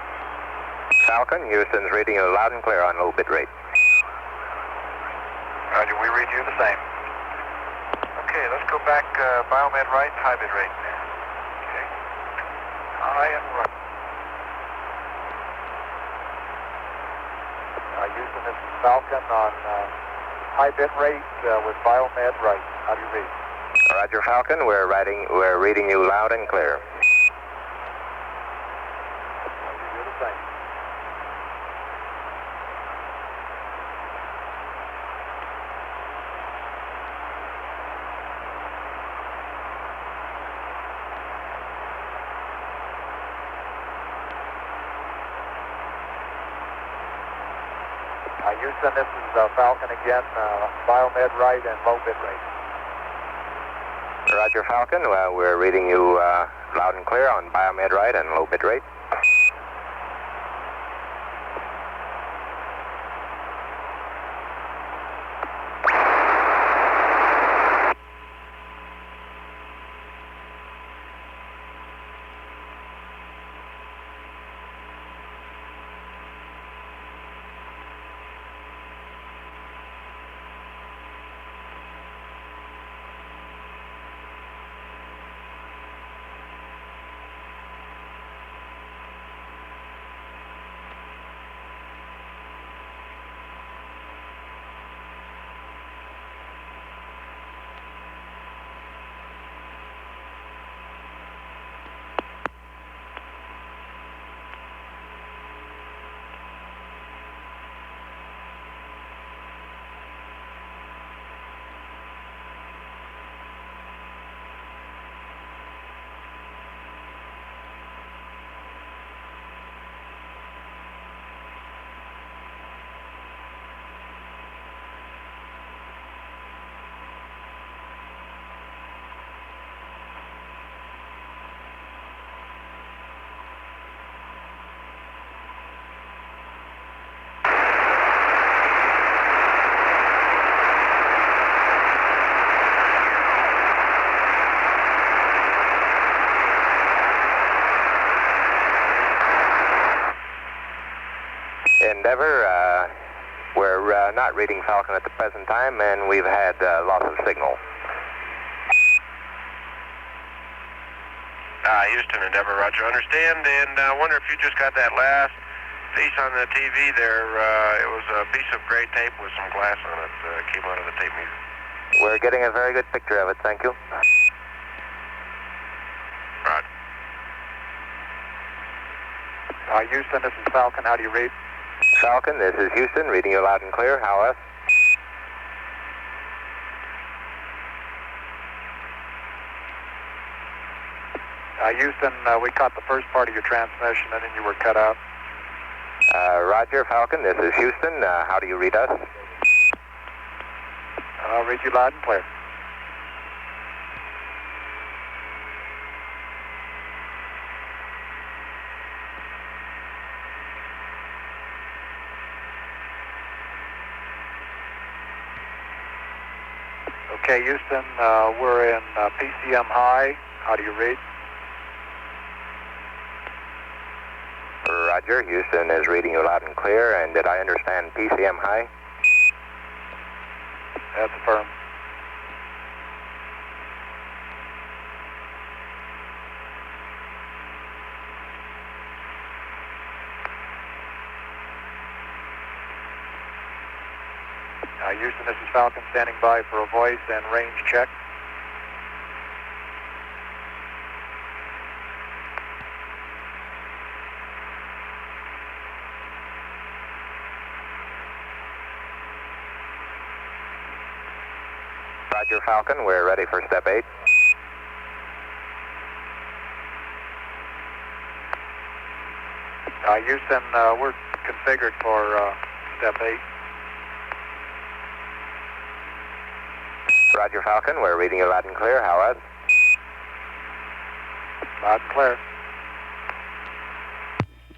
Falcon, Houston's reading you loud and clear on low bit rate. Roger, we read you the same. Okay, let's go back biomed right, high bit rate. Okay. High and right. Houston, this is Falcon on high bit rate with biomed right. How do you read? Roger, Falcon, we're reading you loud and clear. Houston, this is Falcon again, biomed right and low bit rate. Roger, Falcon, we're reading you loud and clear on biomed right and low bit rate. Endeavor, we're not reading Falcon at the present time, and we've had loss of signal. Houston, Endeavor, Roger, understand, and I wonder if you just got that last piece on the TV there. It was a piece of gray tape with some glass on it came out of the tape meter. We're getting a very good picture of it, thank you. Roger. Houston, this is Falcon, how do you read? Falcon, this is Houston, reading you loud and clear. How else? Houston, we caught the first part of your transmission and then you were cut out. Roger, Falcon, this is Houston. How do you read us? I'll read you loud and clear. Okay, Houston, we're in PCM high. How do you read? Roger, Houston is reading you loud and clear. And did I understand PCM high? That's affirmed. Houston, this is Falcon standing by for a voice and range check. Roger, Falcon, we're ready for step 8. Houston, we're configured for step 8. Roger, Falcon, we're reading you loud and clear. How else? Loud and clear.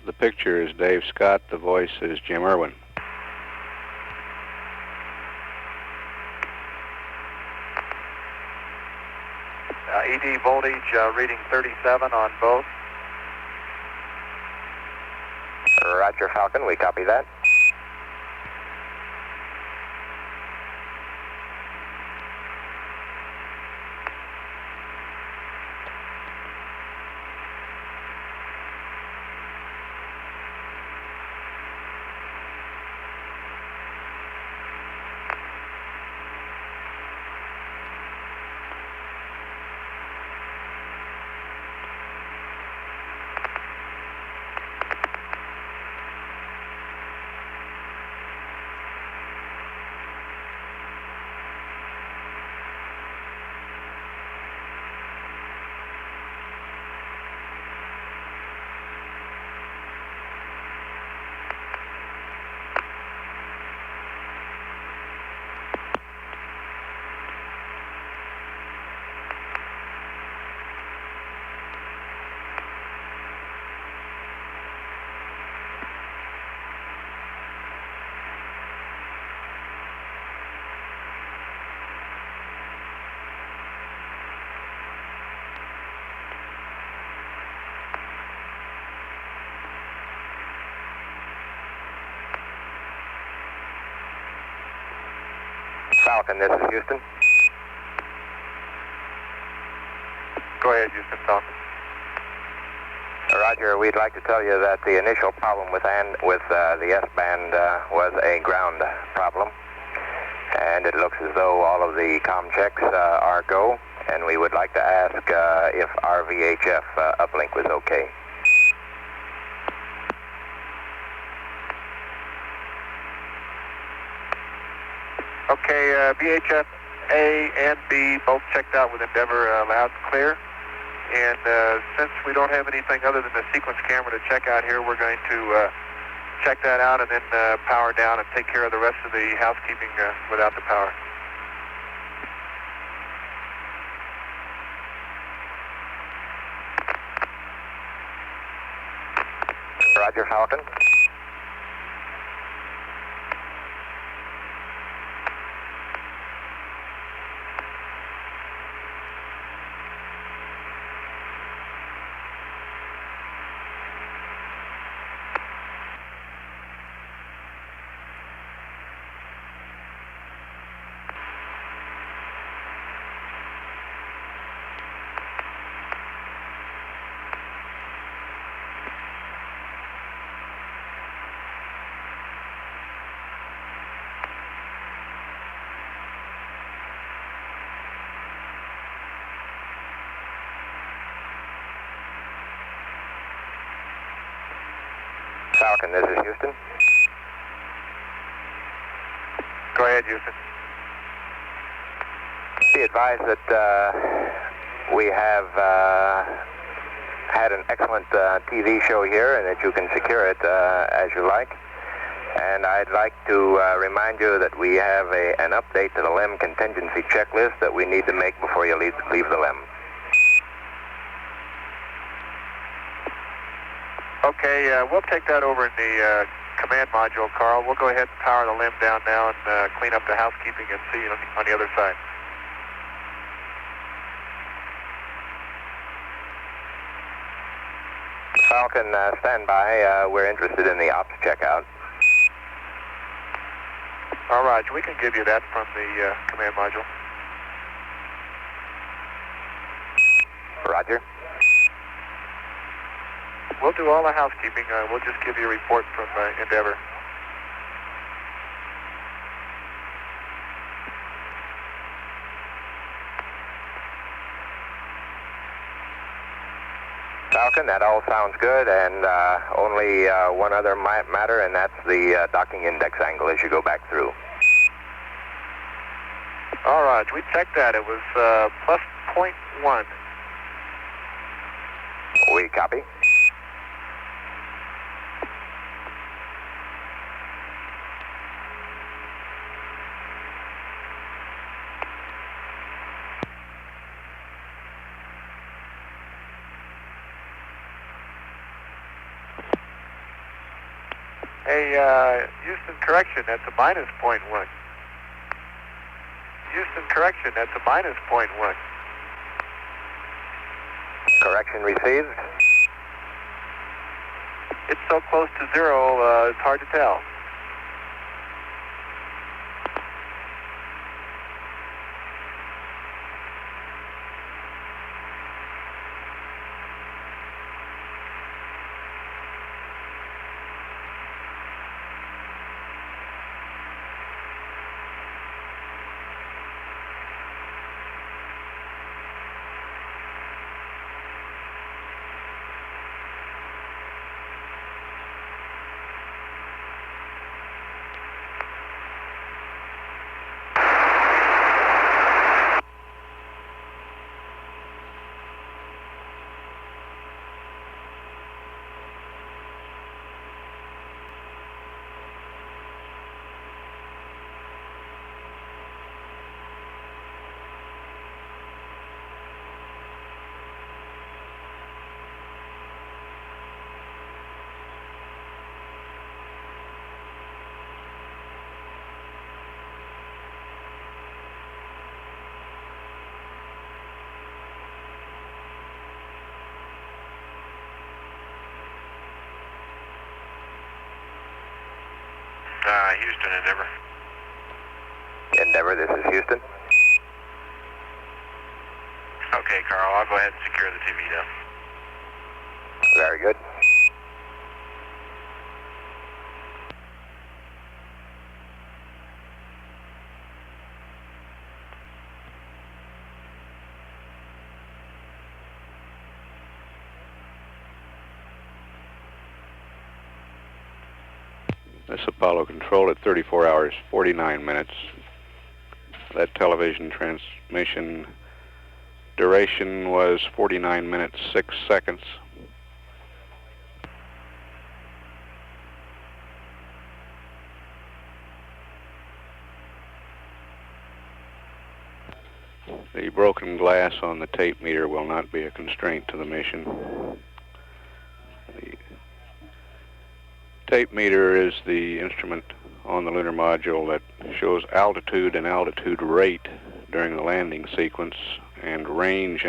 The picture is Dave Scott. The voice is Jim Irwin. ED voltage reading 37 on both. Roger, Falcon, we copy that. Falcon, this is Houston. Go ahead, Houston, Falcon. Roger, we'd like to tell you that the initial problem with the S-band was a ground problem. And it looks as though all of the comm checks are go. And we would like to ask if our VHF uplink was okay. Okay, VHF A and B both checked out with Endeavor loud and clear. And since we don't have anything other than the sequence camera to check out here, we're going to check that out and then power down and take care of the rest of the housekeeping without the power. Roger, Falcon. Falcon, this is Houston. Go ahead, Houston. Be advised that we have had an excellent TV show here and that you can secure it as you like. And I'd like to remind you that we have an update to the LM contingency checklist that we need to make before you leave the LM. Okay, we'll take that over in the command module, Carl. We'll go ahead and power the LM down now and clean up the housekeeping and see you on the other side. Falcon, stand by. We're interested in the ops checkout. All right, we can give you that from the command module. Roger. We'll do all the housekeeping. We'll just give you a report from Endeavor. Falcon, that all sounds good, and only one other matter, and that's the docking index angle as you go back through. All right, we checked that. It was plus 0.1. We copy. Hey, Houston, correction, that's a minus 0.1. Houston, correction, that's a minus 0.1. Correction received. It's so close to zero, it's hard to tell. Houston, Endeavor. Endeavor, this is Houston. Okay, Carl, I'll go ahead and secure the TV now. Very good. This Apollo control at 34 hours, 49 minutes. That television transmission duration was 49 minutes, 6 seconds. The broken glass on the tape meter will not be a constraint to the mission. The tape meter is the instrument on the lunar module that shows altitude and altitude rate during the landing sequence and range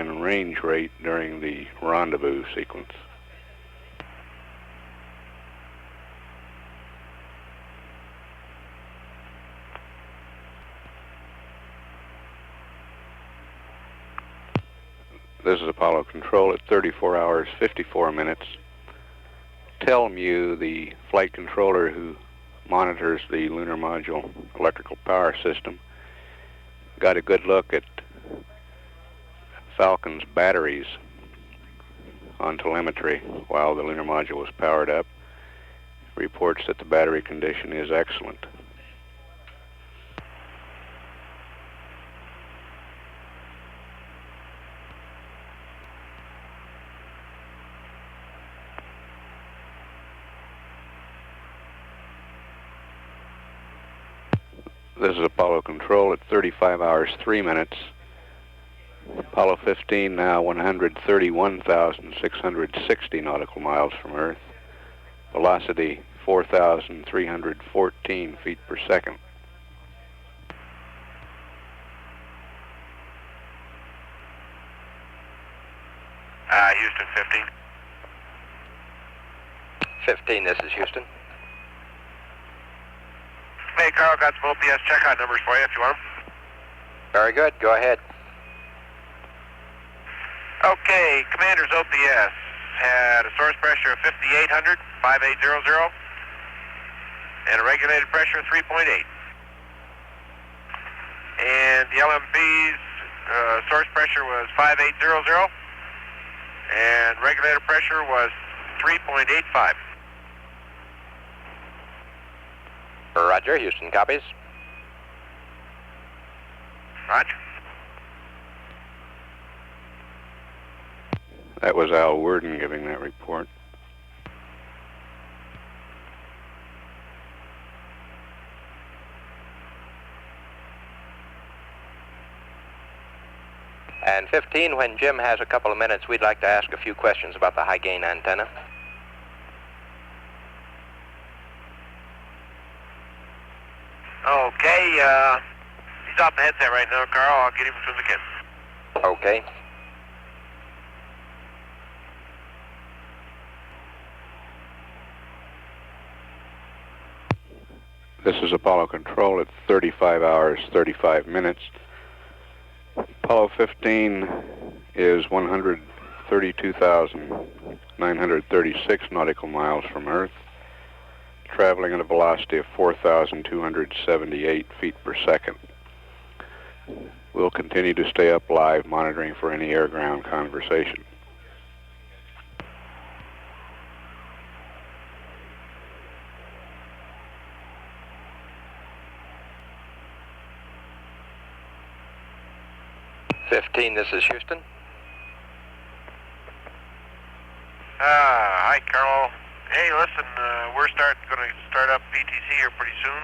rate during the rendezvous sequence. This is Apollo control at 34 hours, 54 minutes. Telmu, the flight controller who monitors the lunar module electrical power system, got a good look at Falcon's batteries on telemetry while the lunar module was powered up. Reports that the battery condition is excellent. This is Apollo Control at 35 hours 3 minutes. Apollo 15 now 131,660 nautical miles from Earth. Velocity 4,314 feet per second. Houston 15. 15, this is Houston. Hey, Carl, got some OPS checkout numbers for you if you want them. Very good, go ahead. Okay, Commander's OPS had a source pressure of 5,800, 5800, and a regulated pressure of 3.8. And the LMP's source pressure was 5800, and regulated pressure was 3.85. Roger, Houston copies. Roger. That was Al Worden giving that report. And 15, when Jim has a couple of minutes, we'd like to ask a few questions about the high gain antenna. Okay, he's off the headset right now, Carl. I'll get him as soon as I can. Okay. This is Apollo Control at 35 hours 35 minutes. Apollo 15 is 132,936 nautical miles from Earth, traveling at a velocity of 4,278 feet per second. We'll continue to stay up live, monitoring for any air-ground conversation. This is Houston. Hi, Carl. Hey, listen, we're going to start up PTC here pretty soon.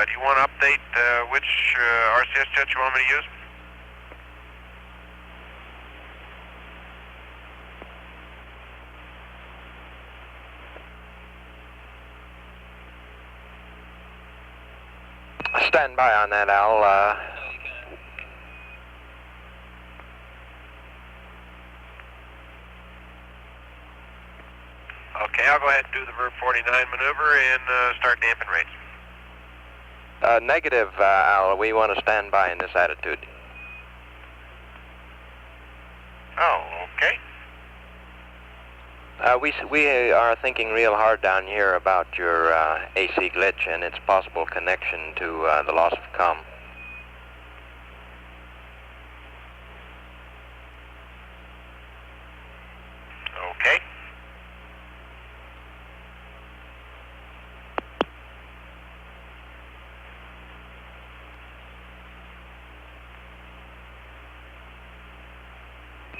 Do you want to update which RCS jet you want me to use? Stand by on that, Al. Okay, I'll go ahead and do the Verb 49 maneuver and start damping rates. Negative, Al. We want to stand by in this attitude. Oh, okay. We are thinking real hard down here about your AC glitch and its possible connection to the loss of comm. Okay.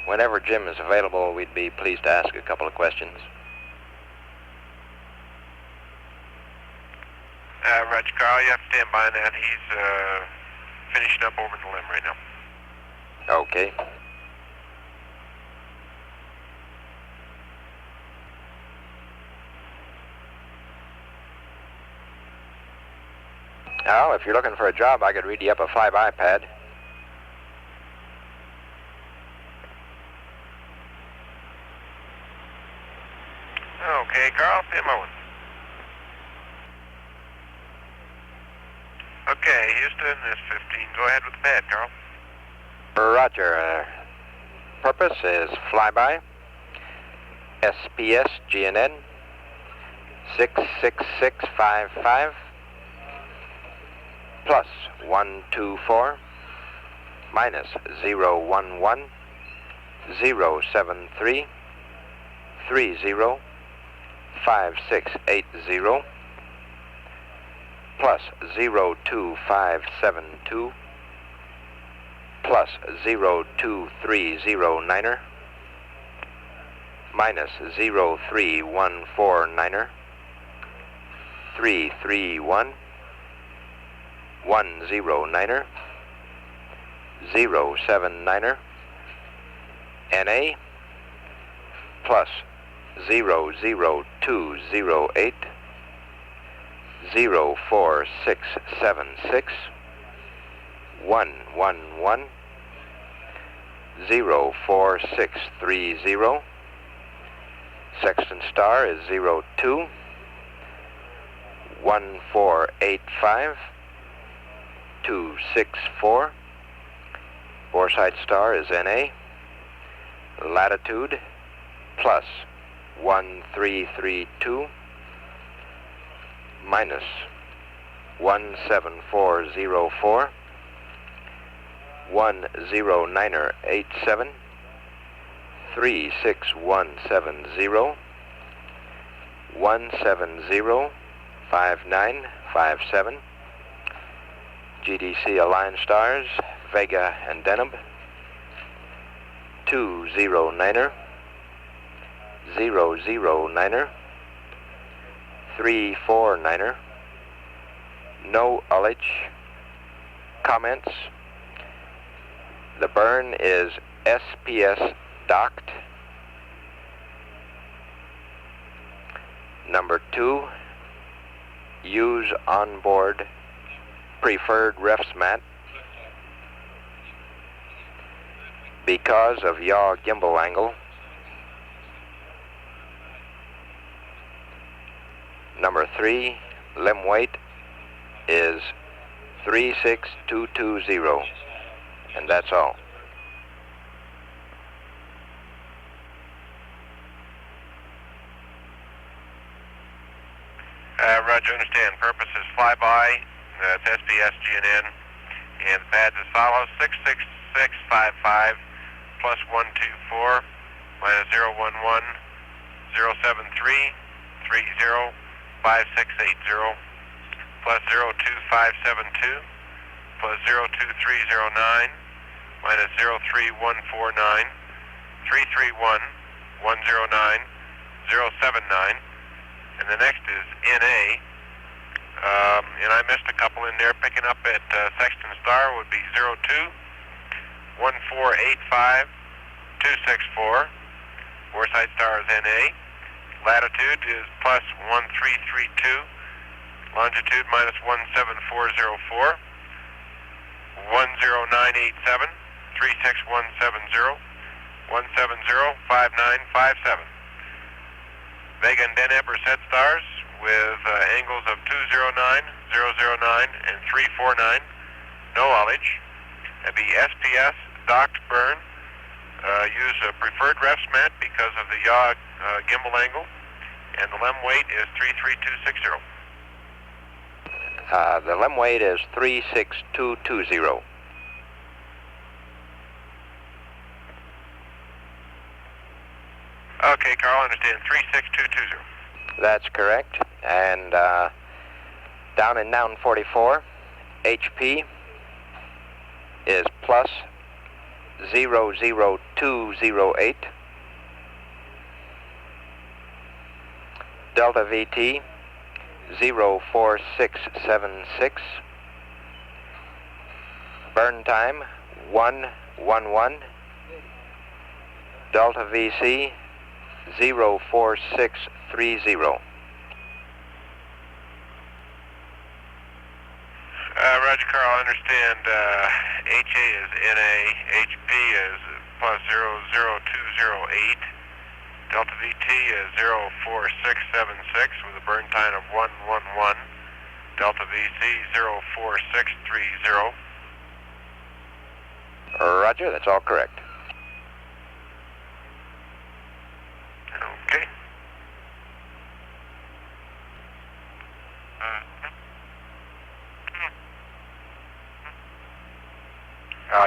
Whenever Jim is available, we'd be pleased to ask a couple of questions. Roger, Carl, you have to stand by on that. He's finishing up over the limb right now. Okay. Al, if you're looking for a job, I could read you up a flyby pad. Okay, Carl, stand by one. Okay, Houston, this 15. Go ahead with the pad, Carl. Roger. Purpose is flyby. SPS GNN 66655 plus 124 minus 011 073 30 5680 plus 02572 plus 02309er minus 03149er 331 109er, 079er, NA, plus 00208, 04676, 111, 04630, sextant star is 02, 1485, 264, boresight star is NA, latitude plus 1332, minus 17404, 10987, 36170, 1705957, GDC aligned stars, Vega and Deneb, 209er, 009er, 349er, no ullage. Comments: the burn is SPS docked. Number 2, use onboard preferred refs mat because of yaw gimbal angle. Number 3, limb weight is 36220, and that's all. Roger, understand. Purpose is flyby. That's SPS GNN. And the pads as follows: 66655 plus 124 minus 011 073 30 5680 plus 02572 plus 02309 minus 03149 331 109 079. And the next is NA, and I missed a couple in there. Picking up at Sexton Star would be 02 1485 264. Boresight Star is NA. Latitude is plus 1332. Longitude minus 17404. 10987 36170 1705957. Vega and Deneb are set stars with angles of 209, 009, and 349. No ullage. That'd be SPS, docked burn. Use a preferred refs mat because of the yaw gimbal angle. And the LM weight is 33260. The LM weight is 36220. Okay, Carl, I understand. 36220. That's correct. And down in Noun 44, HP is plus 00208. Delta VT 04676. Burn time 111. Delta VC 04630. Roger, Carl, I understand. HA is NA, HP is plus 00208. Delta VT is 04676 with a burn time of 111. Delta VC 04630. Roger, that's all correct. Okay.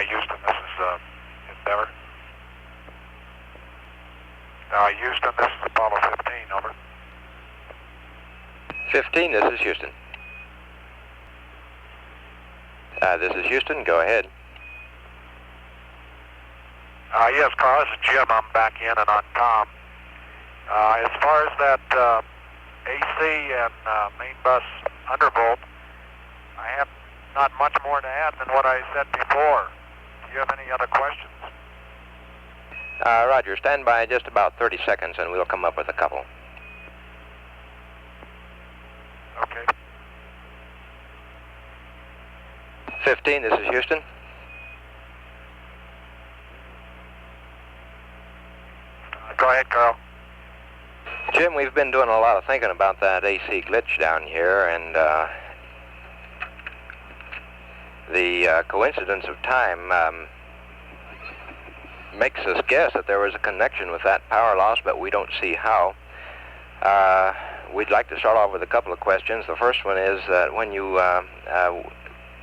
Houston, this is Endeavor. Houston, this is Apollo 15, over. 15, this is Houston. This is Houston, go ahead. Yes, Carl, this is Jim. I'm back in and on Tom. As far as that AC and main bus undervolt, I have not much more to add than what I said before. Do you have any other questions? Roger, stand by just about 30 seconds and we'll come up with a couple. Okay. 15, this is Houston. Go ahead, Carl. Jim, we've been doing a lot of thinking about that AC glitch down here, and the coincidence of time makes us guess that there was a connection with that power loss, but we don't see how. We'd like to start off with a couple of questions. The first one is that when you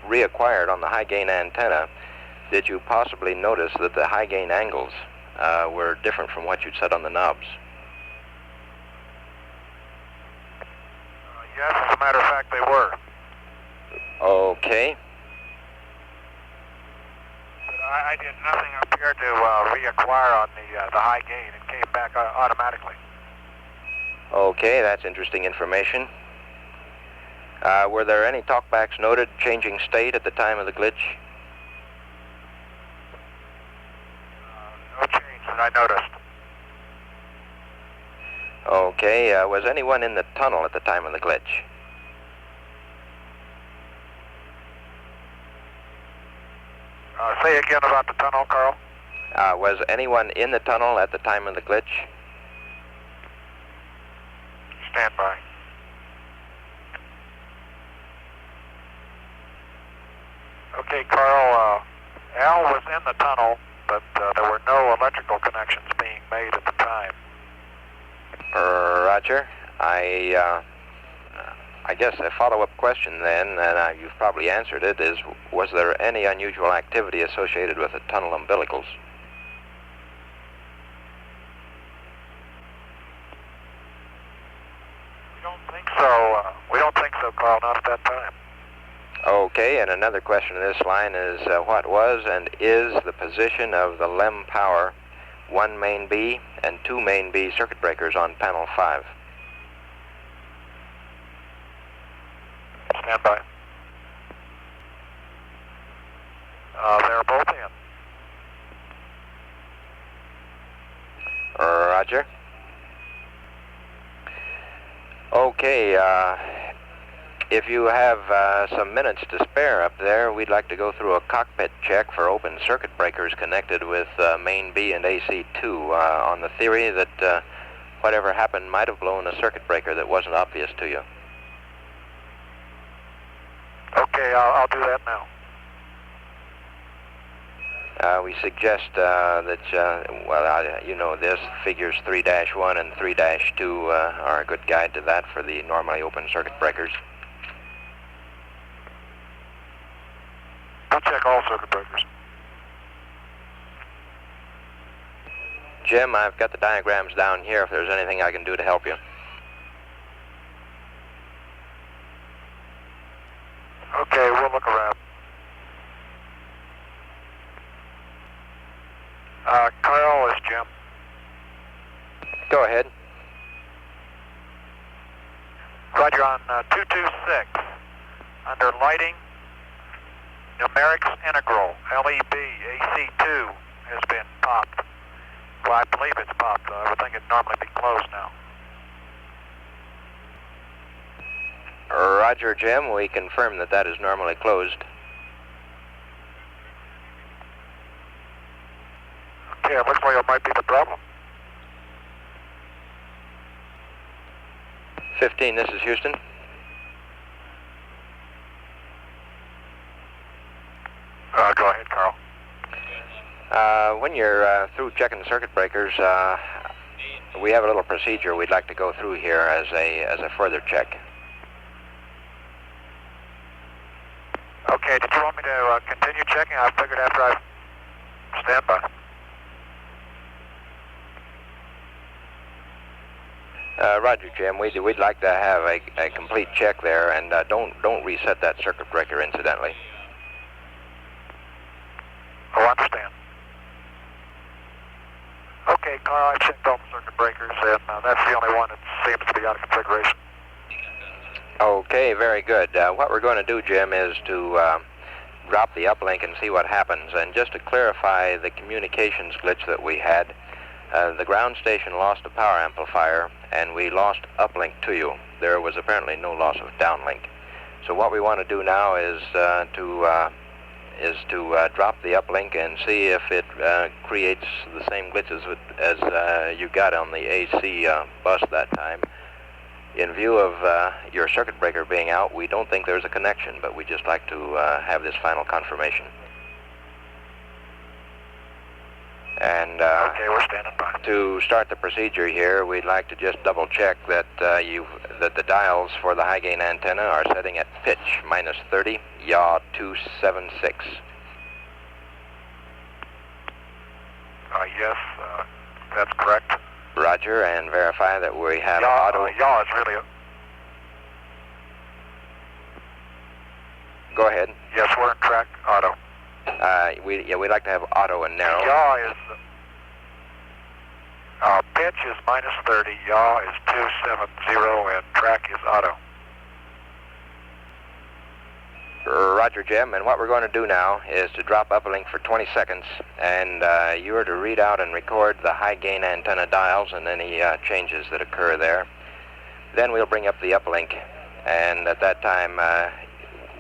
reacquired on the high-gain antenna, did you possibly notice that the high-gain angles were different from what you'd set on the knobs? Yes, as a matter of fact, they were. Okay. But I did nothing up here to reacquire on the high gain. It came back automatically. Okay, that's interesting information. Were there any talkbacks noted changing state at the time of the glitch? No change that I noticed. Okay, was anyone in the tunnel at the time of the glitch? Say again about the tunnel, Carl. Was anyone in the tunnel at the time of the glitch? Stand by. Okay, Carl, Al was in the tunnel, but there were no electrical connections being made at the time. Roger. I guess a follow-up question then, and you've probably answered it, is was there any unusual activity associated with the tunnel umbilicals? We don't think so, Carl, not at that time. Okay, and another question in this line is what was and is the position of the LM Power 1 main B and 2 main B circuit breakers on panel 5? Stand by. They're both in. Roger. Okay, if you have some minutes to spare up there, we'd like to go through a cockpit check for open circuit breakers connected with main B and AC2 on the theory that whatever happened might have blown a circuit breaker that wasn't obvious to you. Okay, I'll do that now. We suggest that, you know this, figures 3-1 and 3-2 are a good guide to that for the normally open circuit breakers. I'll check all circuit breakers. Jim, I've got the diagrams down here if there's anything I can do to help you. Okay, we'll look around. Carl, is Jim. Go ahead. Roger, on 226, under lighting, numerics integral, LEB, AC2 has been popped. Well, I believe it's popped. I would think it'd normally be closed now. Roger, Jim. We confirm that that is normally closed. Okay, it looks like it might be the problem. 15, this is Houston. Go ahead, Carl. When you're through checking the circuit breakers, we have a little procedure we'd like to go through here as a further check. Okay, did you want me to continue checking? I figured after I stand by. Roger, Jim. We'd like to have a complete check there, and don't reset that circuit breaker incidentally. Oh, I understand. Okay, Carl, I checked all the circuit breakers, and that's the only one that seems to be out of configuration. Okay. Okay, very good. What we're going to do, Jim, is to drop the uplink and see what happens. And just to clarify the communications glitch that we had, the ground station lost a power amplifier, and we lost uplink to you. There was apparently no loss of downlink. So what we want to do now is to drop the uplink and see if it creates the same glitches as you got on the AC bus that time. In view of your circuit breaker being out, we don't think there's a connection, but we'd just like to have this final confirmation. And okay, we're standing by. To start the procedure here, we'd like to just double check that that the dials for the high gain antenna are setting at pitch -30, yaw 276. Yes, that's correct. Roger, and verify that we have Yaw, auto. yaw is really a... Go ahead. Yes, we're in track auto. We'd like to have auto and narrow. Yaw is... pitch is -30, yaw is 270, and track is auto. Roger, Jim, and what we're going to do now is to drop uplink for 20 seconds, and you are to read out and record the high gain antenna dials and any changes that occur there. Then we'll bring up the uplink, and at that time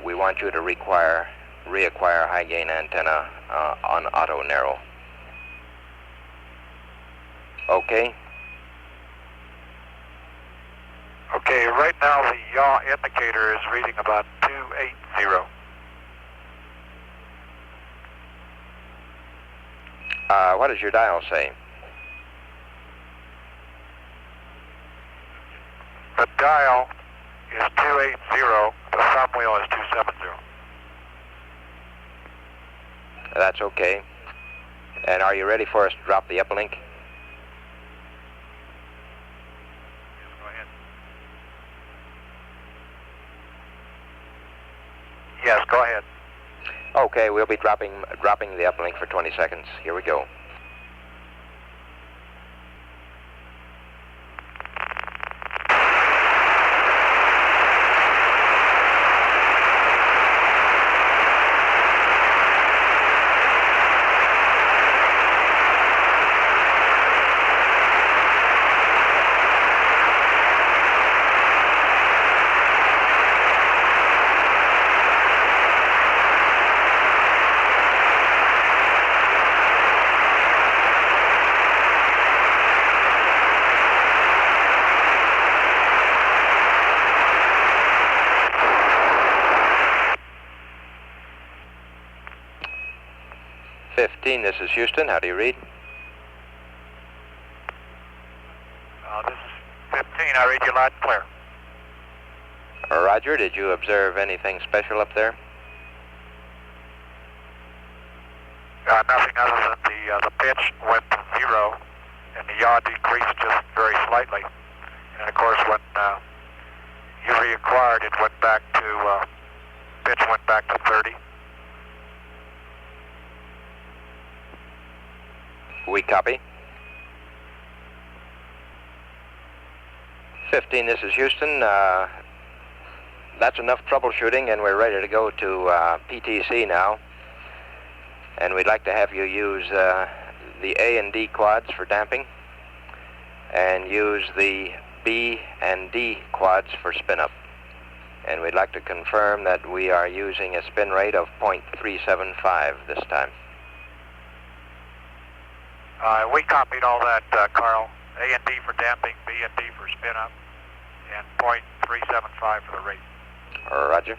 we want you to reacquire high gain antenna on auto narrow. Okay? Okay, right now the yaw indicator is reading about 280. What does your dial say? The dial is 280, the thumb wheel is 270. That's okay. And are you ready for us to drop the uplink? Go ahead. Yes, go ahead. Okay, we'll be dropping the uplink for 20 seconds. Here we go. This is Houston. How do you read? This is 15. I read you loud and clear. Roger, did you observe anything special up there? Nothing other than the pitch went to 0 and the yaw decreased just very slightly. And of course, when you reacquired, it went back to pitch went back to 30. We copy. 15, this is Houston. That's enough troubleshooting, and we're ready to go to PTC now. And we'd like to have you use the A and D quads for damping, and use the B and D quads for spin-up. And we'd like to confirm that we are using a spin rate of 0.375 this time. We copied all that, Carl. A and D for damping, B and D for spin-up, and 0.375 for the rate. Roger.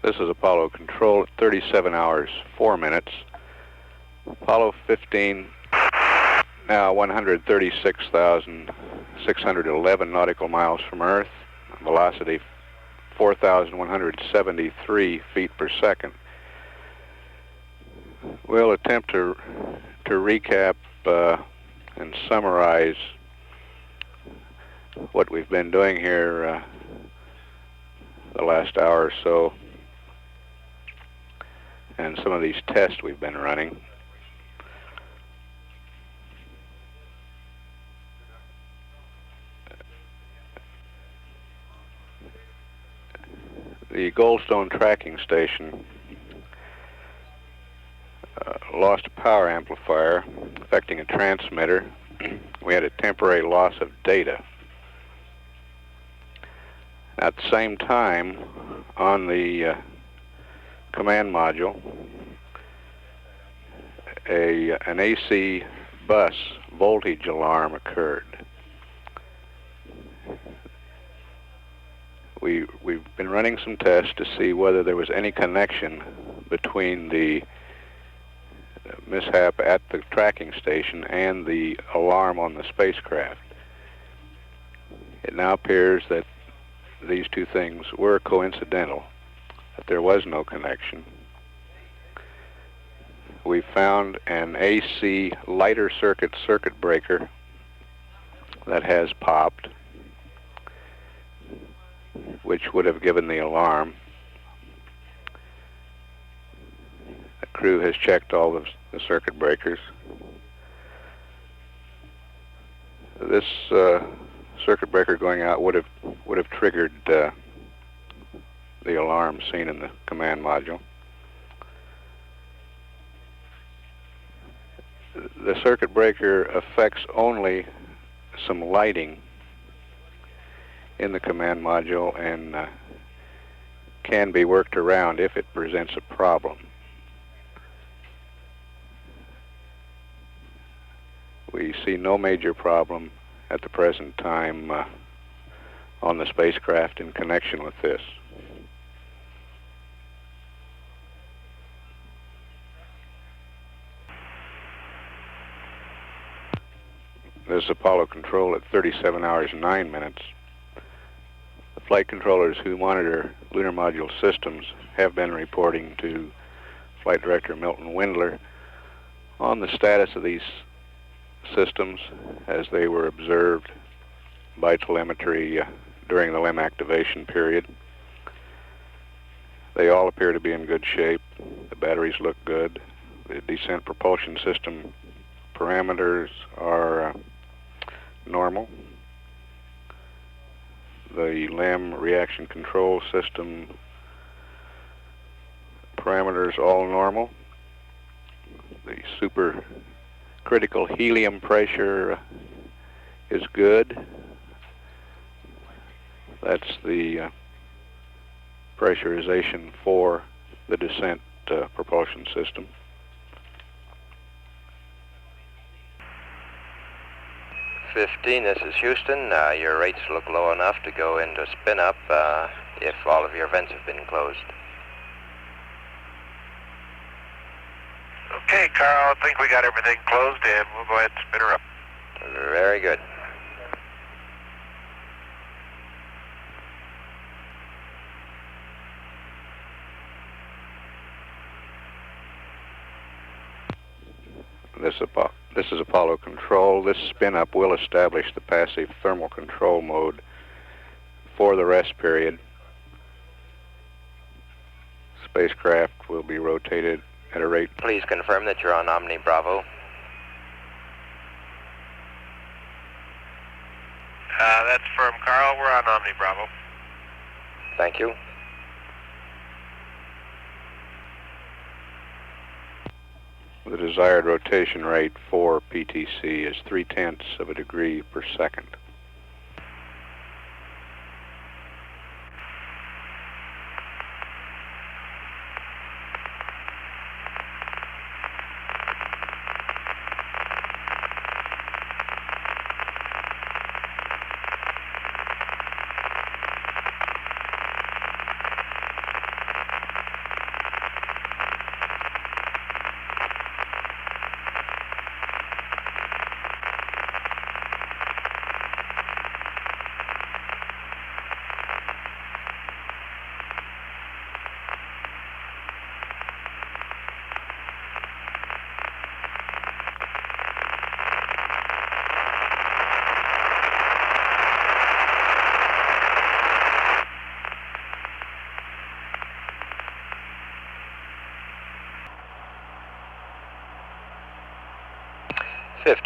This is Apollo Control at 37 hours, 4 minutes. Apollo 15, now 136,611 nautical miles from Earth. Velocity 4,173 feet per second. We'll attempt to recap and summarize what we've been doing here the last hour or so, and some of these tests we've been running. The Goldstone tracking station lost a power amplifier affecting a transmitter. We had a temporary loss of data. At the same time, on the command module, an AC bus voltage alarm occurred. We've been running some tests to see whether there was any connection between the mishap at the tracking station and the alarm on the spacecraft. It now appears that these two things were coincidental, that there was no connection. We found an AC lighter circuit breaker that has popped, which would have given the alarm. The crew has checked all of the circuit breakers. This circuit breaker going out would have triggered the alarm seen in the command module. The circuit breaker affects only some lighting in the command module and can be worked around if it presents a problem. We see no major problem at the present time on the spacecraft in connection with this. This is Apollo Control at 37 hours and 9 minutes. The flight controllers who monitor lunar module systems have been reporting to Flight Director Milton Windler on the status of these systems as they were observed by telemetry during the LM activation period. They all appear to be in good shape. The batteries look good. The descent propulsion system parameters are normal. The LM reaction control system parameters all normal. The supercritical helium pressure is good. That's the pressurization for the descent propulsion system. This is Houston. Your rates look low enough to go into spin up if all of your vents have been closed. Okay, Carl, I think we got everything closed and we'll go ahead and spin her up. Very good. This is Apollo Control. This spin-up will establish the passive thermal control mode for the rest period. Spacecraft will be rotated at a rate. Please confirm that you're on Omni Bravo. That's firm, Carl. We're on Omni Bravo. Thank you. The desired rotation rate for PTC is 0.3 of a degree per second.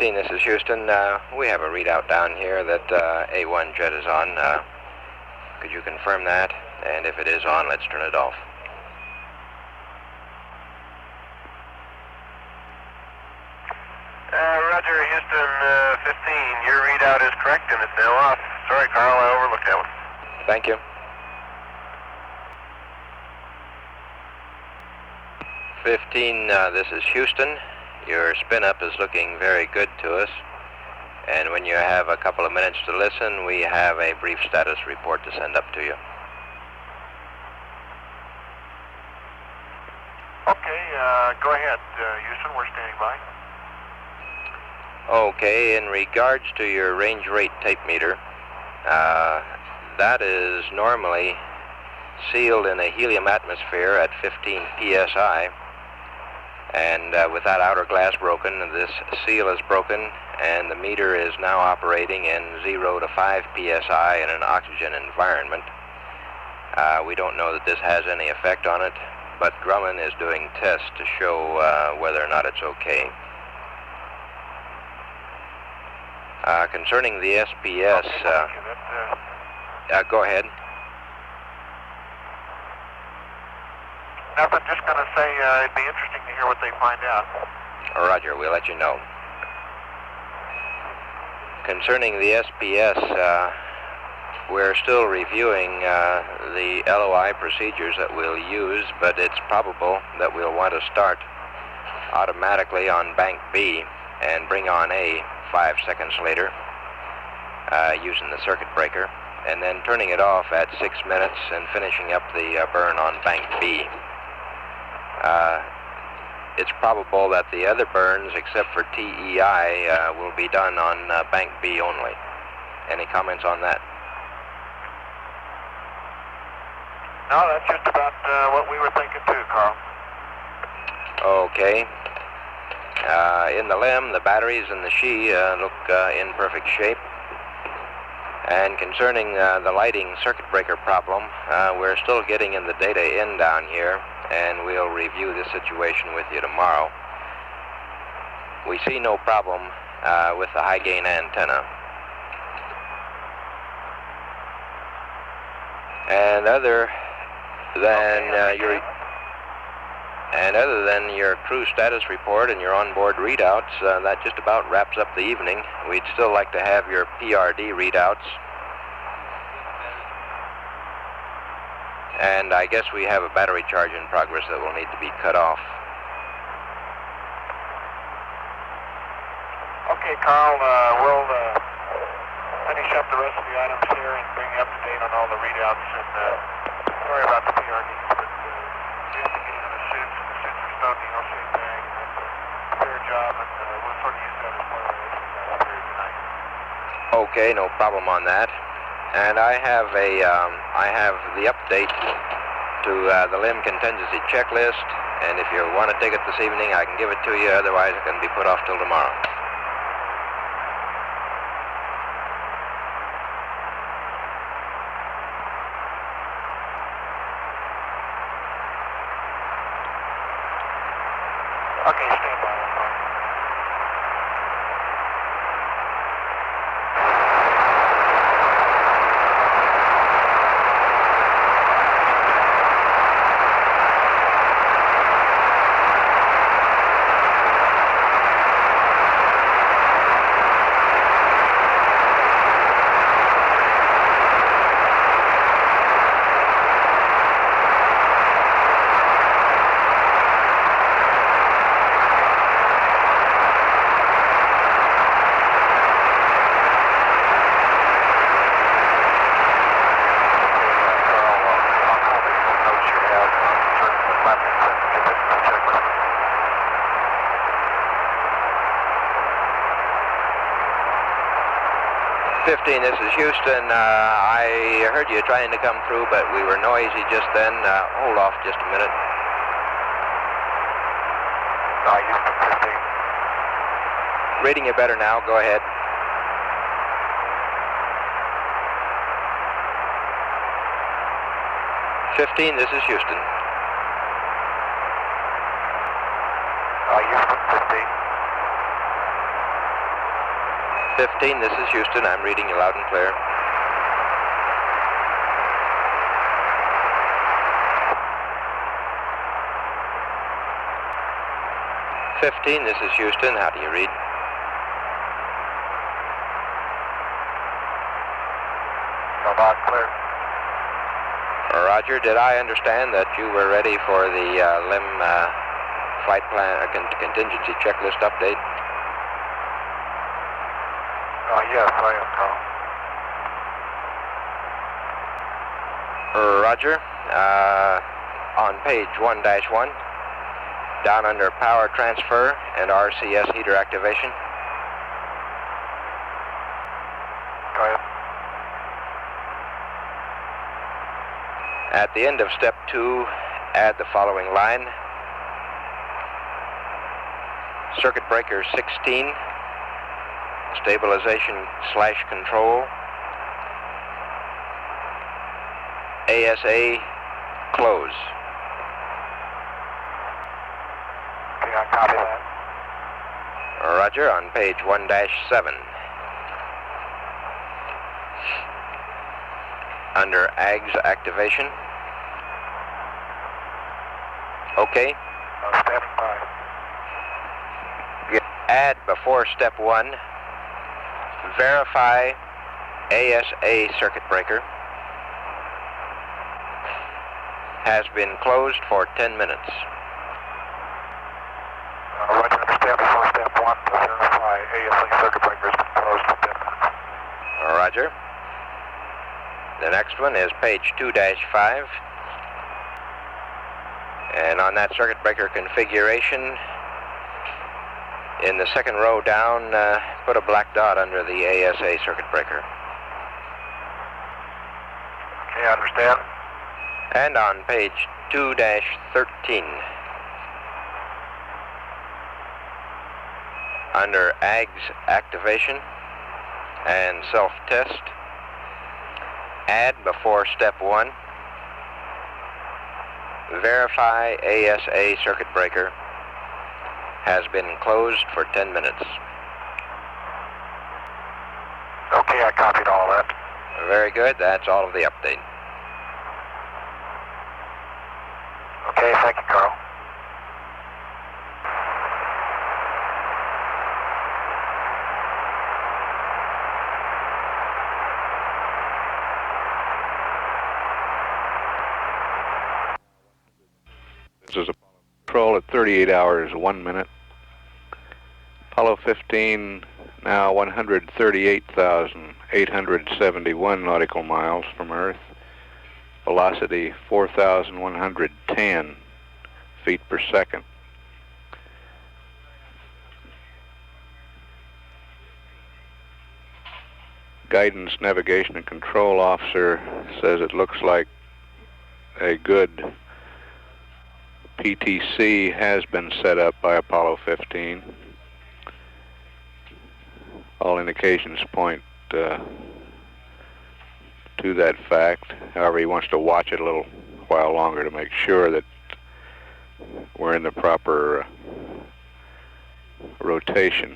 This is Houston. We have a readout down here that A1 jet is on. Could you confirm that? and if it is on, let's turn it off. Roger, Houston 15. Your readout is correct and it's now off. Sorry, Carl, I overlooked that one. Thank you. 15, this is Houston. Your spin-up is looking very good to us. And when you have a couple of minutes to listen, we have a brief status report to send up to you. Okay, go ahead, Houston. We're standing by. Okay, in regards to your range rate tape meter, that is normally sealed in a helium atmosphere at 15 psi. And with that outer glass broken, this seal is broken, and the meter is now operating in 0 to 5 psi in an oxygen environment. We don't know that this has any effect on it, but Grumman is doing tests to show whether or not it's okay. Concerning the SPS, go ahead. Nothing, just going to say it'd be interesting to hear what they find out. Roger, we'll let you know. Concerning the SPS, we're still reviewing the LOI procedures that we'll use, but it's probable that we'll want to start automatically on bank B and bring on A 5 seconds later using the circuit breaker, and then turning it off at 6 minutes and finishing up the burn on bank B. It's probable that the other burns, except for TEI, will be done on bank B only. Any comments on that? No, that's just about what we were thinking too, Carl. Okay. In the LM, the batteries and the SHE look in perfect shape. And concerning the lighting circuit breaker problem, we're still getting in the data in down here, and we'll review the situation with you tomorrow. We see no problem with the high gain antenna. And other than your crew status report and your onboard readouts, that just about wraps up the evening. We'd still like to have your PRD readouts. And I guess we have a battery charge in progress that will need to be cut off. Okay, Carl, we'll finish up the rest of the items here and bring you up to date on all the readouts. And sorry about the PRDs, but we have to get into the suits, and the suits are stowed in the LC bag. It's a fair job, and we'll sort of use that as one of the exercises here tonight. Okay, no problem on that. And I have the update to the LM contingency checklist, and if you want to take it this evening, I can give it to you. Otherwise, it can be put off till tomorrow. Okay, stand by. This is Houston. I heard you trying to come through, but we were noisy just then. Hold off just a minute. Houston 15. Reading you better now. Go ahead. "15, this is Houston. Houston 15. 15, this is Houston. I'm reading you loud and clear. 15, this is Houston. How do you read? Loud clear. Roger. Did I understand that you were ready for the LM flight plan contingency checklist update? Yes, I am, Carl. Roger. On page 1-1, down under power transfer and RCS heater activation. Go ahead. At the end of step 2, add the following line. Circuit breaker 16, stabilization/control, ASA close. Okay, I copy that. Roger. On page 1-7. Under AGS activation. Okay. Standing by. Add before step 1. Verify ASA circuit breaker has been closed for 10 minutes. Roger, understand before step 1 to verify ASA circuit breaker has been closed for 10 minutes. Roger. The next one is page 2-5. And on that circuit breaker configuration, in the second row down, put a black dot under the ASA circuit breaker. Okay, I understand. And on page 2-13, under AGS activation and self-test, add before step 1, verify ASA circuit breaker has been closed for 10 minutes. Okay, I copied all that. Very good. That's all of the update. Okay, thank you, Carl. This is Apollo Control at 38 hours, 1 minute. Apollo 15, now 138,871 nautical miles from Earth. Velocity 4,110 feet per second. Guidance, Navigation, and Control Officer says it looks like a good PTC has been set up by Apollo 15. All indications point to that fact. However, he wants to watch it a little while longer to make sure that we're in the proper rotation.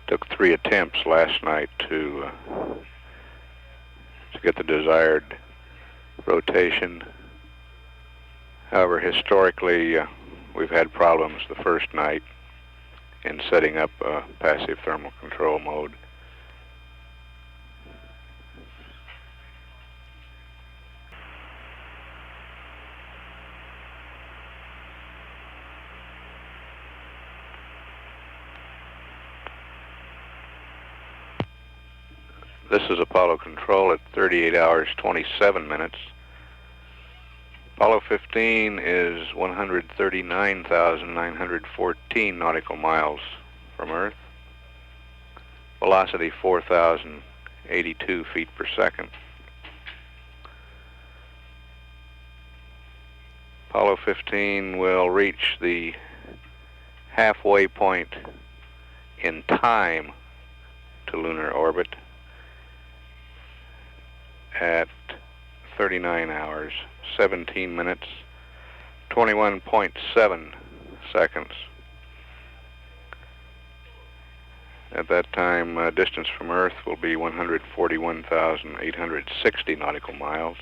Took 3 attempts last night to get the desired rotation. However, historically, we've had problems the first night in setting up passive thermal control mode. This is Apollo Control at 38 hours, 27 minutes. Apollo 15 is 139,914 nautical miles from Earth. Velocity 4,082 feet per second. Apollo 15 will reach the halfway point in time to lunar orbit at 39 hours, 17 minutes, 21.7 seconds. At that time, distance from Earth will be 141,860 nautical miles,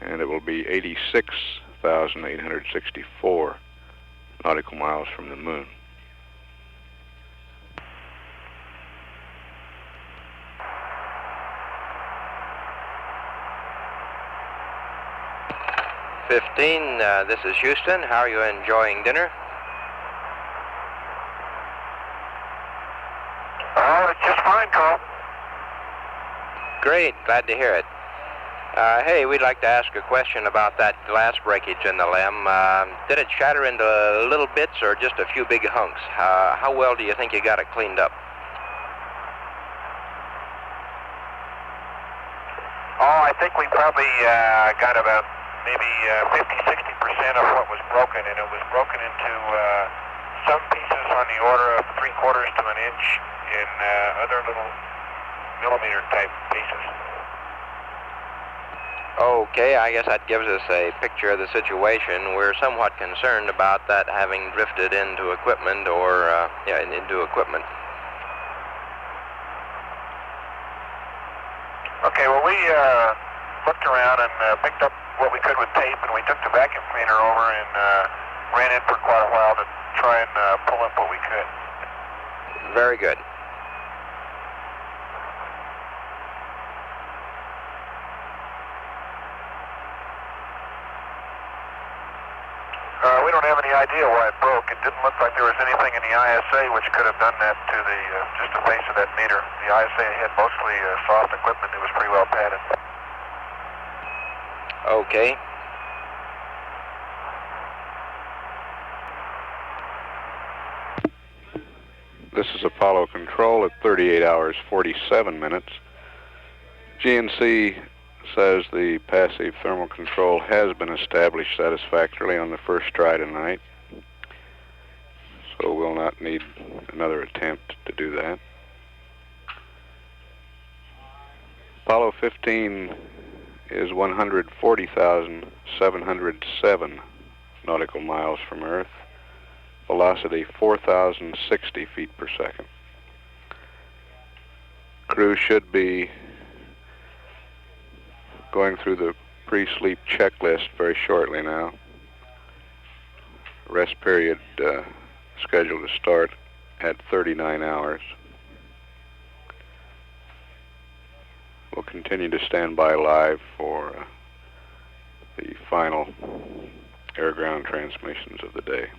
and it will be 86,864 nautical miles from the moon. This is Houston. How are you enjoying dinner? Oh, it's just fine, Carl. Great, glad to hear it. Hey, we'd like to ask a question about that glass breakage in the LM. Did it shatter into little bits or just a few big hunks? How well do you think you got it cleaned up? Oh, I think we probably got about maybe 50-60% of what was broken, and it was broken into some pieces on the order of 3/4 to an inch in other little millimeter type pieces. Okay, I guess that gives us a picture of the situation. We're somewhat concerned about that having drifted into equipment or, into equipment. Okay, well, we looked around and picked up what we could with tape, and we took the vacuum cleaner over and ran it for quite a while to try and pull up what we could. Very good. We don't have any idea why it broke. It didn't look like there was anything in the ISA which could have done that to the just the face of that meter. The ISA had mostly soft equipment. It was pretty well padded. Okay. This is Apollo Control at 38 hours 47 minutes. GNC says the passive thermal control has been established satisfactorily on the first try tonight, so we'll not need another attempt to do that. Apollo 15 is 140,707 nautical miles from Earth, velocity 4,060 feet per second. Crew should be going through the pre-sleep checklist very shortly now. Rest period scheduled to start at 39 hours. We'll continue to stand by live for the final air-ground transmissions of the day.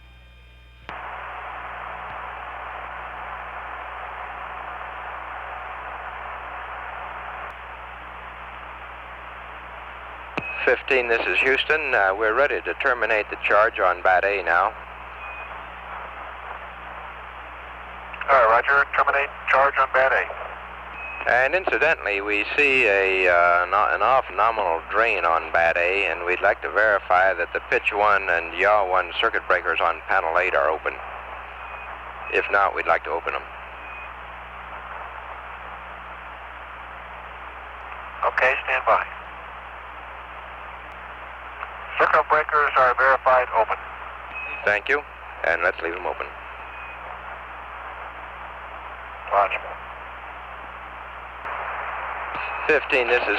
This is Houston. We're ready to terminate the charge on Bat A now. All right, Roger. Terminate charge on Bat A. And incidentally, we see an off-nominal drain on Bat A, and we'd like to verify that the pitch 1 and yaw 1 circuit breakers on panel 8 are open. If not, we'd like to open them. Okay, stand by. Circuit breakers are verified open. Thank you, and let's leave them open. Roger. 15, this is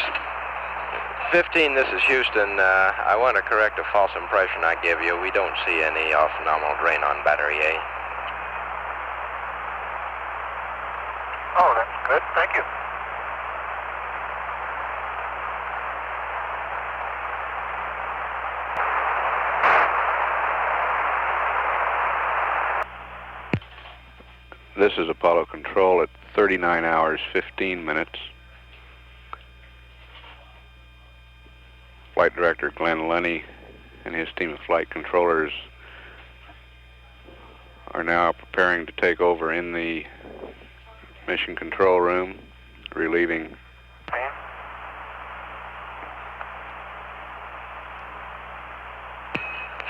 Houston. I want to correct a false impression I gave you. We don't see any off-nominal drain on battery A. Oh, that's good. Thank you. This is Apollo Control at 39 hours 15 minutes. Flight Director Glenn Lenny and his team of flight controllers are now preparing to take over in the mission control room, relieving.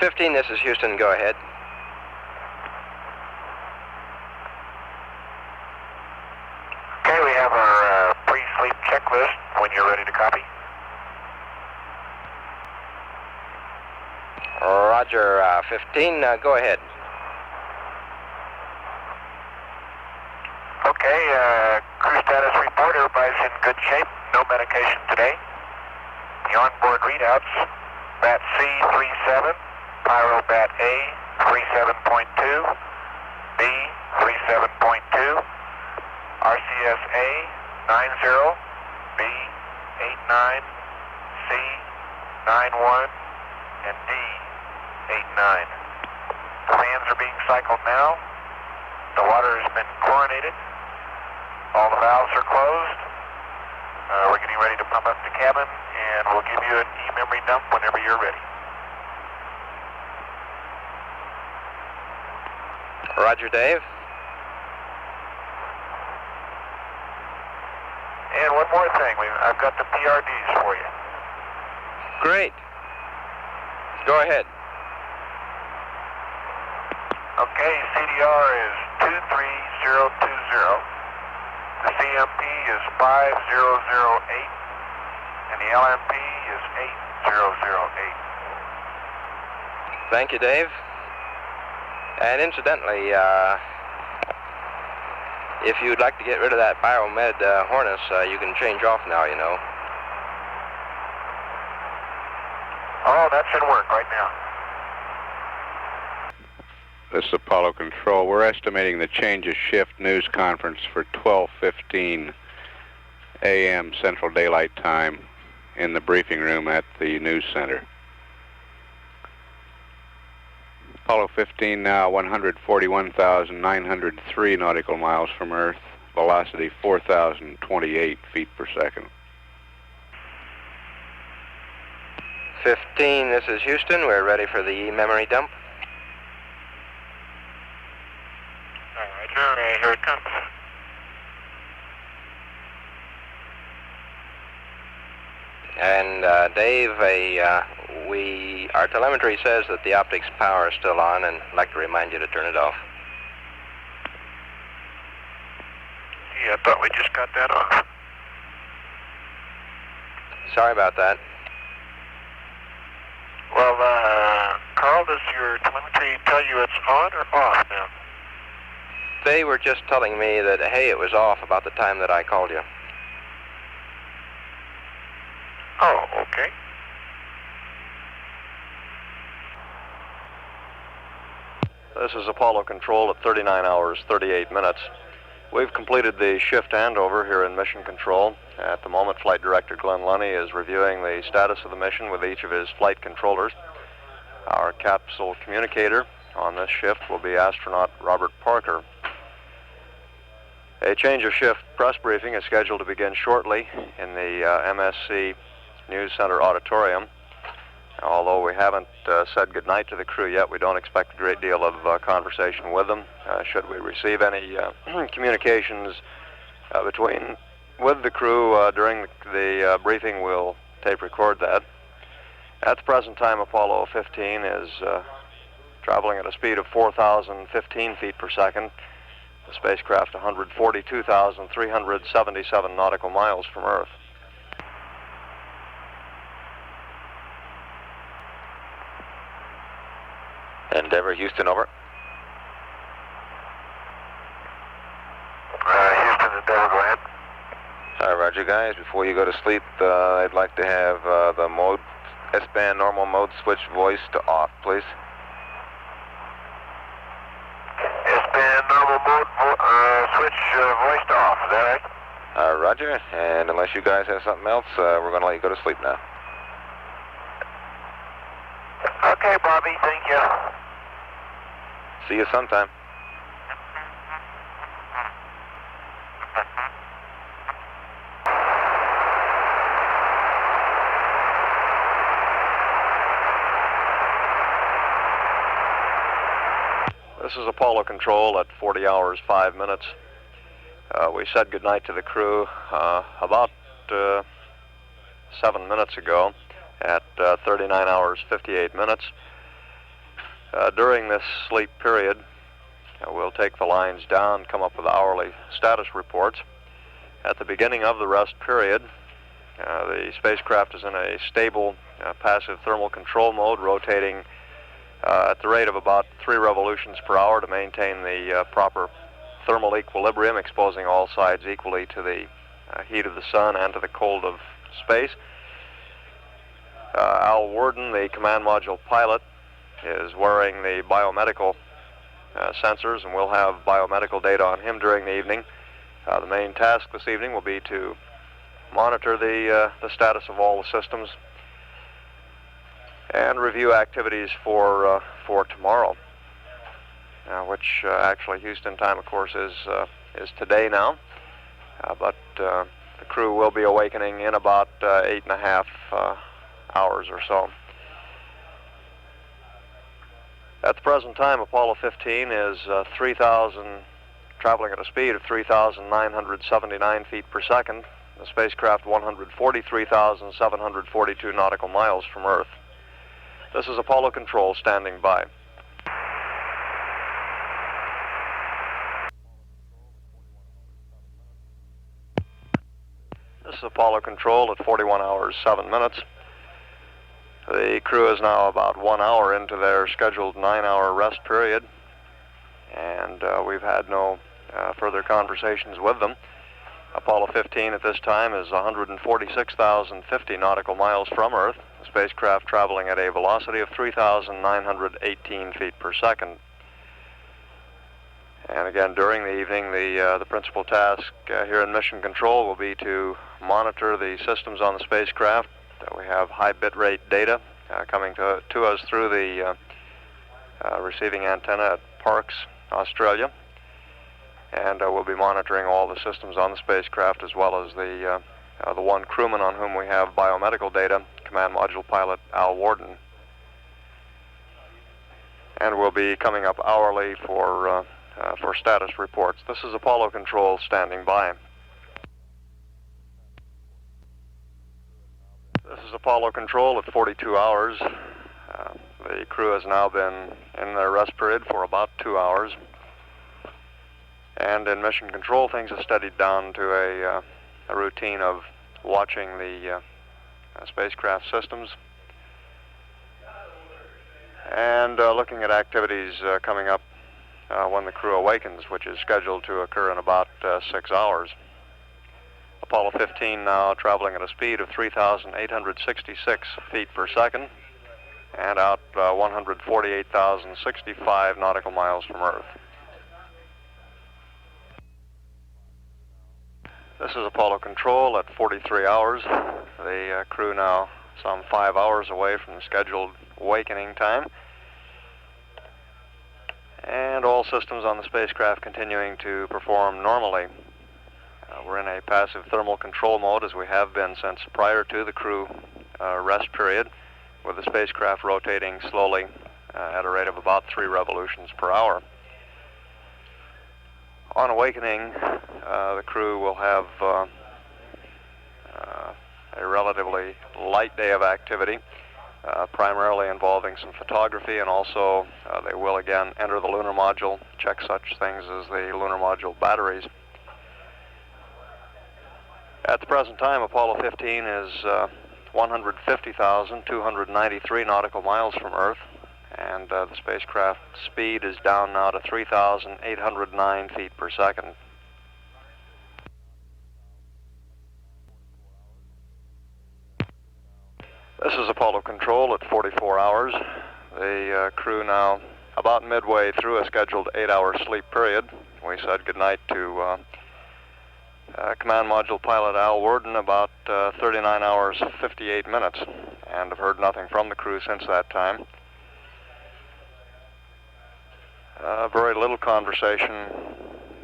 This is Houston. Go ahead. Okay, we have our pre-sleep checklist when you're ready to copy. Roger, 15, go ahead. Okay, crew status report. Everybody's in good shape. No medication today. The onboard readouts, bat C 37, pyro bat A 37.2, B 37.2, RCS A 90, B 89, C 91, and D 89. The fans are being cycled now. The water has been chlorinated. All the valves are closed. We're getting ready to pump up the cabin, and we'll give you an e-memory dump whenever you're ready. Roger, Dave. And one more thing, I've got the PRDs for you. Great. Go ahead. Okay, CDR is 23020. The CMP is 5008, and the LMP is 8008. Thank you, Dave. And incidentally, if you'd like to get rid of that Biomed Hornus, you can change off now, you know. Oh, that's in work right now. This is Apollo Control. We're estimating the change of shift news conference for 12:15 a.m. Central Daylight Time in the briefing room at the news center. Apollo 15 now 141,903 nautical miles from Earth, velocity 4,028 feet per second. 15, this is Houston. We're ready for the e-memory dump. All right, here it comes. And Dave, our telemetry says that the optics power is still on, and I'd like to remind you to turn it off. Yeah, I thought we just got that off. Sorry about that. Well, Carl, does your telemetry tell you it's on or off now? They were just telling me that, hey, it was off about the time that I called you. Oh, okay. This is Apollo Control at 39 hours, 38 minutes. We've completed the shift handover here in Mission Control. At the moment, Flight Director Glenn Lunny is reviewing the status of the mission with each of his flight controllers. Our capsule communicator on this shift will be astronaut Robert Parker. A change of shift press briefing is scheduled to begin shortly in the MSC News Center auditorium. Although we haven't said goodnight to the crew yet, we don't expect a great deal of conversation with them. Should we receive any communications with the crew during the briefing, we'll tape record that. At the present time, Apollo 15 is traveling at a speed of 4,015 feet per second. The spacecraft 142,377 nautical miles from Earth. Endeavour, Houston, over. Houston, Endeavour, go ahead. All right, Roger, guys. Before you go to sleep, I'd like to have the mode, S-band normal mode switch voice to off, please. S-band normal mode switch voice to off, is that right? Roger, and unless you guys have something else, we're going to let you go to sleep now. Okay, Bobby, thank you. See you sometime. This is Apollo Control at 40 hours, 5 minutes. We said goodnight to the crew about 7 minutes ago at 39 hours, 58 minutes. During this sleep period, we'll take the lines down, come up with hourly status reports. At the beginning of the rest period, the spacecraft is in a stable passive thermal control mode, rotating at the rate of about 3 revolutions per hour to maintain the proper thermal equilibrium, exposing all sides equally to the heat of the sun and to the cold of space. Al Worden, the command module pilot, is wearing the biomedical sensors, and we'll have biomedical data on him during the evening. The main task this evening will be to monitor the status of all the systems and review activities for tomorrow, which actually Houston time, of course, is today now. But the crew will be awakening in about 8.5 hours or so. At the present time, Apollo 15 is traveling at a speed of 3,979 feet per second. The spacecraft 143,742 nautical miles from Earth. This is Apollo Control standing by. This is Apollo Control at 41 hours 7 minutes. The crew is now about 1 hour into their scheduled 9-hour rest period, and we've had no further conversations with them. Apollo 15 at this time is 146,050 nautical miles from Earth, the spacecraft traveling at a velocity of 3,918 feet per second. And again, during the evening, the principal task here in Mission Control will be to monitor the systems on the spacecraft. We have high bitrate data coming to us through the receiving antenna at Parkes, Australia. And we'll be monitoring all the systems on the spacecraft, as well as the one crewman on whom we have biomedical data, command module pilot Al Worden. And we'll be coming up hourly for status reports. This is Apollo Control standing by. This is Apollo Control at 42 hours. The crew has now been in their rest period for about 2 hours. And in Mission Control, things have steadied down to a routine of watching the spacecraft systems and looking at activities coming up when the crew awakens, which is scheduled to occur in about 6 hours. Apollo 15 now traveling at a speed of 3,866 feet per second and out 148,065 nautical miles from Earth. This is Apollo Control at 43 hours. The crew now some 5 hours away from the scheduled awakening time. And all systems on the spacecraft continuing to perform normally. We're in a passive thermal control mode, as we have been since prior to the crew rest period, with the spacecraft rotating slowly at a rate of about 3 revolutions per hour. On awakening, the crew will have a relatively light day of activity, primarily involving some photography, and also they will again enter the lunar module, check such things as the lunar module batteries. At the present time, Apollo 15 is 150,293 nautical miles from Earth, and the spacecraft speed is down now to 3,809 feet per second. This is Apollo Control at 44 hours. The crew now about midway through a scheduled 8-hour sleep period. We said goodnight to command module pilot Al Worden about 39 hours 58 minutes, and have heard nothing from the crew since that time. Very little conversation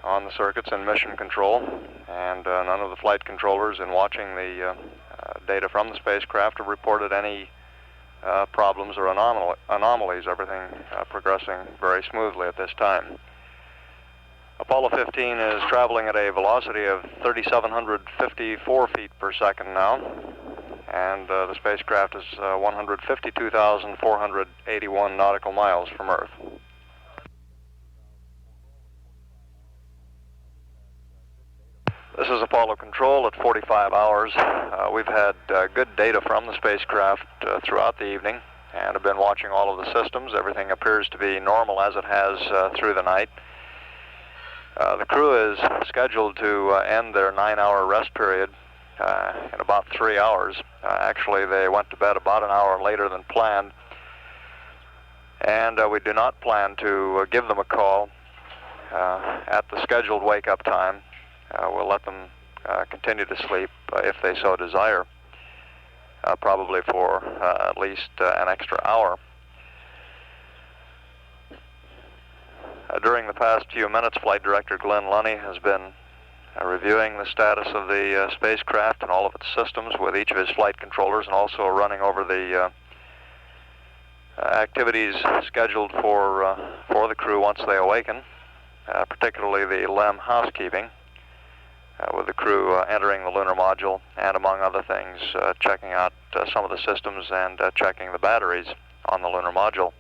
on the circuits in Mission Control, and none of the flight controllers in watching the data from the spacecraft have reported any problems or anomalies. Everything progressing very smoothly at this time. Apollo 15 is traveling at a velocity of 3,754 feet per second now, and the spacecraft is 152,481 nautical miles from Earth. This is Apollo Control at 45 hours. We've had good data from the spacecraft throughout the evening and have been watching all of the systems. Everything appears to be normal as it has through the night. The crew is scheduled to end their 9-hour rest period in about 3 hours, Actually, they went to bed about an hour later than planned, and we do not plan to give them a call at the scheduled wake-up time. We'll let them continue to sleep if they so desire, probably for at least an extra hour. During the past few minutes, Flight Director Glenn Lunny has been reviewing the status of the spacecraft and all of its systems with each of his flight controllers, and also running over the activities scheduled for the crew once they awaken, particularly the LM housekeeping, with the crew entering the lunar module and, among other things, checking out some of the systems and checking the batteries on the lunar module.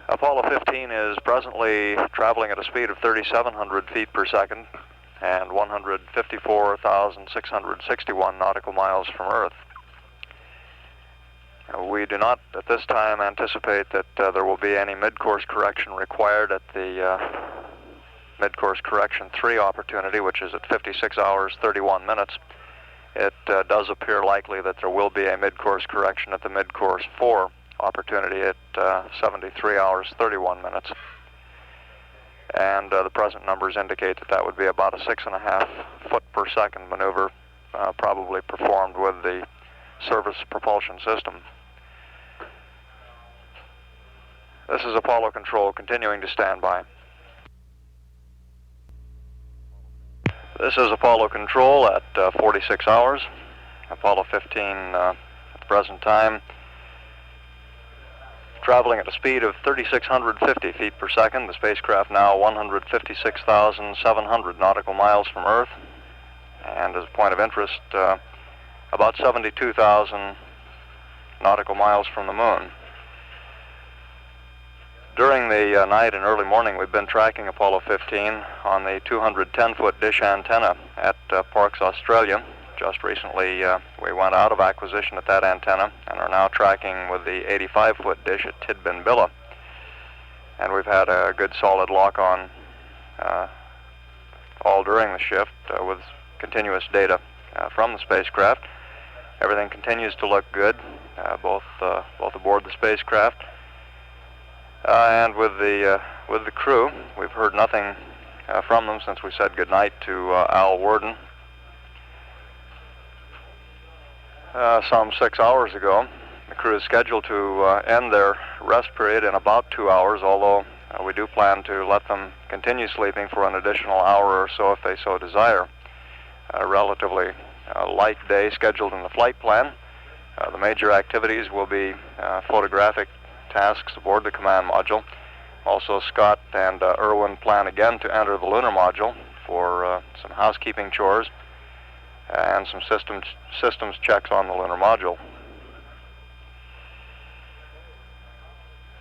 Apollo 15 is presently traveling at a speed of 3,700 feet per second and 154,661 nautical miles from Earth. We do not at this time anticipate that there will be any mid-course correction required at the mid-course correction 3 opportunity, which is at 56 hours 31 minutes. It does appear likely that there will be a mid-course correction at the mid-course 4 opportunity at 73 hours 31 minutes, and the present numbers indicate that that would be about a 6.5 foot per second maneuver, probably performed with the service propulsion system. This is Apollo Control continuing to stand by. This is Apollo Control at 46 hours. Apollo 15 at the present time traveling at a speed of 3,650 feet per second. The spacecraft now 156,700 nautical miles from Earth, and as a point of interest, about 72,000 nautical miles from the Moon. During the night and early morning, we've been tracking Apollo 15 on the 210-foot dish antenna at Parkes, Australia. Just recently, we went out of acquisition at that antenna and are now tracking with the 85-foot dish at Tidbinbilla. And we've had a good solid lock-on all during the shift with continuous data from the spacecraft. Everything continues to look good, both aboard the spacecraft and with the crew. We've heard nothing from them since we said goodnight to Al Worden some 6 hours ago. The crew is scheduled to end their rest period in about 2 hours, although we do plan to let them continue sleeping for an additional hour or so if they so desire. A relatively light day scheduled in the flight plan. The major activities will be photographic tasks aboard the command module. Also, Scott and Irwin plan again to enter the lunar module for some housekeeping chores and some systems checks on the lunar module.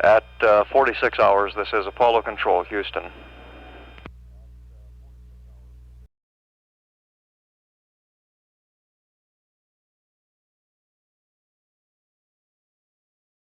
At 46 hours, this is Apollo Control, Houston.